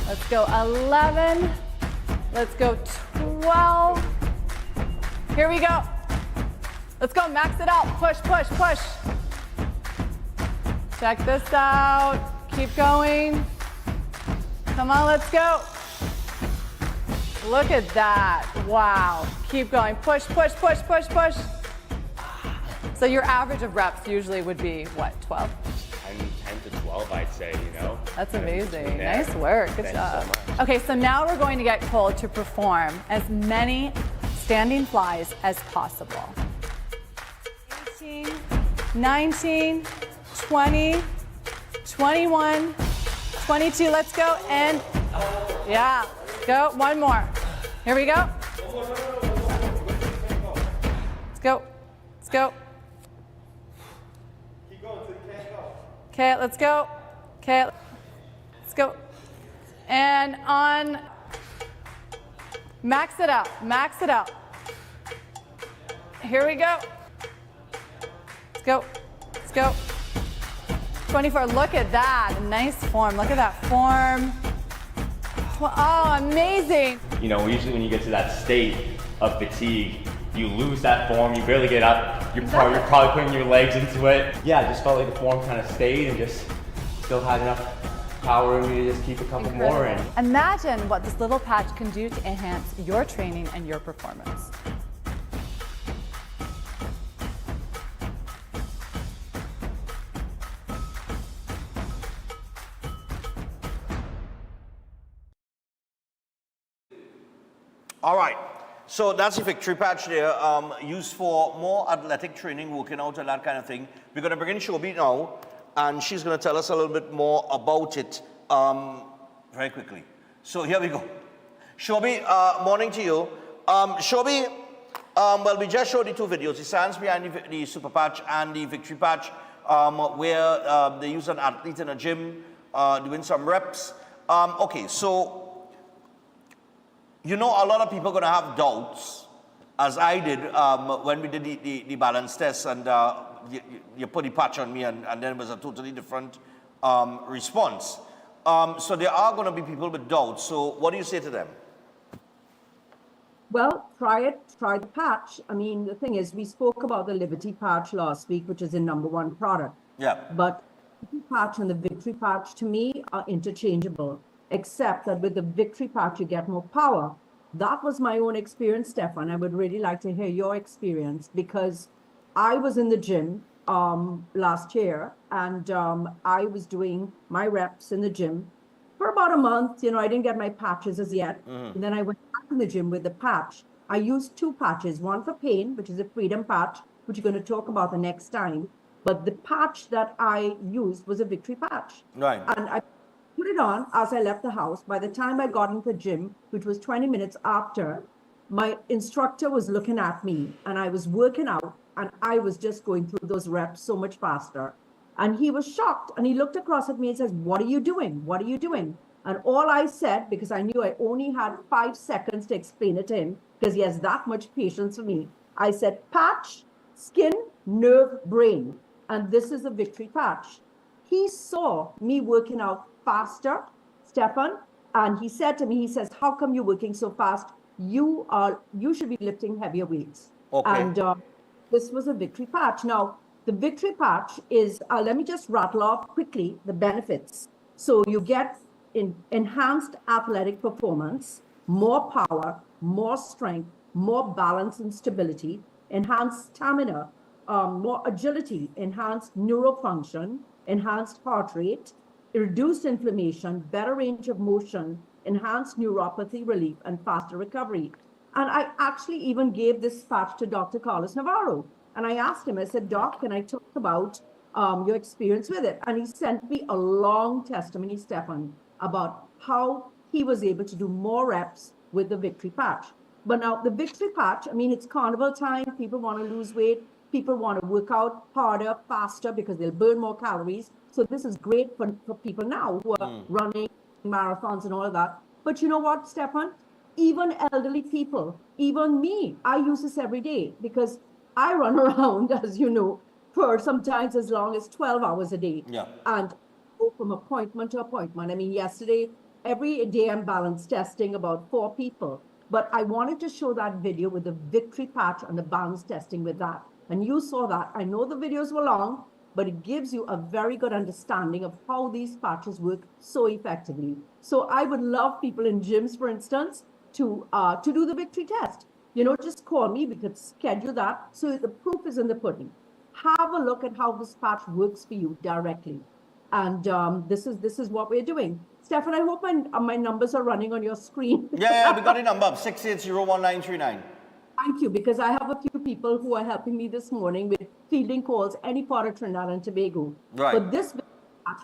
[SPEAKER 6] Let's go 11. Let's go 12. Here we go. Let's go, max it out. Push, push, push. Check this out. Keep going. Come on, let's go. Look at that. Wow. Keep going. Push, push, push, push, push. So your average of reps usually would be what, 12?
[SPEAKER 1] 10 to 12.
[SPEAKER 7] 12, I'd say, you know.
[SPEAKER 6] That's
[SPEAKER 7] Kind of
[SPEAKER 6] amazing.
[SPEAKER 7] between there.
[SPEAKER 6] Nice work. Good
[SPEAKER 7] Thanks
[SPEAKER 6] job.
[SPEAKER 7] so much.
[SPEAKER 6] Okay, so now we're going to get Cole to perform as many standing flies as possible. 18, 19, 20, 21, 22. Let's go. And yeah, go. One more. Here we go. Let's go. Let's go. Okay, let's go. Okay, let's go. And on, max it out, max it out. Here we go. Let's go, let's go. 24, look at that, nice form, look at that form. Oh, amazing.
[SPEAKER 7] You know, usually when you get to that state of fatigue, you lose that form, you barely get up, you're probably putting your legs into it. Yeah, I just felt like the form kind of stayed and just still had enough power in me to just keep a couple more in.
[SPEAKER 6] Imagine what this little patch can do to enhance your training and your performance.
[SPEAKER 1] All right. So that's the victory patch there, used for more athletic training, working out and that kind of thing. We're going to bring in Shobi now, and she's going to tell us a little bit more about it very quickly. So here we go. Shobi, morning to you. Shobi, well, we just showed the two videos, the science behind the super patch and the victory patch, where they use an athlete in a gym doing some reps. Okay, so you know, a lot of people are going to have doubts, as I did when we did the balance test, and you put the patch on me, and then it was a totally different response. So there are going to be people with doubts. So what do you say to them?
[SPEAKER 8] Well, try it, try the patch. I mean, the thing is, we spoke about the Liberty patch last week, which is the #1 product.
[SPEAKER 1] Yeah.
[SPEAKER 8] But the patch and the Victory patch, to me, are interchangeable, except that with the Victory patch, you get more power. That was my own experience, Stefan. I would really like to hear your experience, because I was in the gym last year, and I was doing my reps in the gym for about a month. You know, I didn't get my patches as yet. And then I went back in the gym with the patch. I used two patches, one for pain, which is a freedom patch, which we're going to talk about the next time. But the patch that I used was a Victory patch.
[SPEAKER 1] Right.
[SPEAKER 8] And I put it on as I left the house. By the time I got into the gym, which was 20 minutes after, my instructor was looking at me, and I was working out, and I was just going through those reps so much faster. And he was shocked, and he looked across at me and says, "What are you doing? What are you doing?" And all I said, because I knew I only had 5 seconds to explain it to him, because he has that much patience for me, I said, patch, skin, nerve, brain. And this is a Victory patch. He saw me working out faster, Stefan, and he said to me, he says, "How come you're working so fast? You should be lifting heavier weights."
[SPEAKER 1] Okay.
[SPEAKER 8] And this was a Victory patch. Now, the Victory patch is, let me just rattle off quickly the benefits. So you get enhanced athletic performance, more power, more strength, more balance and stability, enhanced stamina, more agility, enhanced neural function, enhanced heart rate, reduced inflammation, better range of motion, enhanced neuropathy relief, and faster recovery. And I actually even gave this patch to Dr. Carlos Navarro. And I asked him, I said, "Doc, can I talk about your experience with it?" And he sent me a long testimony, Stefan, about how he was able to do more reps with the Victory patch. But now the Victory patch, I mean, it's carnival time. People want to lose weight. People want to work out harder, faster, because they'll burn more calories. So this is great for people now who are running marathons and all of that. But you know what, Stefan? Even elderly people, even me, I use this every day, because I run around, as you know, for sometimes as long as 12 hours a day.
[SPEAKER 1] Yeah.
[SPEAKER 8] And go from appointment to appointment. I mean, yesterday, every day I'm balance testing about 4 people. But I wanted to show that video with the Victory patch and the balance testing with that. And you saw that. I know the videos were long, but it gives you a very good understanding of how these patches work so effectively. So I would love people in gyms, for instance, to do the Victory test. You know, just call me. We could schedule that. So the proof is in the pudding. Have a look at how this patch works for you directly. And this is what we're doing. Stefan, I hope my numbers are running on your screen.
[SPEAKER 1] Yeah, we got a number, 6801939.
[SPEAKER 8] Thank you, because I have a few people who are helping me this morning with fielding calls any part of Trinidad and Tobago.
[SPEAKER 1] Right.
[SPEAKER 8] But this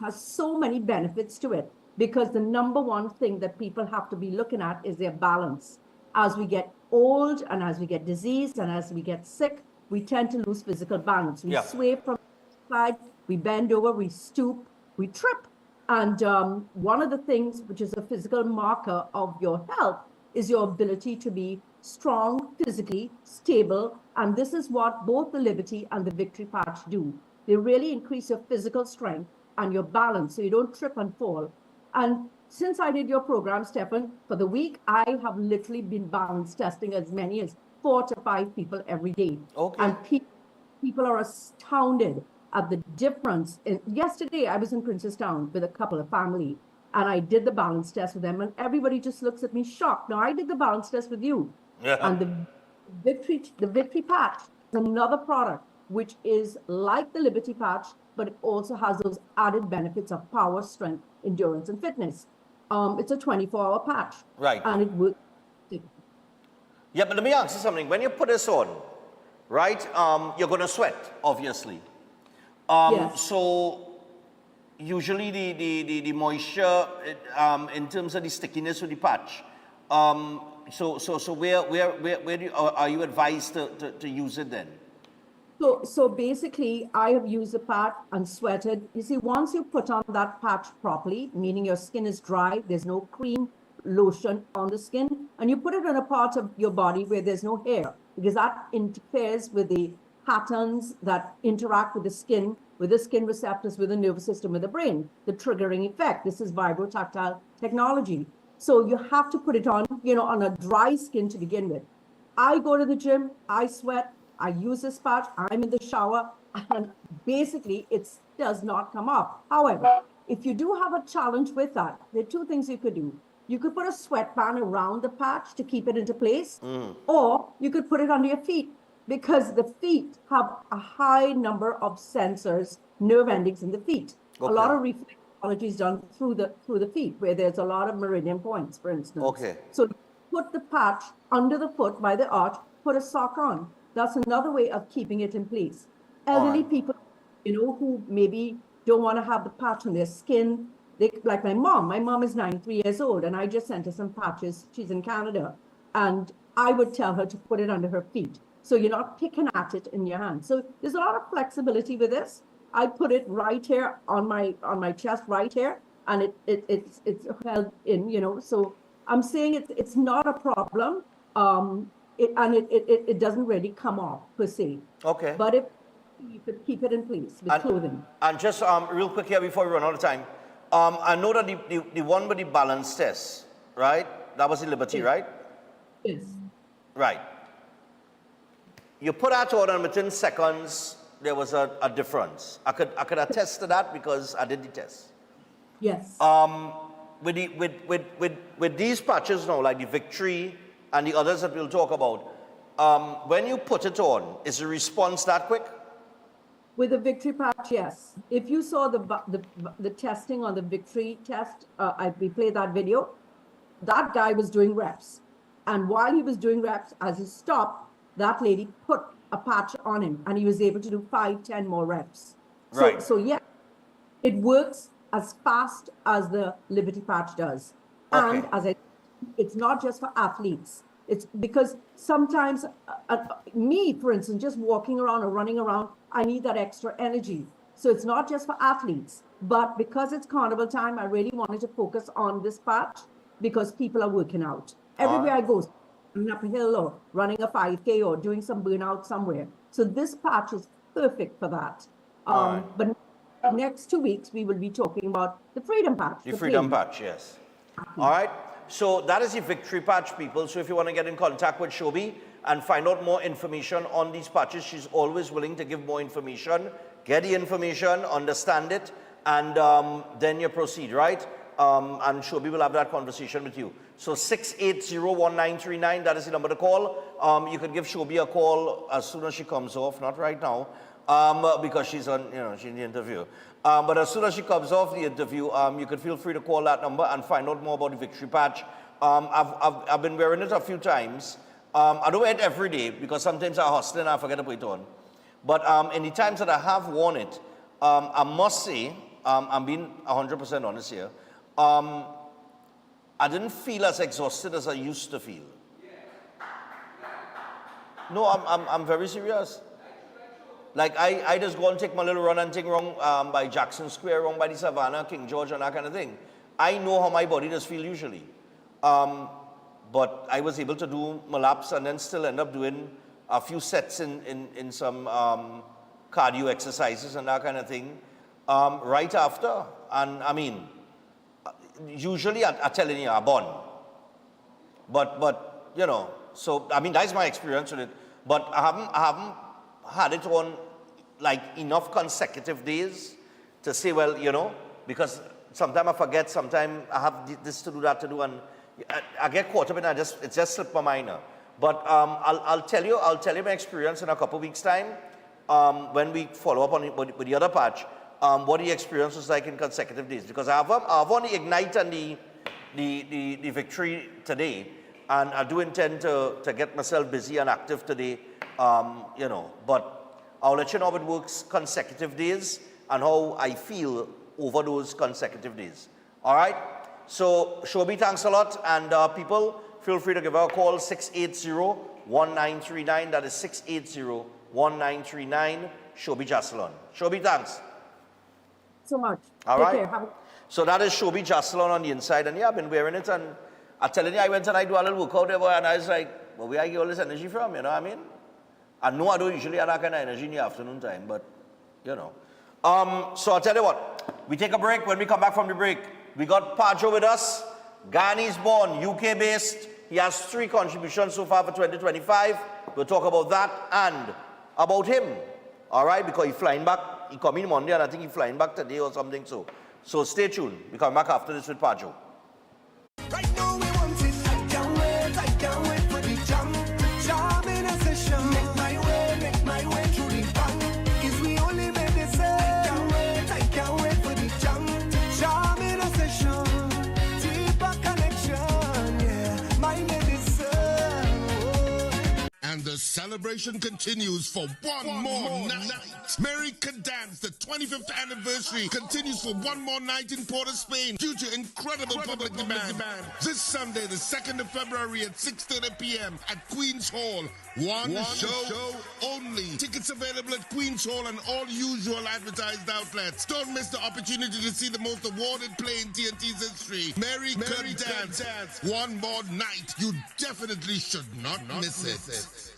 [SPEAKER 8] has so many benefits to it, because the number one thing that people have to be looking at is their balance. As we get old and as we get diseased and as we get sick, we tend to lose physical balance. We sway from the side, we bend over, we stoop, we trip. And one of the things which is a physical marker of your health is your ability to be strong, physically stable. And this is what both the Liberty and the Victory Patch do. They really increase your physical strength and your balance so you don't trip and fall. And since I did your program, Stefan, for the week, I have literally been balance testing as many as 4 to 5 people every day.
[SPEAKER 1] Okay.
[SPEAKER 8] And people are astounded at the difference. Yesterday, I was in Princestown with a couple of family, and I did the balance test with them, and everybody just looks at me shocked. Now, I did the balance test with you.
[SPEAKER 1] Yeah.
[SPEAKER 8] And the Victory Patch is another product which is like the Liberty Patch, but it also has those added benefits of power, strength, endurance, and fitness. It's a 24-hour patch.
[SPEAKER 1] Right.
[SPEAKER 8] And it works.
[SPEAKER 1] Yeah, but let me ask you something. When you put this on, right, you're going to sweat, obviously.
[SPEAKER 8] Yes.
[SPEAKER 1] So usually the moisture, in terms of the stickiness of the patch, so where do you, are you advised to use it then?
[SPEAKER 8] So basically, I have used the patch and sweated. You see, once you put on that patch properly, meaning your skin is dry, there's no cream, lotion on the skin, and you put it on a part of your body where there's no hair, because that interferes with the patterns that interact with the skin receptors, with the nervous system, with the brain, the triggering effect. This is vibrotactile technology. So you have to put it on, on a dry skin to begin with. I go to the gym, I sweat, I use this patch, I'm in the shower, and basically it does not come off. However, if you do have a challenge with that, there are 2 things you could do. You could put a sweatband around the patch to keep it into place, or you could put it under your feet, because the feet have a high number of sensors, nerve endings in the feet.
[SPEAKER 1] Okay.
[SPEAKER 8] A lot of reflexology is done through the feet, where there's a lot of meridian points, for instance.
[SPEAKER 1] Okay.
[SPEAKER 8] So put the patch under the foot by the arch, put a sock on. That's another way of keeping it in place. Elderly people, who maybe don't want to have the patch on their skin, like my mom is 93 years old, and I just sent her some patches. She's in Canada, and I would tell her to put it under her feet, so you're not picking at it in your hand. So there's a lot of flexibility with this. I put it right here on my chest, right here, and it's held in, So I'm saying it's not a problem. It doesn't really come off per se.
[SPEAKER 1] Okay.
[SPEAKER 8] But if you could keep it in place with clothing.
[SPEAKER 1] And just real quick here before we run out of time, I know that the one with the balance test, right? That was the Liberty, right?
[SPEAKER 8] Yes.
[SPEAKER 1] Right. You put that on, and within seconds there was a difference. I could attest to that because I did the test.
[SPEAKER 8] Yes.
[SPEAKER 1] With these patches now, like the Victory and the others that we'll talk about, when you put it on, is the response that quick?
[SPEAKER 8] With the Victory Patch, yes. If you saw the testing on the Victory test, we played that video. That guy was doing reps, and while he was doing reps, as he stopped, that lady put a patch on him, and he was able to do 5, 10 more reps.
[SPEAKER 1] Right.
[SPEAKER 8] So yeah, it works as fast as the Liberty Patch does.
[SPEAKER 1] Okay.
[SPEAKER 8] And it's not just for athletes. It's because sometimes, me, for instance, just walking around or running around, I need that extra energy. So it's not just for athletes, but because it's carnival time, I really wanted to focus on this patch because people are working out. Everywhere I go, running up a hill or running a 5K or doing some burnout somewhere. So this patch is perfect for that. But next 2 weeks, we will be talking about the Freedom Patch.
[SPEAKER 1] The Freedom Patch, yes. All right. So that is the Victory Patch, people. So if you want to get in contact with Shobi and find out more information on these patches, she's always willing to give more information. Get the information, understand it, and then you proceed, right? And Shobi will have that conversation with you. So 680-1939, that is the number to call. You can give Shobi a call as soon as she comes off, not right now. because she's on, she's in the interview. But as soon as she comes off the interview, you can feel free to call that number and find out more about the victory patch. I've been wearing it a few times. I don't wear it every day because sometimes I hustle and I forget to put it on. But in the times that I have worn it, I must say, I'm being 100% honest here, I didn't feel as exhausted as I used to feel. No, I'm very serious. Like, I just go and take my little run and thing wrong by Jackson Square, wrong by the Savannah, King George, and that kind of thing. I know how my body does feel usually. But I was able to do my laps and then still end up doing a few sets in some cardio exercises and that kind of thing right after. And I mean, usually I'm telling you, I'm born. But so I mean, that's my experience with it. But I haven't had it on like enough consecutive days to say, well, because sometimes I forget, sometimes I have this to do, that to do, and I get caught up in it. It just slipped my mind now. But I'll tell you my experience in a couple of weeks' time when we follow up on it with the other patch. What the experience was like in consecutive days, because I've won the Ignite and the Victory today, and I do intend to get myself busy and active today, but I'll let you know how it works consecutive days and how I feel over those consecutive days. All right? So, Shobi, thanks a lot, and people, feel free to give her a call, 680-1939, that is 680-1939, Shobi Jasalon. Shobi, thanks.
[SPEAKER 8] So much.
[SPEAKER 1] All
[SPEAKER 8] Take
[SPEAKER 1] right.
[SPEAKER 8] care.
[SPEAKER 1] So that is Shobi Jasalon on the inside, and yeah, I've been wearing it, and I'm telling you, I went and I do a little workout there, and I was like, well, where I get all this energy from, you know what I mean? I know I don't usually have that kind of energy in the afternoon time, but, So I'll tell you what, we take a break. When we come back from the break, we got Paho with us, Ghanaian born, UK-based. He has 3 contributions so far for 2025. We'll talk about that and about him, all right? Because he's flying back. He come in Monday, and I think he's flying back today or something. So stay tuned. We come back after this with Paho.
[SPEAKER 10] Right now we want it. I can't wait for the jam. Jam in a session. Make my way through the band. Is we only made this say. I can't wait for the jam. Jam in a session. Deeper connection, yeah. My medicine.
[SPEAKER 11] And the celebration continues for one more night. America Dance, the 25th anniversary, continues for one more night in Port of Spain due to incredible public demand. This Sunday, the 2nd of February at 6:30 p.m. at Queen's Hall. One show only. Tickets available at Queen's Hall and all usual advertised outlets. Don't miss the opportunity to see the most awarded play in TNT's history. America Dance. One more night. You definitely should not miss it.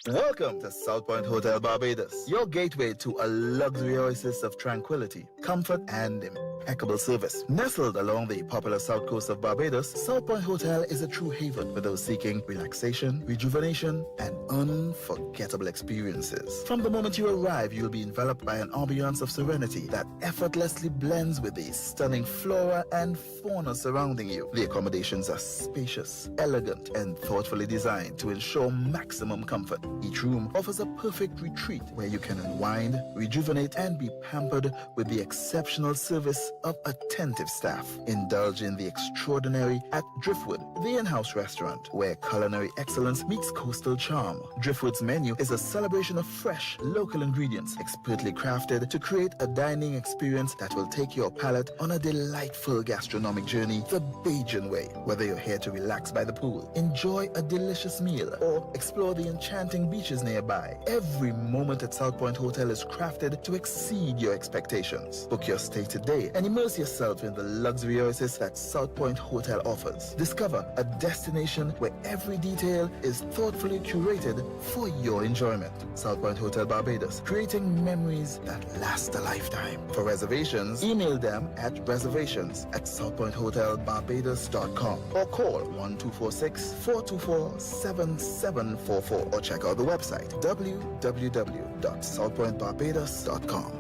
[SPEAKER 16] Welcome to South Point Hotel Barbados, your gateway to a luxury oasis of tranquility, comfort, and impeccable service. Nestled along the popular south coast of Barbados, South Point Hotel is a true haven for those seeking relaxation, rejuvenation, and unforgettable experiences. From the moment you arrive, you'll be enveloped by an ambiance of serenity that effortlessly blends with the stunning flora and fauna surrounding you. The accommodations are spacious, elegant, and thoughtfully designed to ensure maximum comfort. Each room offers a perfect retreat where you can unwind, rejuvenate, and be pampered with the exceptional service of attentive staff. Indulge in the extraordinary at Driftwood, the in-house restaurant where culinary excellence meets coastal charm. Driftwood's menu is a celebration of fresh, local ingredients, expertly crafted to create a dining experience that will take your palate on a delightful gastronomic journey the Bajan way. Whether you're here to relax by the pool, enjoy a delicious meal, or explore the enchanting beaches nearby, every moment at South Point Hotel is crafted to exceed your expectations. Book your stay today and immerse yourself in the luxury oasis that South Point Hotel offers. Discover a destination where every detail is thoughtfully curated for your enjoyment. South Point Hotel Barbados, creating memories that last a lifetime. For reservations, email them at reservations@southpointhotelbarbados.com or call 1246-424-7744 or check out the website www.southpointbarbados.com.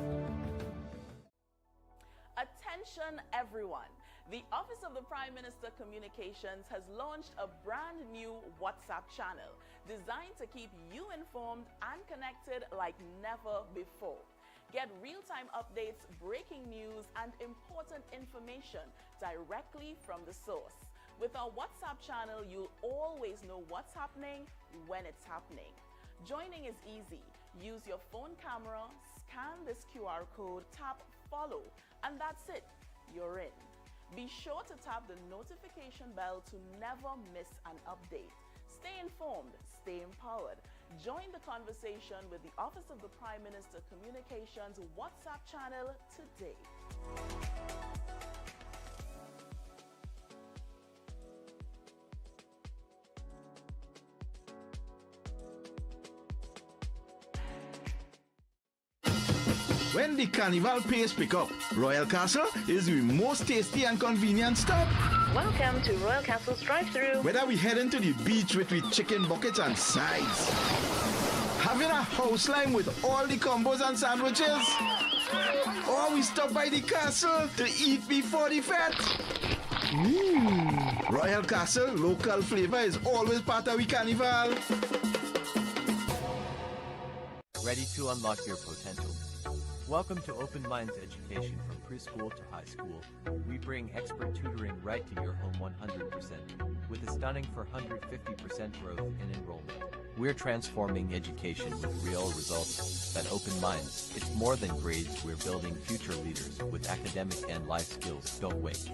[SPEAKER 3] Attention everyone. The Office of the Prime Minister Communications has launched a brand new WhatsApp channel designed to keep you informed and connected like never before. Get real-time updates, breaking news, and important information directly from the source. With our WhatsApp channel, you'll always know what's happening when it's happening. Joining is easy. Use your phone camera, scan this QR code, tap follow, and that's it. You're in. Be sure to tap the notification bell to never miss an update. Stay informed, stay empowered. Join the conversation with the Office of the Prime Minister Communications WhatsApp channel today.
[SPEAKER 16] When the Carnival pace pick up, Royal Castle is the most tasty and convenient stop.
[SPEAKER 9] Welcome to Royal Castle's drive-thru.
[SPEAKER 16] Whether we heading to the beach with chicken buckets and sides, having a house line with all the combos and sandwiches, or we stop by the castle to eat before the fete. Royal Castle local flavor is always part of the Carnival.
[SPEAKER 13] Ready to unlock your potential? Welcome to Open Minds Education from preschool to high school. We bring expert tutoring right to your home 100%, with a stunning 450% growth in enrollment. We're transforming education with real results that Open Minds. It's more than grades, we're building future leaders with academic and life skills. Don't wait.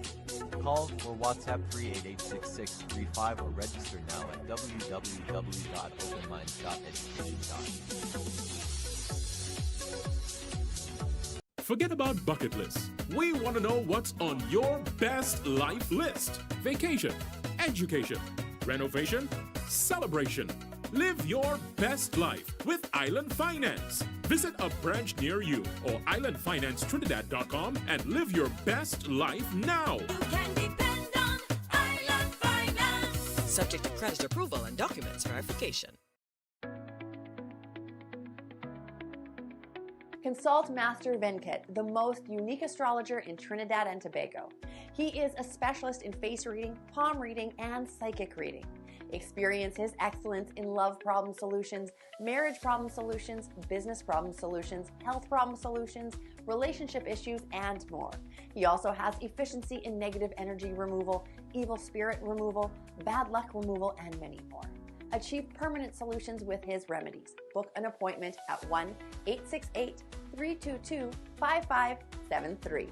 [SPEAKER 13] Call or WhatsApp 388-6635 or register now at www.openminds.education.
[SPEAKER 12] Forget about bucket lists. We want to know what's on your best life list. Vacation, education, renovation, celebration. Live your best life with Island Finance. Visit a branch near you or islandfinancetrinidad.com and live your best life now.
[SPEAKER 18] You can depend on Island Finance. Subject to credit approval and documents verification.
[SPEAKER 6] Consult Master Venkat, the most unique astrologer in Trinidad and Tobago. He is a specialist in face reading, palm reading, and psychic reading. Experience his excellence in love problem solutions, marriage problem solutions, business problem solutions, health problem solutions, relationship issues, and more. He also has efficiency in negative energy removal, evil spirit removal, bad luck removal, and many more. Achieve permanent solutions with his remedies. Book an appointment at 1-868-322-5573.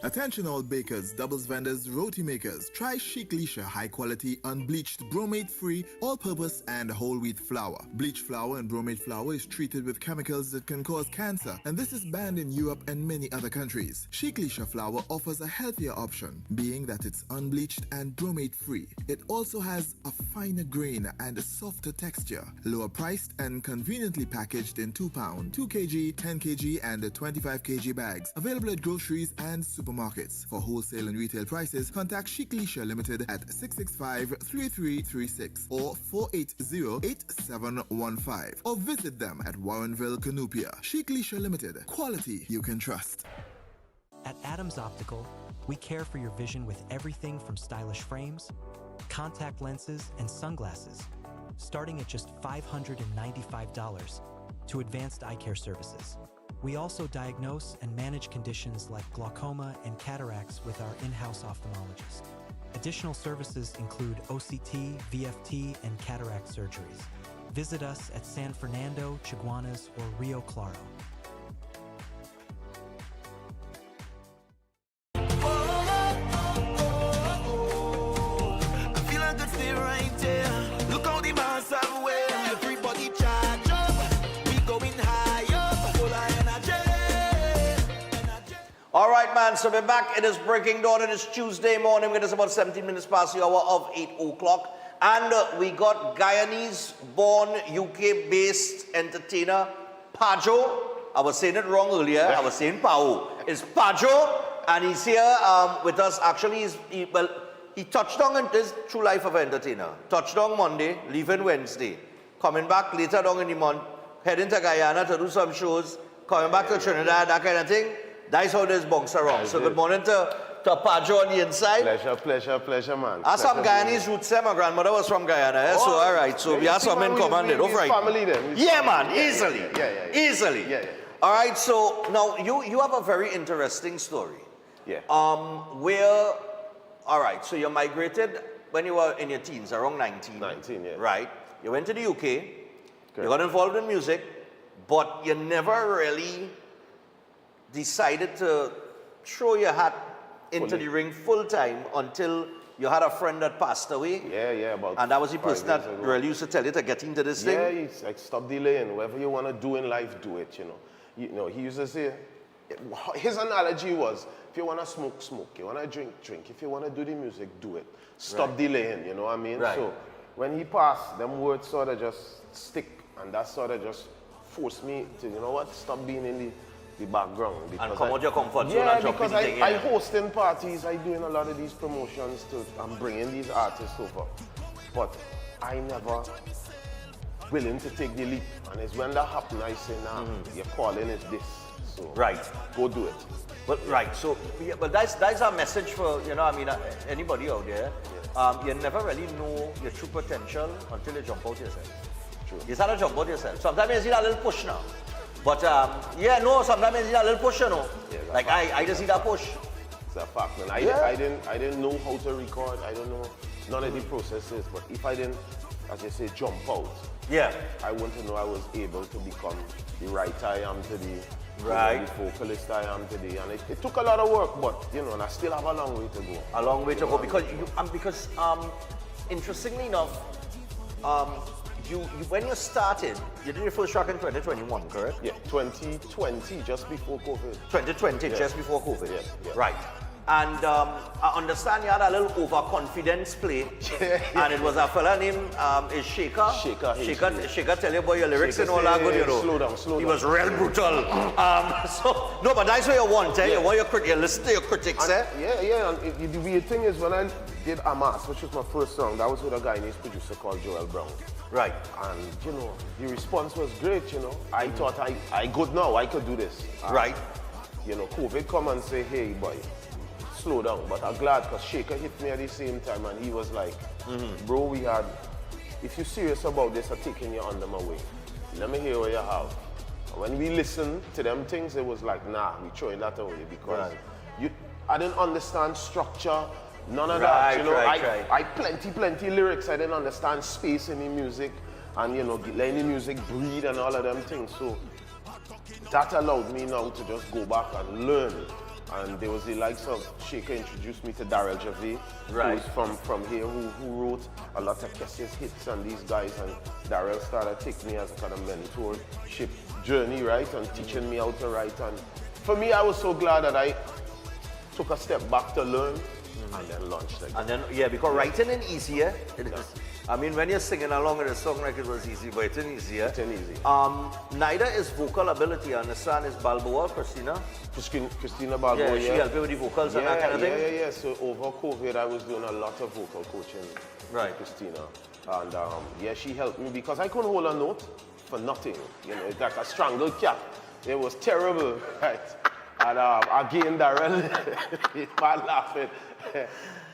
[SPEAKER 16] Attention all bakers, doubles vendors, roti makers. Try Chic Leisha high quality, unbleached, bromate-free, all-purpose and whole wheat flour. Bleached flour and bromate flour is treated with chemicals that can cause cancer, and this is banned in Europe and many other countries. Chic Leisha flour offers a healthier option, being that it's unbleached and bromate-free. It also has a finer grain and a softer texture, lower priced and conveniently packaged in 2 pound, 2 kg, 10 kg and 25 kg bags. Available at groceries and supermarkets. For wholesale and retail prices, contact Chic Leisha Limited at 665-3336 or 480-8715 or visit them at Warrenville, Canupia. Chic Leisha Limited. Quality you can trust.
[SPEAKER 4] At Adams Optical, we care for your vision with everything from stylish frames, contact lenses, and sunglasses, starting at just $595 to advanced eye care services. We also diagnose and manage conditions like glaucoma and cataracts with our in-house ophthalmologist. Additional services include OCT, VFT, and cataract surgeries. Visit us at San Fernando, Chaguanas, or Rio Claro.
[SPEAKER 1] All right, man, so we're back. It is Breaking Dawn. It is Tuesday morning. It is about 17 minutes past the hour of 8 o'clock. And we got Guyanese-born, UK-based entertainer, Paho. I was saying it wrong earlier. I was saying Paho. It's Paho, and he's here with us. Actually, he touched on his true life of an entertainer. Touched on Monday, leaving Wednesday. Coming back later on in the month, heading to Guyana to do some shows, coming back to Trinidad, that kind of thing. That's how this bunks around. So good morning to Paho on the inside.
[SPEAKER 2] Pleasure, man.
[SPEAKER 1] I have some Guyanese roots. My grandmother was from Guyana, so all right. So we have some in common there. Don't frighten.
[SPEAKER 2] Family then.
[SPEAKER 1] Yeah, man, easily. Easily.
[SPEAKER 2] Yeah.
[SPEAKER 1] All right, so now you have a very interesting story.
[SPEAKER 2] Yeah.
[SPEAKER 1] Where, all right, so you migrated when you were in your teens, around 19.
[SPEAKER 2] 19, yeah.
[SPEAKER 1] Right. You went to the UK. You got involved in music, but you never really decided to throw your hat into the ring full time until you had a friend that passed away.
[SPEAKER 2] Yeah,
[SPEAKER 1] and that was the person that really used to tell you to get into this thing.
[SPEAKER 2] Yeah, he's like, stop delaying. Whatever you want to do in life, do it, You know, he used to say, his analogy was, if you want to smoke, smoke. You want to drink, drink. If you want to do the music, do it. Stop delaying, you know what I mean?
[SPEAKER 1] Right.
[SPEAKER 2] So when he passed, them words sort of just stick, and that sort of just forced me to, you know what, stop being in the background.
[SPEAKER 1] And come out your comfort zone
[SPEAKER 2] yeah,
[SPEAKER 1] and jump
[SPEAKER 2] because
[SPEAKER 1] in the thing.
[SPEAKER 2] I hosting parties, I doing a lot of these promotions I'm bringing these artists over. But I never willing to take the leap. And it's when that happens, I say, nah, your calling is this. So
[SPEAKER 1] right.
[SPEAKER 2] Go do it.
[SPEAKER 1] But right, so but that's our message for, you know, I mean, anybody out there. You never really know your true potential until you jump out yourself.
[SPEAKER 2] True.
[SPEAKER 1] You start to jump out yourself. Sometimes you see that little push now. But yeah, no, sometimes you see that little push, you know.
[SPEAKER 2] Yeah,
[SPEAKER 1] like I just see that push.
[SPEAKER 2] It's a fact, man. I didn't know how to record. I don't know none of the processes. But if I didn't, as you say, jump out,
[SPEAKER 1] yeah,
[SPEAKER 2] I want to know I was able to become the writer I am today.
[SPEAKER 1] Right.
[SPEAKER 2] The vocalist I am today. And it took a lot of work, but you know, and I still have a long way to go.
[SPEAKER 1] A long way to go because interestingly enough, you when you started, you did your first track in 2021, correct?
[SPEAKER 2] Yeah, 2020, just before COVID.
[SPEAKER 1] 2020, just before COVID. Yeah. Right. And I understand you had a little overconfidence play, and it was a fella named Shaker. Shaker tell you about your lyrics and all that good, you know.
[SPEAKER 2] Slow down.
[SPEAKER 1] He was real brutal. No, but that's what you want, eh? You want you listen to your critics, eh?
[SPEAKER 2] Yeah. And the weird thing is when I did Amas, which was my first song, that was with a Guyanese producer called Joel Brown.
[SPEAKER 1] Right.
[SPEAKER 2] And you know, the response was great. You know, I thought I good now. I could do this.
[SPEAKER 1] Right.
[SPEAKER 2] You know, COVID come and say, hey, boy. Slow down, but I'm glad because Shaker hit me at the same time and he was like, bro, if you're serious about this, I'm taking you under my wing. Let me hear what you have. And when we listened to them things, it was like, nah, we're throwing that away because I didn't understand structure, none of that. You know, I plenty lyrics. I didn't understand space in the music and, you know, letting the music breathe and all of them things. So that allowed me now to just go back and learn. And there was the likes of Shaker introduced me to Darrell Javé, who's from here, who wrote a lot of Kessie's hits and these guys. And Darrell started taking me as a kind of mentorship journey, right? And teaching me how to write. And for me, I was so glad that I took a step back to learn and then launched again.
[SPEAKER 1] And then, yeah, because writing is easier. I mean, when you're singing along with a song like it was easy, but it's easier.
[SPEAKER 2] It's easy.
[SPEAKER 1] Neither is vocal ability. I understand is Balboa, Christina Balboa. Yeah, she helped you with the vocals and that kind of thing.
[SPEAKER 2] Yeah. So over COVID, I was doing a lot of vocal coaching with Christina. And yeah, she helped me because I couldn't hold a note for nothing. You know, it's like a strangled cat. It was terrible, right? And again, Darrell, I'm laughing.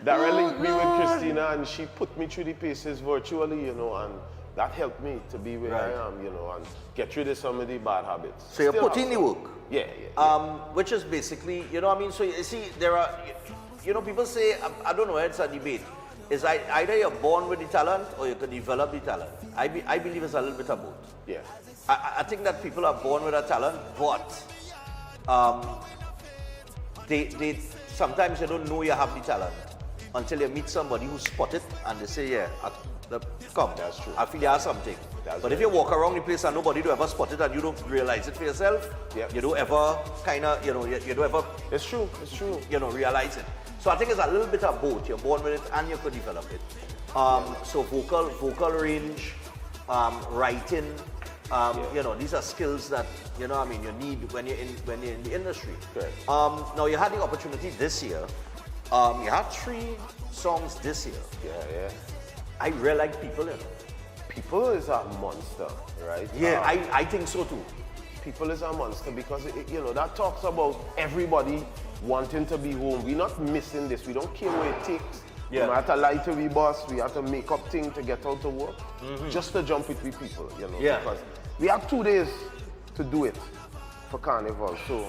[SPEAKER 2] Darrell linked me with Christina and she put me through the paces virtually, you know, and that helped me to be where I am, you know, and get rid of some of the bad habits.
[SPEAKER 1] So you're putting the work?
[SPEAKER 2] Yeah.
[SPEAKER 1] Which is basically, you know what I mean? So you see, there are, you know, people say, I don't know, it's a debate. It's either you're born with the talent or you can develop the talent. I believe it's a little bit of both.
[SPEAKER 2] Yeah.
[SPEAKER 1] I think that people are born with a talent, but they sometimes you don't know you have the talent until you meet somebody who spot it and they say, yeah, come,
[SPEAKER 2] that's true.
[SPEAKER 1] I feel you have something. But if you walk around the place and nobody do ever spot it and you don't realize it for yourself, you don't ever kind of, you know, you don't ever.
[SPEAKER 2] It's true.
[SPEAKER 1] You know, realize it. So I think it's a little bit of both. You're born with it and you could develop it. So vocal range, writing. You know, these are skills that, you know, I mean, you need when you're in the industry. Now you had the opportunity this year. You had 3 songs this year.
[SPEAKER 2] Yeah.
[SPEAKER 1] I really like People, you know.
[SPEAKER 2] People is a monster, right?
[SPEAKER 1] Yeah, I think so too.
[SPEAKER 2] people is a monster because, you know, that talks about everybody wanting to be home. We're not missing this. We don't care what it takes.
[SPEAKER 1] Yeah.
[SPEAKER 2] No matter lie to be boss, we have to make up thing to get out to work, just to jump with we people, you know.
[SPEAKER 1] Yeah.
[SPEAKER 2] Because we have 2 days to do it for Carnival. So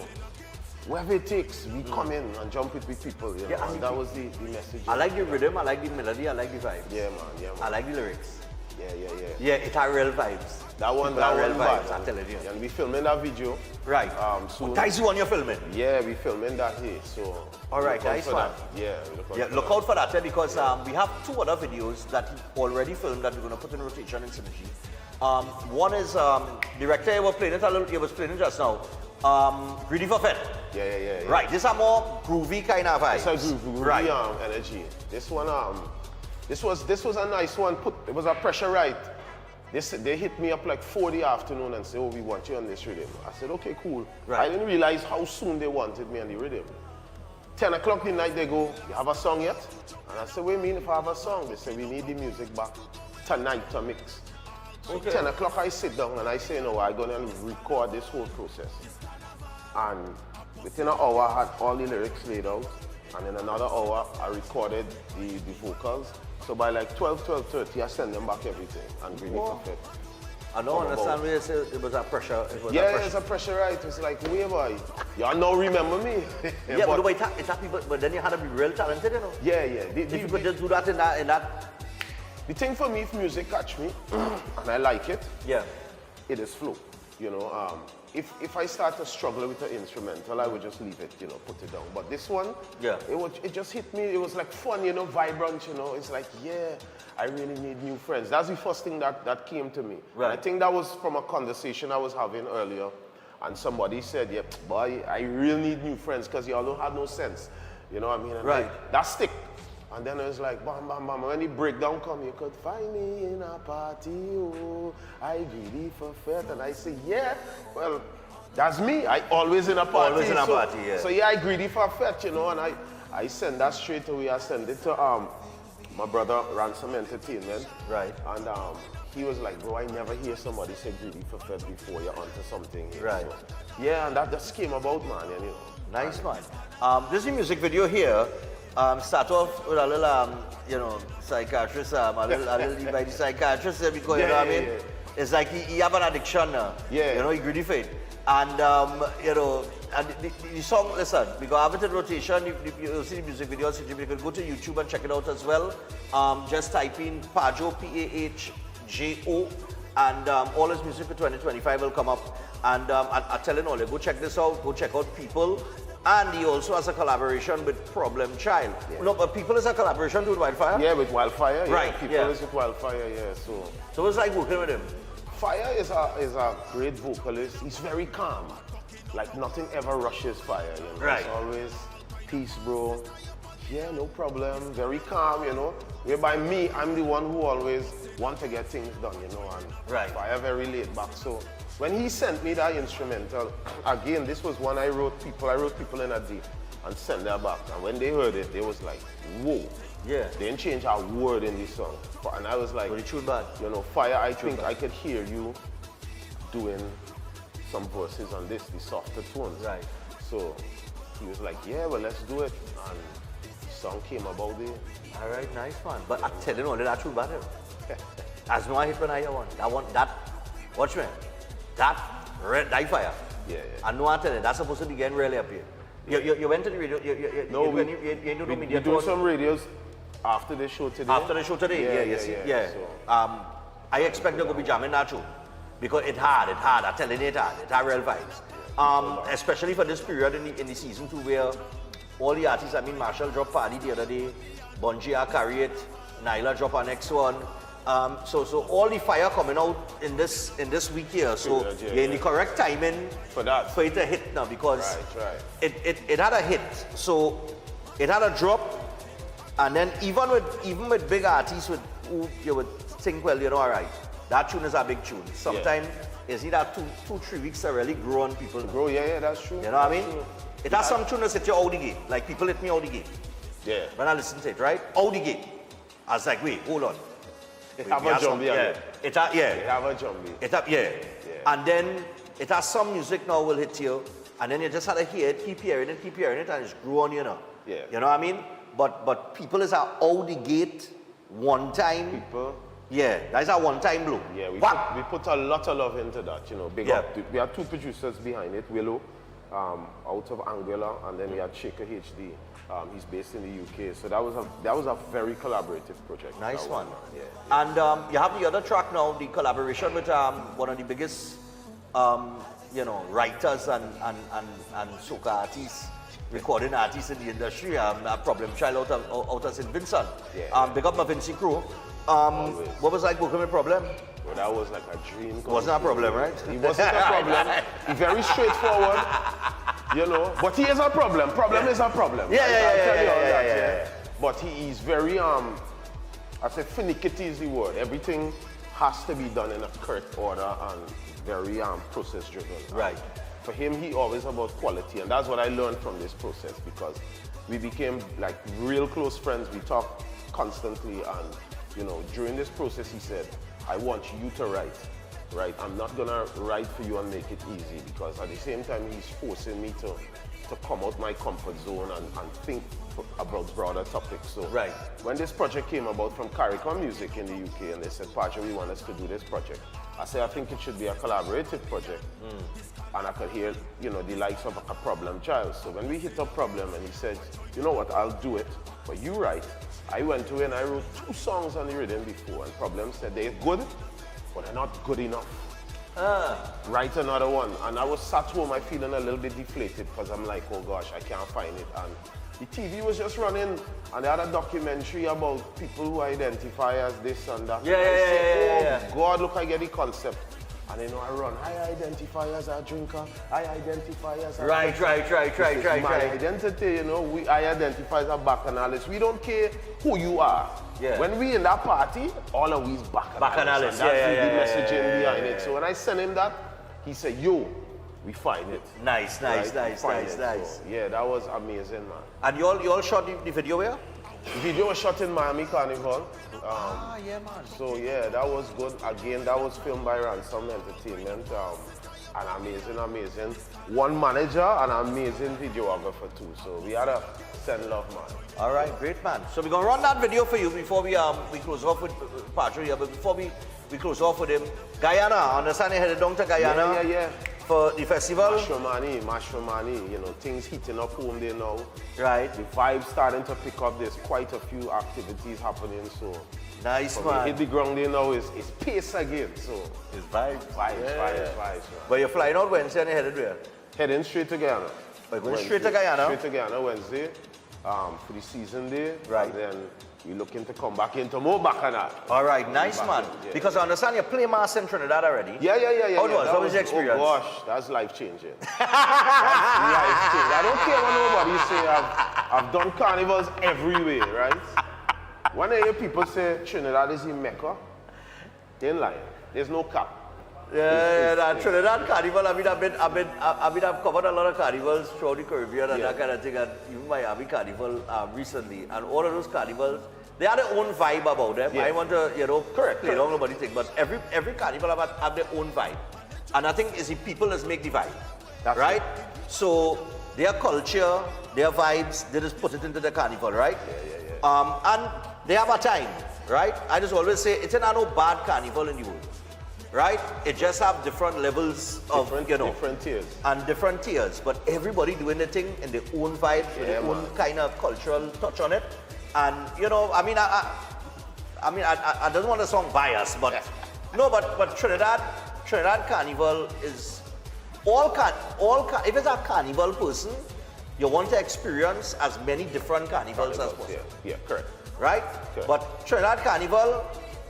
[SPEAKER 2] whatever it takes, we come in and jump with we people, you know. And that was the message.
[SPEAKER 1] I like the rhythm, I like the melody, I like the vibe.
[SPEAKER 2] Yeah, man. Yeah, man.
[SPEAKER 1] I like the lyrics.
[SPEAKER 2] Yeah.
[SPEAKER 1] Yeah, it had real vibes.
[SPEAKER 2] That one
[SPEAKER 1] real
[SPEAKER 2] bad.
[SPEAKER 1] vibes, I'm telling you.
[SPEAKER 2] And we filming that video.
[SPEAKER 1] Right.
[SPEAKER 2] Soon.
[SPEAKER 1] Ties you on your filming?
[SPEAKER 2] Yeah, we filming that here. So.
[SPEAKER 1] All right,
[SPEAKER 2] look out
[SPEAKER 1] nice
[SPEAKER 2] for
[SPEAKER 1] one.
[SPEAKER 2] that.
[SPEAKER 1] Yeah, look out for that because we have 2 other videos that he already filmed that we're going to put in rotation in synergy. One is director was playing it he was playing it just now. Greedy for Fed.
[SPEAKER 2] Yeah.
[SPEAKER 1] Right, these are more groovy kind of vibes.
[SPEAKER 2] It's a groovy energy. This one this was a nice one. It was a pressure right. They hit me up like 4 in the afternoon and say, oh, we want you on this rhythm. I said, okay, cool.
[SPEAKER 1] Right.
[SPEAKER 2] I didn't realize how soon they wanted me on the rhythm. 10 o'clock in the night, they go, you have a song yet? And I said, what do you mean if I have a song? They say, we need the music back tonight to mix. So
[SPEAKER 1] Okay.
[SPEAKER 2] 10 o'clock, I sit down and I say, no, I'm going to record this whole process. And within an hour, I had all the lyrics laid out. And in another hour, I recorded the vocals. So by like 12:30, I send them back everything and bring it up.
[SPEAKER 1] I don't understand where you say it was a pressure.
[SPEAKER 2] It's a pressure, right? It's like, wait, boy, y'all now remember me.
[SPEAKER 1] Yeah, but it's happy, but then you had to be real talented, you know?
[SPEAKER 2] Yeah.
[SPEAKER 1] If you could just do that in that.
[SPEAKER 2] The thing for me, if music catch me, and I like it,
[SPEAKER 1] yeah,
[SPEAKER 2] it is flow. You know, if I start to struggle with the instrumental, I would just leave it, you know, put it down. But this one,
[SPEAKER 1] yeah,
[SPEAKER 2] it just hit me. It was like fun, you know, vibrant, you know. It's like, yeah, I really need new friends. That's the first thing that came to me.
[SPEAKER 1] Right.
[SPEAKER 2] I think that was from a conversation I was having earlier. And somebody said, yeah, boy, I really need new friends because y'all don't have no sense. You know what I mean? And
[SPEAKER 1] right.
[SPEAKER 2] That stick. And then it was like, bam, bam, bam. When the breakdown come, you could find me in a party, oh, I greedy for fete. And I say, yeah, well, that's me. I always in a party.
[SPEAKER 1] Always in a party, yeah.
[SPEAKER 2] So yeah, I greedy for fete, you know, and I send that straight away. I send it to my brother, Ransom Entertainment.
[SPEAKER 1] Right.
[SPEAKER 2] And he was like, bro, I never hear somebody say greedy for fete before you're onto something here.
[SPEAKER 1] Right.
[SPEAKER 2] So, yeah, and that just came about, man, and, you know.
[SPEAKER 1] Nice, man. This is a music video here. Start off with a little, you know, psychiatrist, a little by the psychiatrist because, you know what I mean? Yeah. It's like he have an addiction now.
[SPEAKER 2] Yeah.
[SPEAKER 1] You know, he greedy for it. And, you know, and the song, listen, because I have it in rotation, you'll see the music videos, you can go to YouTube and check it out as well. Just type in Paho, P-A-H-J-O, and all his music for 2025 will come up. And I'm telling all you, go check this out, go check out People. And he also has a collaboration with Problem Child. Yeah. No, but People is a collaboration with Wildfire?
[SPEAKER 2] Yeah, with Wildfire.
[SPEAKER 1] Right.
[SPEAKER 2] Yeah, People is with Wildfire, yeah.
[SPEAKER 1] So it's like working with him?
[SPEAKER 2] Fire is a great vocalist. He's very calm. Like nothing ever rushes Fire, you know.
[SPEAKER 1] Right.
[SPEAKER 2] It's always peace, bro. Yeah, no problem. Very calm, you know. Whereby me, I'm the one who always want to get things done, you know. And
[SPEAKER 1] right.
[SPEAKER 2] Fire very laid back. So when he sent me that instrumental, again, this was one I wrote People in a day and sent that back. And when they heard it, they was like, whoa.
[SPEAKER 1] Yeah.
[SPEAKER 2] They didn't change a word in this song. And I was like,
[SPEAKER 1] but it tuned bad.
[SPEAKER 2] You know, Fire, I think I could hear you doing some verses on this, the softer tones.
[SPEAKER 1] Right.
[SPEAKER 2] So he was like, yeah, well, let's do it. And the song came about there.
[SPEAKER 1] All right, nice one. But I'm telling you, that tuned bad. As no I hit when I hear one. Watch me. That red die Fire.
[SPEAKER 2] Yeah.
[SPEAKER 1] I know I'm telling you, that's supposed to be getting really up here. You went to the radio,
[SPEAKER 2] we do some radios after the show today.
[SPEAKER 1] After the show today, yeah. So. I expect they're going to be jamming that too. Because it hard, I'm telling you it had real vibes. Especially for this period in the season 2 where all the artists, I mean Marshall dropped Party the other day, Bungie carry it, Nyla dropped our next one. So all the fire coming out in this week here. So you're in the correct timing
[SPEAKER 2] for
[SPEAKER 1] it to hit now because
[SPEAKER 2] right.
[SPEAKER 1] It had a hit. So it had a drop, and then even with big artists who you would think, well, you know, all right, that tune is a big tune. Sometimes it's either 2-3 weeks to really grow on people.
[SPEAKER 2] Grow, yeah, that's true.
[SPEAKER 1] You know what I mean? It has some tunes that hit you out the gate. Like People hit me out the gate.
[SPEAKER 2] Yeah.
[SPEAKER 1] When I listen to it, right? Out the gate. I was like, wait, hold on.
[SPEAKER 2] It have a jumbie.
[SPEAKER 1] It have a jumbie. And then it has some music now will hit you, and then you just had to hear it, keep hearing it, and it's grew on you know.
[SPEAKER 2] Yeah.
[SPEAKER 1] You know what I mean? But people is out the gate one time.
[SPEAKER 2] People.
[SPEAKER 1] Yeah, that's a one-time blow.
[SPEAKER 2] Yeah, we put a lot of love into that, you know. Big up. We had 2 producers behind it, Willow, out of Anguilla, and then we had Shaker HD. He's based in the UK, so that was a very collaborative project.
[SPEAKER 1] Nice one.
[SPEAKER 2] Yeah.
[SPEAKER 1] And you have the other track now, the collaboration with one of the biggest, you know, writers and soca artists, recording artists in the industry. Problem Child out of St. Vincent.
[SPEAKER 2] Yeah.
[SPEAKER 1] Big up my Vinci crew. What was like working with Problem?
[SPEAKER 2] Well, that was like a dream.
[SPEAKER 1] Wasn't a problem, right?
[SPEAKER 2] He wasn't a problem. He's very straightforward, you know. But he is a problem. Problem is a problem. Yeah. But he is very, I say finicky is the word. Everything has to be done in a correct order and very process driven.
[SPEAKER 1] Right.
[SPEAKER 2] For him, he always about quality, and that's what I learned from this process, because we became like real close friends. We talk constantly, and you know, during this process, he said, I want you to write, right? I'm not gonna write for you and make it easy, because at the same time, he's forcing me to come out my comfort zone and think about broader topics. So
[SPEAKER 1] right.
[SPEAKER 2] When this project came about from Carnival Music in the UK, and they said, Pacho, we want us to do this project. I said, I think it should be a collaborative project. And I could hear, you know, the likes of a Problem Child. So when we hit a Problem, and he said, you know what, I'll do it, but you write. I went away and I wrote 2 songs on the rhythm before, and Problem said they're good, but they're not good enough. Write another one. And I was sat home, I feeling a little bit deflated, because I'm like, oh gosh, I can't find it. And the TV was just running, and they had a documentary about people who identify as this and that.
[SPEAKER 1] Yeah.
[SPEAKER 2] God, look, I get the concept. And then I run, I identify as a drinker, I identify as a...
[SPEAKER 1] Right.
[SPEAKER 2] My identity, you know, I identify as a bacchanalist. We don't care who you are.
[SPEAKER 1] Yeah.
[SPEAKER 2] When we in that party, all of we is bacchanalist. And that's the messaging behind it. So when I sent him that, he said, yo, we find it.
[SPEAKER 1] Nice.
[SPEAKER 2] So, yeah, that was amazing, man.
[SPEAKER 1] And you all shot the video where?
[SPEAKER 2] The video was shot in Miami Carnival.
[SPEAKER 1] Yeah, man.
[SPEAKER 2] So yeah, that was good. Again, that was filmed by Ransom Entertainment. An amazing one manager and an amazing videographer too. So we had a send love, man.
[SPEAKER 1] All right, great, man. So we're gonna run that video for you before we close off with Patro here. But before we close off with him, Guyana. I understand you headed down to Guyana.
[SPEAKER 2] Yeah.
[SPEAKER 1] For the festival?
[SPEAKER 2] Mashomani, you know, things heating up home there now.
[SPEAKER 1] Right.
[SPEAKER 2] The vibes starting to pick up. There's quite a few activities happening, so.
[SPEAKER 1] Nice, man.
[SPEAKER 2] Hit the ground there now is pace again, so.
[SPEAKER 1] It's vibes.
[SPEAKER 2] Vibes.
[SPEAKER 1] But you're flying out Wednesday and you're headed where?
[SPEAKER 2] Heading straight to Guyana.
[SPEAKER 1] Going straight to Guyana?
[SPEAKER 2] Straight to Guyana Wednesday, for the season day.
[SPEAKER 1] Right.
[SPEAKER 2] And then we're looking to come back into more Bacchanal.
[SPEAKER 1] All right, nice, man.
[SPEAKER 2] Yeah.
[SPEAKER 1] Because I understand you play mass in Trinidad already.
[SPEAKER 2] Yeah.
[SPEAKER 1] How was the experience?
[SPEAKER 2] Oh gosh, that's life-changing. That's life-changing. I don't care what nobody say. I've done carnivals everywhere, right? When I hear people say Trinidad is in Mecca, they ain't lying. There's no cap.
[SPEAKER 1] That Trinidad Carnival, I've covered a lot of carnivals throughout the Caribbean and that kind of thing, and even Miami Carnival recently. And all of those carnivals, they have their own vibe about them. I want to, play along nobody think, but every carnival have their own vibe. And I think it's the people that make the vibe, right? So their culture, their vibes, they just put it into the carnival, right? And they have a time, right? I just always say, it's not no bad carnival in the world. Right? It just have different levels of,
[SPEAKER 2] different tiers.
[SPEAKER 1] And different tiers. But everybody doing the thing in their own vibe, with their own kind of cultural touch on it. And, I don't want to sound biased, but but Trinidad Carnival is if it's a carnival person, you want to experience as many different carnivals as possible.
[SPEAKER 2] Yeah, correct.
[SPEAKER 1] Right?
[SPEAKER 2] Correct.
[SPEAKER 1] But Trinidad Carnival,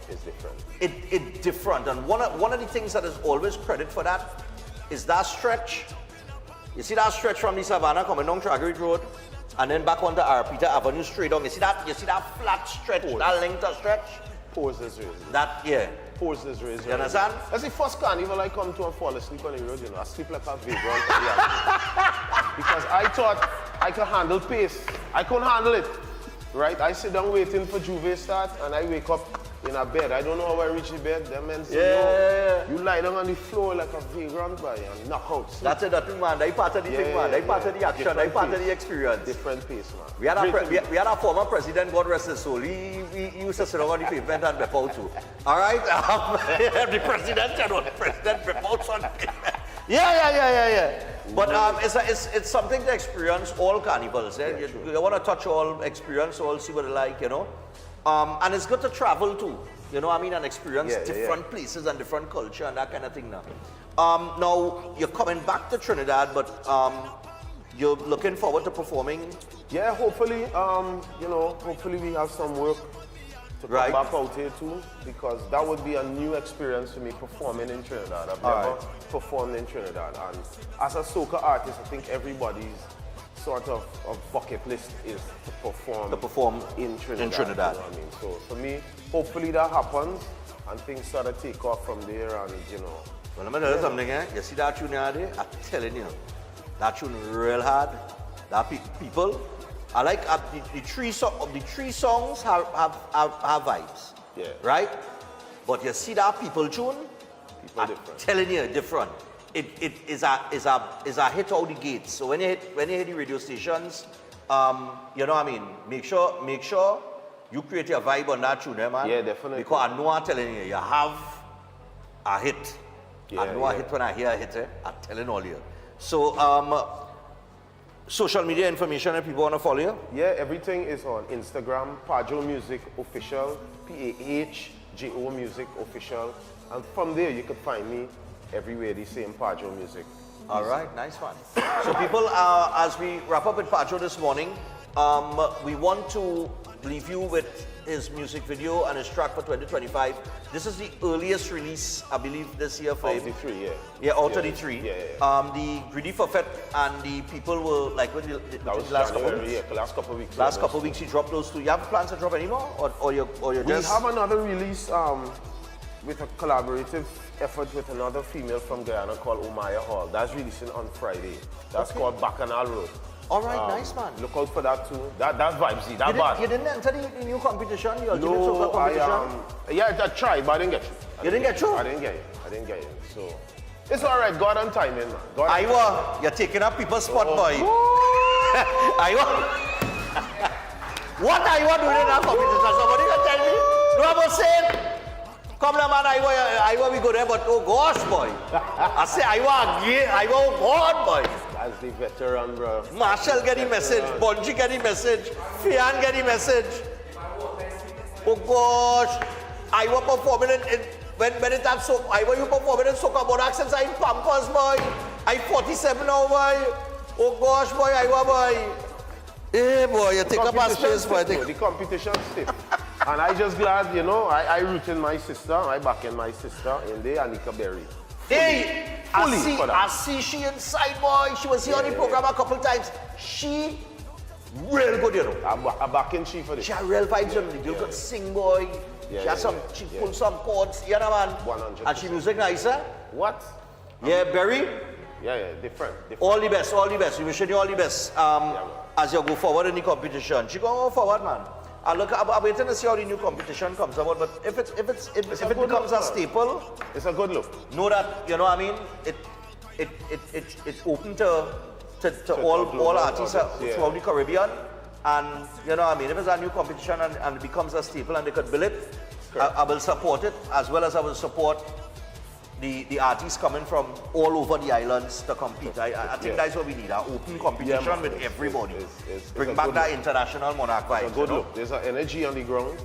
[SPEAKER 2] it's different.
[SPEAKER 1] It's different, and one of the things that is always credit for that is that stretch. You see that stretch from the Savannah coming down Traggery Road, and then back onto Arpita Avenue straight down. You see that flat stretch, that length of stretch.
[SPEAKER 2] Pause this razor. Pause this razor.
[SPEAKER 1] You understand?
[SPEAKER 2] That's the first carnival I come to and fall asleep on the road. I sleep like a vagrant. Because I thought I could handle pace. I couldn't handle it. Right? I sit down waiting for Juve start, and I wake up in in a bed. I don't know how I reach the bed. Them men say,
[SPEAKER 1] Yeah.
[SPEAKER 2] you lie down on the floor like a vagrant boy and knock out. Sleep.
[SPEAKER 1] That's it, man. That's part of the thing, man. That's part of the action. That's part of the experience.
[SPEAKER 2] Different pace, man.
[SPEAKER 1] We had our former president, God rest his soul. He used to sit on the pavement and rip out too. All right? The president, President rip out on Yeah. But it's something to experience all carnivals. Eh? You want to touch all, experience all, see what they like, you know. And it's good to travel too, you know what I mean, and experience different places and different culture and that kind of thing now. Now, you're coming back to Trinidad, but you're looking forward to performing?
[SPEAKER 2] Yeah, hopefully, you know, hopefully we have some work to come back out here too, because that would be a new experience for me performing in Trinidad. I've never performed in Trinidad, and as a soca artist, I think everybody's sort of bucket list is to perform in Trinidad. You know what I mean? So for me, hopefully that happens and things sort of take off from there, and you know.
[SPEAKER 1] Well, let me tell you something, eh? You see that tune there? I'm telling you, that tune real hard. That people, I like the three songs have vibes.
[SPEAKER 2] Yeah.
[SPEAKER 1] Right? But you see that people tune? I'm telling you, different. It is a hit out the gates. So when you hit the radio stations, you know what I mean. Make sure you create your vibe on that tune, man.
[SPEAKER 2] Yeah, definitely.
[SPEAKER 1] Because I know I'm telling you, you have a hit. I know a hit when I hear a hit. I'm telling all you. So social media information if people want to follow you.
[SPEAKER 2] Yeah, everything is on Instagram, Paho Music Official, PAHJO Music Official, and from there you can find me everywhere the same Paho Music.
[SPEAKER 1] All right, nice one. So people, as we wrap up with Paho this morning, we want to leave you with his music video and his track for 2025. This is the earliest release, I believe, this year for him.
[SPEAKER 2] 33, yeah.
[SPEAKER 1] Yeah, all 33.
[SPEAKER 2] Yeah.
[SPEAKER 1] The Greedy for Fet and the people were like, when the last couple of weeks?
[SPEAKER 2] Yeah, the last couple of weeks.
[SPEAKER 1] Last couple of weeks, he dropped those two. You have plans to drop any more? Or you're just...
[SPEAKER 2] We have another release with a collaborative effort with another female from Guyana called Umaya Hall. That's releasing on Friday. That's called Bacchanal Road.
[SPEAKER 1] All right, nice man.
[SPEAKER 2] Look out for that too. That's vibesy, that bad.
[SPEAKER 1] You didn't enter the new competition, the ultimate soca competition?
[SPEAKER 2] Yeah, I tried, but I didn't get through.
[SPEAKER 1] You didn't get through?
[SPEAKER 2] I didn't get it. So it's all right. God on timing, man.
[SPEAKER 1] Iwa, you're taking up people's spot, boy. Iwa, what are you doing in that competition? Somebody can tell me. No, I'm not saying. Come on, man, Iwa, we go there, but oh gosh, boy. I say Iwa again, Iwa, oh God, boy.
[SPEAKER 2] That's the veteran, bro.
[SPEAKER 1] Marshall get the message, Bonji get the message, Fian get the message. Oh gosh, Iwa performing when it have so, Iwa you performing in Soca Bodak since I'm Pampers, boy. I'm 47 now, boy. Oh gosh, boy, Iwa, boy. Hey, boy, you take up a space, boy.
[SPEAKER 2] The competition stiff. And I just glad, you know, I root in my sister, I back in my sister in there, Anika Berry.
[SPEAKER 1] Hey, I see she inside, boy. She was here on the program a couple times. She real good, you know.
[SPEAKER 2] I back in she for this.
[SPEAKER 1] She had real vibes on the girl could sing, boy. She pulled some chords, you know, man.
[SPEAKER 2] 100%.
[SPEAKER 1] And she music nicer.
[SPEAKER 2] What?
[SPEAKER 1] Yeah, Berry.
[SPEAKER 2] Yeah, different.
[SPEAKER 1] All the best. We wish you all the best. As you go forward in the competition. She go forward, man. I'm waiting to see how the new competition comes about, but if it becomes a staple,
[SPEAKER 2] it's a good look.
[SPEAKER 1] Know that, you know what I mean? It's open to all artists throughout the Caribbean, and you know what I mean? If it's a new competition and it becomes a staple and they could build it, I will support it, as well as I will support the artists coming from all over the islands to compete. I think that's what we need, an open competition with everybody. Bring back that international monarch vibe.
[SPEAKER 2] It's a good look. There's an energy on the ground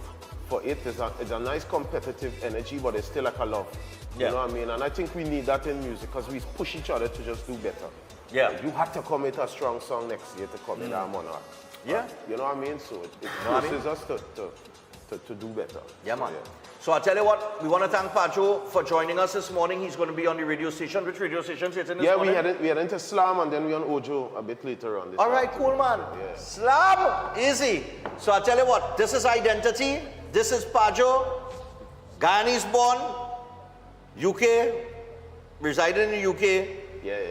[SPEAKER 2] for it. It's a nice competitive energy, but it's still like a love. You know what I mean? And I think we need that in music because we push each other to just do better.
[SPEAKER 1] Yeah.
[SPEAKER 2] You have to come with a strong song next year to come in our monarch.
[SPEAKER 1] Yeah.
[SPEAKER 2] You know what I mean? So it forces us to do better.
[SPEAKER 1] Yeah, man. So I'll tell you what, we want to thank Paho for joining us this morning. He's going to be on the radio station. Which radio station is it this morning?
[SPEAKER 2] We head into Slam and then we're on Ojo a bit later on.
[SPEAKER 1] All right, cool, man. Yeah. Slam, easy. So I'll tell you what, this is Identity. This is Paho. Guyanese born, UK, residing in the UK.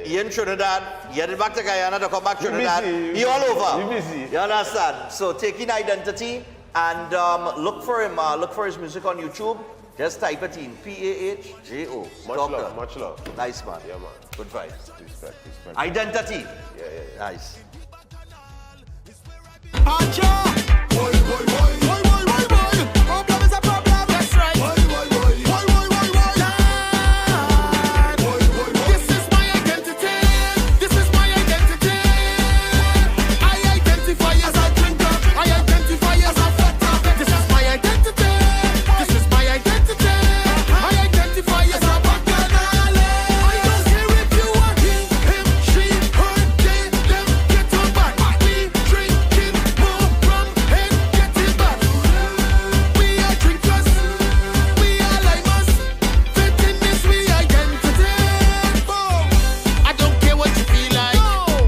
[SPEAKER 1] He in Trinidad. He headed back to Guyana to come back to Trinidad. He all over.
[SPEAKER 2] He busy.
[SPEAKER 1] You understand? So taking Identity. And look for him, look for his music on YouTube. Just type it in, P-A-H-J-O.
[SPEAKER 2] Much love.
[SPEAKER 1] Nice, man.
[SPEAKER 2] Yeah, man.
[SPEAKER 1] Good vibes.
[SPEAKER 2] Respect.
[SPEAKER 1] Identity.
[SPEAKER 2] Yeah.
[SPEAKER 1] Nice.
[SPEAKER 10] Problem is a problem. That's right. This is my identity. This is my identity. I identify as a drinker. I identify as a flatter. This is my identity. This is my identity. I identify as a bacchanal. I don't care if you are him, she, her, they, them. Get on back. We drinking more rum and getting back. We are drinkers. We are limers. Fitting this we identity. I don't care what you feel like.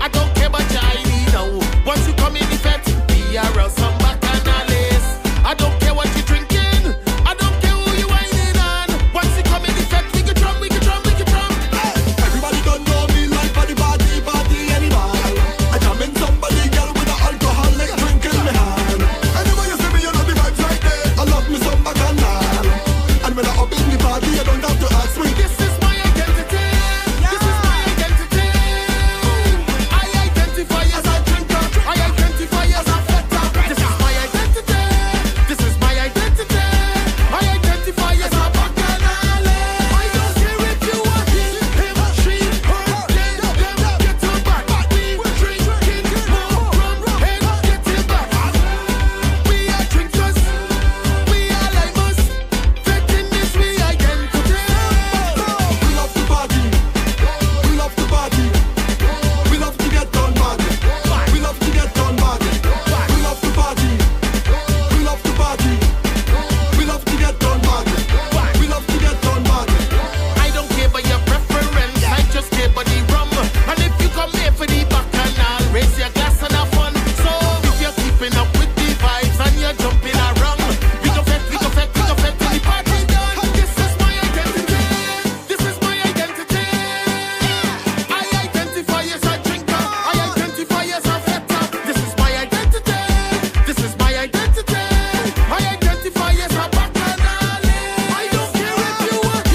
[SPEAKER 10] I don't care about your ID now. Once you come in the fete, we are around some bacchanals. I don't care what you're drinking. I don't care who you whining on. Once you come in the fete, we can drum. Everybody don't know me like party animal. I jam in somebody girl with an alcoholic drink in my hand. Anyway you see me, you know the vibes right there. I love me some bacchanal. And when I up in the party, you don't have to ask me. This is my identity. This is my identity. I identify as a drinker. I identify as a flatter. This is my identity. This is my identity. I identify as a bacchanal. I don't care if you are him, she, her, they, them. Get on back. We drinking more rum and getting back. We are drinkers. We are limers. Fitting this we identity. We love to party. We love to party. We love to get done bad. We love to get done bad. We love to party. We love to party. We love to get done bad. We love to get done bad. I don't care about your preference. I just care about the rum. And if you come here for the bacchanal, raise your glass and have fun. So if you're keeping up with the vibes and you're jumping around, we go fet till the party done. This is my identity. This is my identity. I identify as a drinker. I identify as a flatter. This is my identity. This is my identity. I identify as a bacchanal. I don't care if you are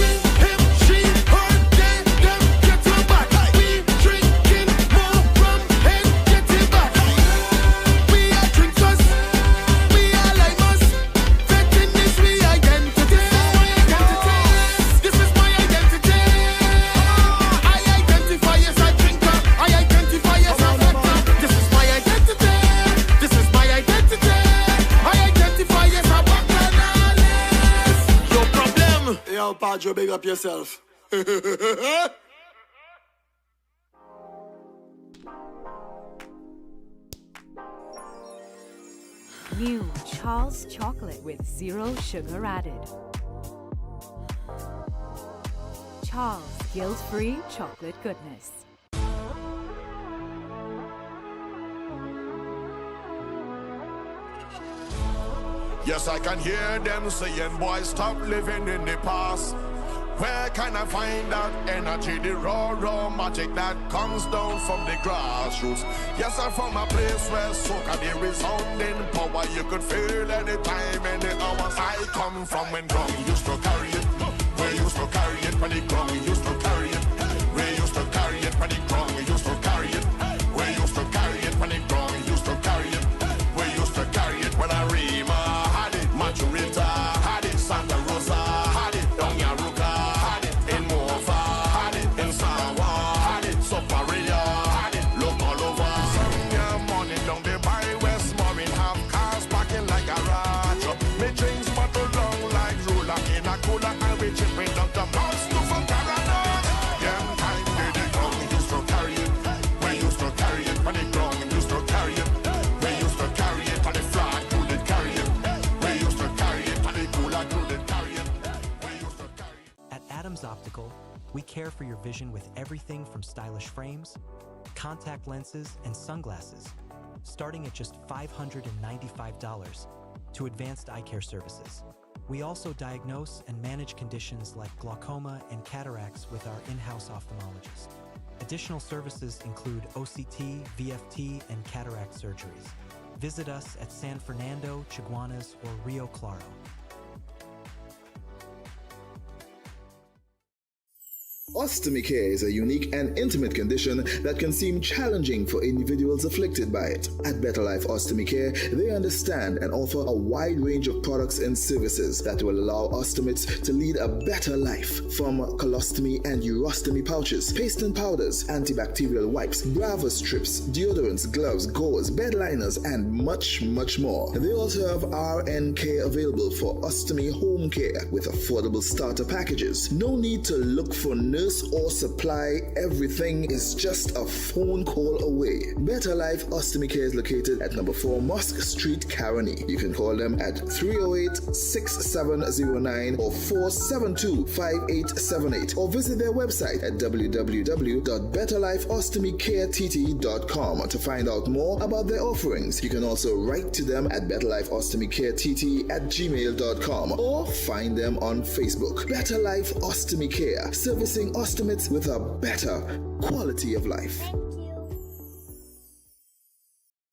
[SPEAKER 10] him, she, her, they, them. Get on back. We drinking more rum and getting back. We are drinkers. We are limers. Fitting this we identity. This is my identity. I identify as a drinker. I identify as a flatter. This is my identity. This is my identity. I identify as a bacchanal. No problem. Yo, Pedro, big up yourself.
[SPEAKER 20] New Charles chocolate with 0 sugar added. Charles guilt-free chocolate goodness.
[SPEAKER 11] Yes, I can hear them saying, boy, stop living in the past. Where can I find that energy, the raw magic that comes down from the grassroots? Yes, I'm from a place where soca, the resounding power you could feel anytime, any hours. I come from when ground used to carry it. We used to carry it when the ground used to carry it. We used to carry it when the ground used to carry it. We used to carry it when the ground used to carry it. We used to carry it when I Rima had it, Maturita had it, Santa Rosa had it, Donyaruka had it, in Mofa had it, in Sawa had it, Soparia had it, look all over. Sunday morning down the by West Maureen, have cars parking like a garage. Me drinks bottle long like ruler in a cooler, and we chipping up the mouse to from Canada. Them time the ground used to carry it. We used to carry it when the ground used to carry it. We used to carry it on the flag, who did carry it. We used to carry it on the cooler, who did carry it. We used to carry it.
[SPEAKER 4] At Adams Optical, we care for your vision with everything from stylish frames, contact lenses, and sunglasses, starting at just $595, to advanced eye care services. We also diagnose and manage conditions like glaucoma and cataracts with our in-house ophthalmologist. Additional services include OCT, VFT, and cataract surgeries. Visit us at San Fernando, Chaguanas, or Rio Claro.
[SPEAKER 16] Ostomy care is a unique and intimate condition that can seem challenging for individuals afflicted by it. At Better Life Ostomy Care, they understand and offer a wide range of products and services that will allow ostomates to lead a better life. From colostomy and urostomy pouches, paste and powders, antibacterial wipes, Brava strips, deodorants, gloves, gauze, bed liners, and much, much more. They also have RN care available for ostomy home care with affordable starter packages. No need to look for nurse or supply, everything is just a phone call away. Better Life Ostomy Care is located at number 4 Mosque Street, Caroni. You can call them at 308-6709 or 472-5878 or visit their website at www.betterlifeostomycareTT.com to find out more about their offerings. You can also write to them at betterlifeostomycareTT@gmail.com or find them on Facebook. Better Life Ostomy Care, servicing ostomates with a better quality of life.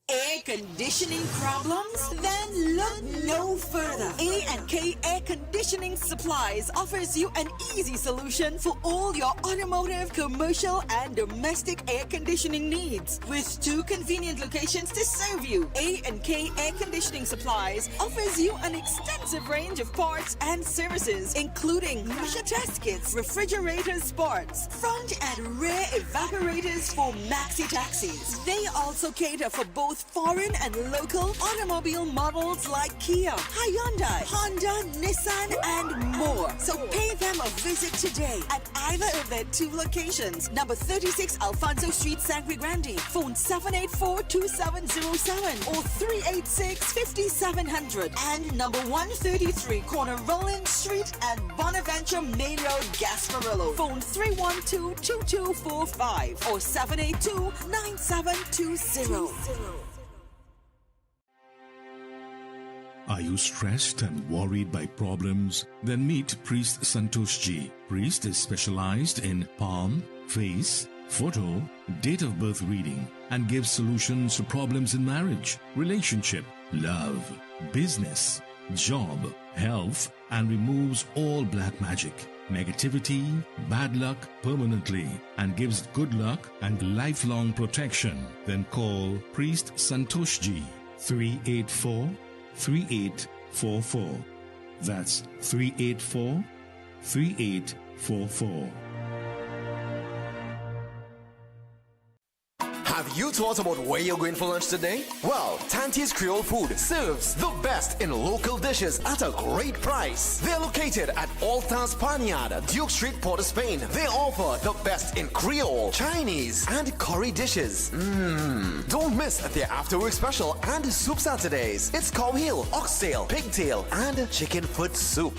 [SPEAKER 18] Air conditioning problems? Then look no further. A&K Air Conditioning Supplies offers you an easy solution for all your automotive, commercial, and domestic air conditioning needs. With 2 convenient locations to serve you, A&K Air Conditioning Supplies offers you an extensive range of parts and services, including pressure test kits, refrigerator parts, front and rear evaporators for maxi taxis. They also cater for both foreign and local automobile models like Kia, Hyundai, Honda, Nissan, and more. So pay them a visit today at either of their 2 locations. Number 36 Alfonso Street, Sangre Grande. Phone 784-2707 or 386-5700. And number 133 Corner Roland Street and Bonaventure Main Road, Gasparillo. Phone 312-2245 or 782-9720.
[SPEAKER 21] Are you stressed and worried by problems? Then meet Priest Santosh Ji. Priest is specialized in palm, face, photo, date of birth reading, and gives solutions to problems in marriage, relationship, love, business, job, health, and removes all black magic, negativity, bad luck permanently, and gives good luck and lifelong protection. Then call Priest Santosh Ji, 384-3844. That's 384-3844.
[SPEAKER 22] Have you thought about where you're going for lunch today? Well, Tante's Creole Food serves the best in local dishes at a great price. They're located at Altars Panyard, Duke Street, Port of Spain. They offer the best in Creole, Chinese, and curry dishes. Don't miss their after-work special and soup Saturdays. It's cow heel, oxtail, pigtail, and chicken foot soup.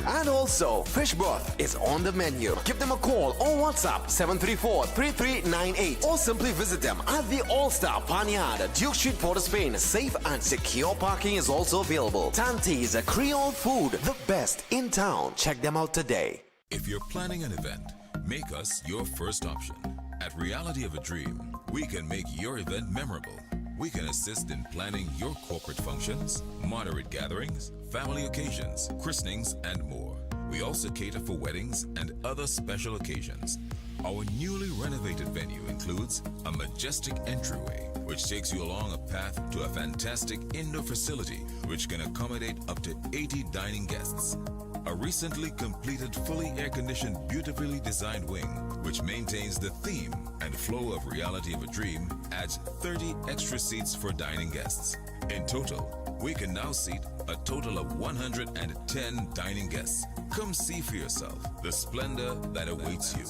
[SPEAKER 22] And also, fish broth is on the menu. Give them a call or WhatsApp 734-3398 or simply visit them at the All-Star Panyard, Duke Street, Port of Spain. Safe and secure parking is also available. Tante's Creole Food, the best in town. Check them out today.
[SPEAKER 15] If you're planning an event, make us your first option. At Reality of a Dream, we can make your event memorable. We can assist in planning your corporate functions, moderate gatherings, family occasions, christenings, and more. We also cater for weddings and other special occasions. Our newly renovated venue includes a majestic entryway, which takes you along a path to a fantastic indoor facility, which can accommodate up to 80 dining guests. A recently completed, fully air-conditioned, beautifully designed wing, which maintains the theme and flow of Reality of a Dream, adds 30 extra seats for dining guests. In total, we can now seat a total of 110 dining guests. Come see for yourself the splendor that awaits you.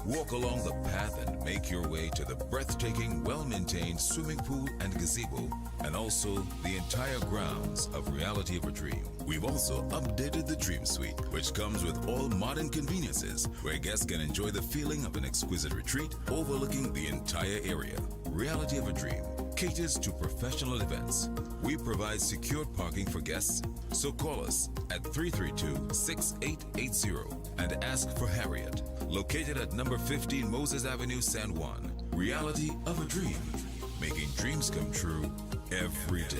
[SPEAKER 15] Walk along the path and make your way to the breathtaking, well-maintained swimming pool and gazebo, and also the entire grounds of Reality of a Dream. We've also updated the Dream Suite, which comes with all modern conveniences, where guests can enjoy the feeling of an exquisite retreat overlooking the entire area. Reality of a Dream caters to professional events. We provide secured parking for guests, so call us at 332-6880 and ask for Harriet, located at number 15 Moses Avenue, San Juan. Reality of a Dream, making dreams come true every day.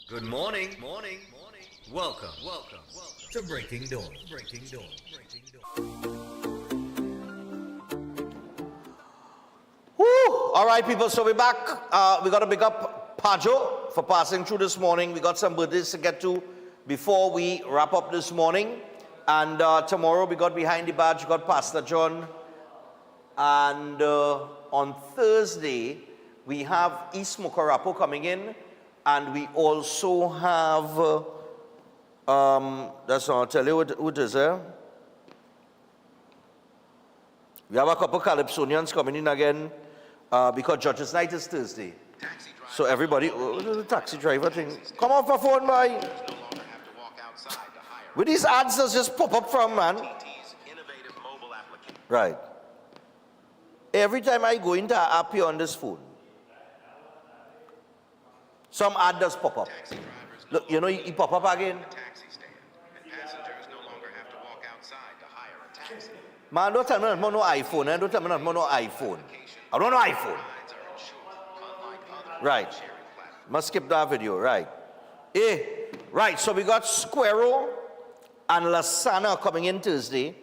[SPEAKER 17] Good morning. Welcome to Breaking Dawn.
[SPEAKER 1] Woo! All right, people, so we're back. We got to pick up Paho for passing through this morning. We got some birthdays to get to before we wrap up this morning. And tomorrow we got Behind the Badge, we got Pastor John. And on Thursday, we have East Mokarapo coming in. And we also have, that's what I'll tell you what it is, eh? We have a couple Calypsonians coming in again because Judges Night is Thursday. So everybody, the taxi driver thing, come off my phone, boy. With these ads that just pop up from, man. Right. Every time I go into an app here on this phone, some ad does pop up. Look, you know, he pop up again. Man, don't tell me I'm no iPhone. Don't tell me I'm no iPhone. I don't know iPhone. Right. Must skip that video. Right. Right. So we got Squero and Lasana coming in Thursday.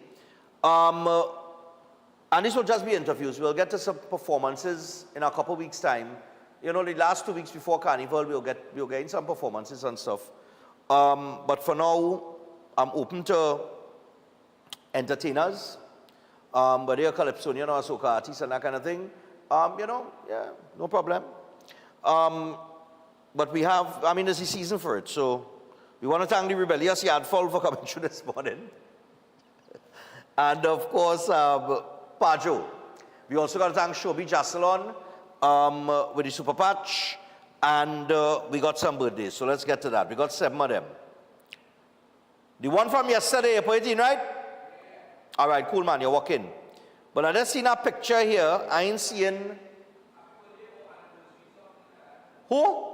[SPEAKER 1] And this will just be interviews. We'll get to some performances in a couple weeks' time. You know, the last 2 weeks before Carnival, we'll get some performances and stuff. But for now, I'm open to entertainers, but they're Calypsonian or soca artists and that kind of thing. You know, yeah, no problem. But we have, I mean, there's a season for it. So we want to thank the Rebellious Yardfall for coming through this morning. And of course, Paho. We also got to thank Shobi Jasalon with the Super Patch. And we got some birthdays. So let's get to that. We got 7 of them. The one from yesterday, April 18, right? All right, cool, man. You're walking. But I just seen a picture here. I ain't seeing. Who?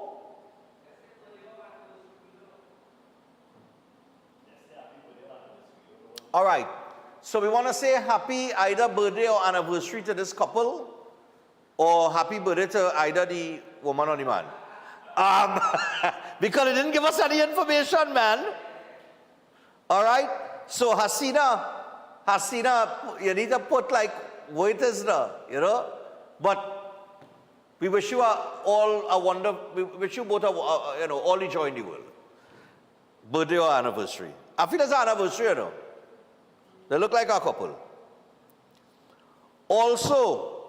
[SPEAKER 1] All right. So we want to say happy either birthday or anniversary to this couple, or happy birthday to either the woman or the man. Because they didn't give us any information, man. All right. So Hasina, you need to put like what it is there, you know. But we wish you all a wonder. We wish you both you know, all the joy in the world. Birthday or anniversary. I feel it's an anniversary, you know. They look like a couple. Also,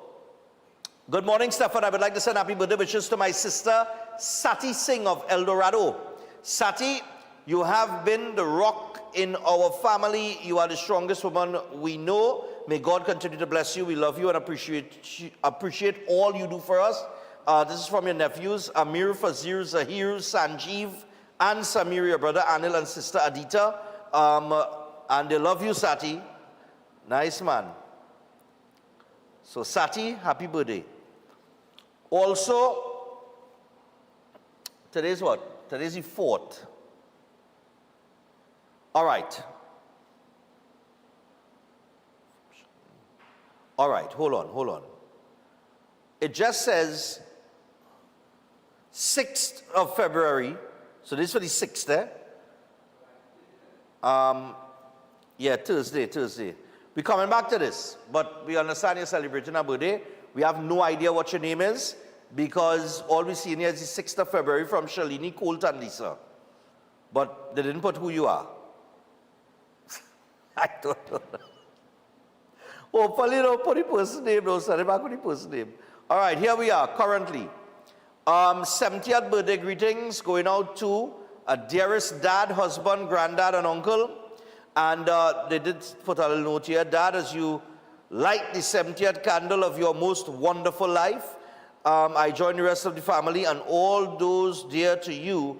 [SPEAKER 1] good morning, Stefan. I would like to send happy birthday wishes to my sister, Sati Singh of El Dorado. Sati, you have been the rock in our family. You are the strongest woman we know. May God continue to bless you. We love you and appreciate all you do for us. This is from your nephews, Amir, Fazir, Zahir, Sanjeev, and Samir, your brother Anil and sister Adita. And they love you, Sati. Nice, man. So, Sati, happy birthday. Also, today's what? Today's the 4th. All right. All right, hold on. It just says 6th of February. So, this is for the 6th, eh? Yeah, Thursday. We're coming back to this, but we understand you're celebrating a birthday. We have no idea what your name is, because all we see in here is the 6th of February from Shalini, Colt, and Lisa. But they didn't put who you are. I don't know. Hopefully, they don't put the person name, don't send it back with the person name. All right, here we are, currently. 70th birthday greetings going out to a dearest dad, husband, granddad, and uncle. And they did put a little note here. Dad, as you light the 70th candle of your most wonderful life, I join the rest of the family and all those dear to you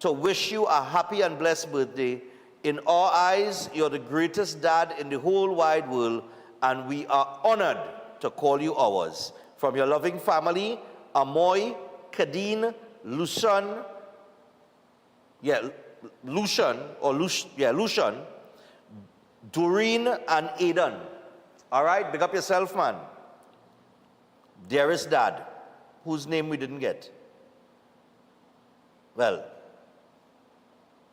[SPEAKER 1] to wish you a happy and blessed birthday. In our eyes, you're the greatest dad in the whole wide world, and we are honored to call you ours. From your loving family, Amoy, Kadeen, Lucian, Doreen and Aidan. All right, big up yourself, man. Dearest Dad, whose name we didn't get. Well,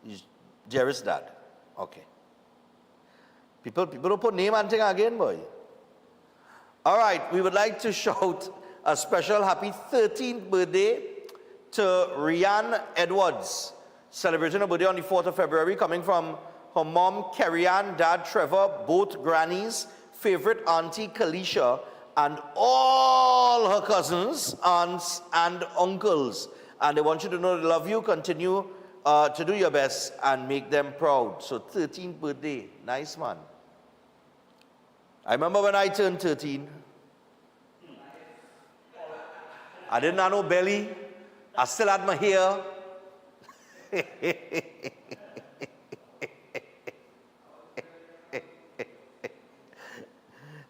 [SPEAKER 1] he's dearest Dad. Okay. People don't put name and thing again, boy. All right, we would like to shout a special happy 13th birthday to Rianne Edwards, celebrating her birthday on the 4th of February, coming from her mom, Carrie-Ann, dad, Trevor, both grannies, favorite auntie, Kalisha, and all her cousins, aunts, and uncles. And they want you to know they love you, continue to do your best, and make them proud. So 13th birthday, nice man. I remember when I turned 13, I didn't have no belly. I still had my hair.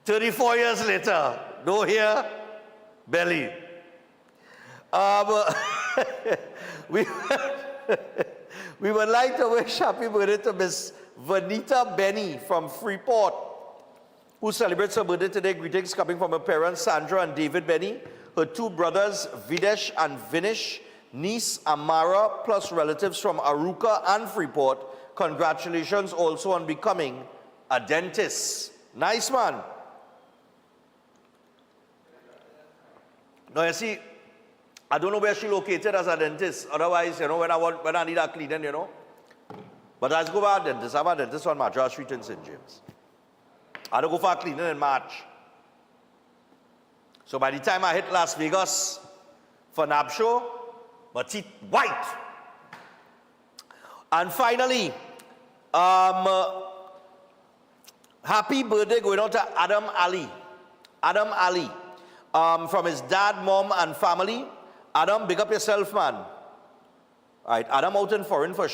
[SPEAKER 1] 34 years later, no hair, belly. We would like to wish happy birthday to Miss Vanita Benny from Freeport, who celebrates her birthday today. Greetings coming from her parents, Sandra and David Benny, her two brothers, Videsh and Vinish, niece Amara, plus relatives from Aruka and Freeport. Congratulations also on becoming a dentist. Nice man. Now you see, I don't know where she located as a dentist. Otherwise, you know, when I need a cleaning, you know. But I go for a dentist. I have a dentist on Madras Street in St. James. I don't go for a cleaning in March. So by the time I hit Las Vegas for NAB show, my teeth white. And finally, happy birthday going on to Adam Ali. Adam Ali, from his dad, mom, and family. Adam, big up yourself, man. All right, Adam out in foreign for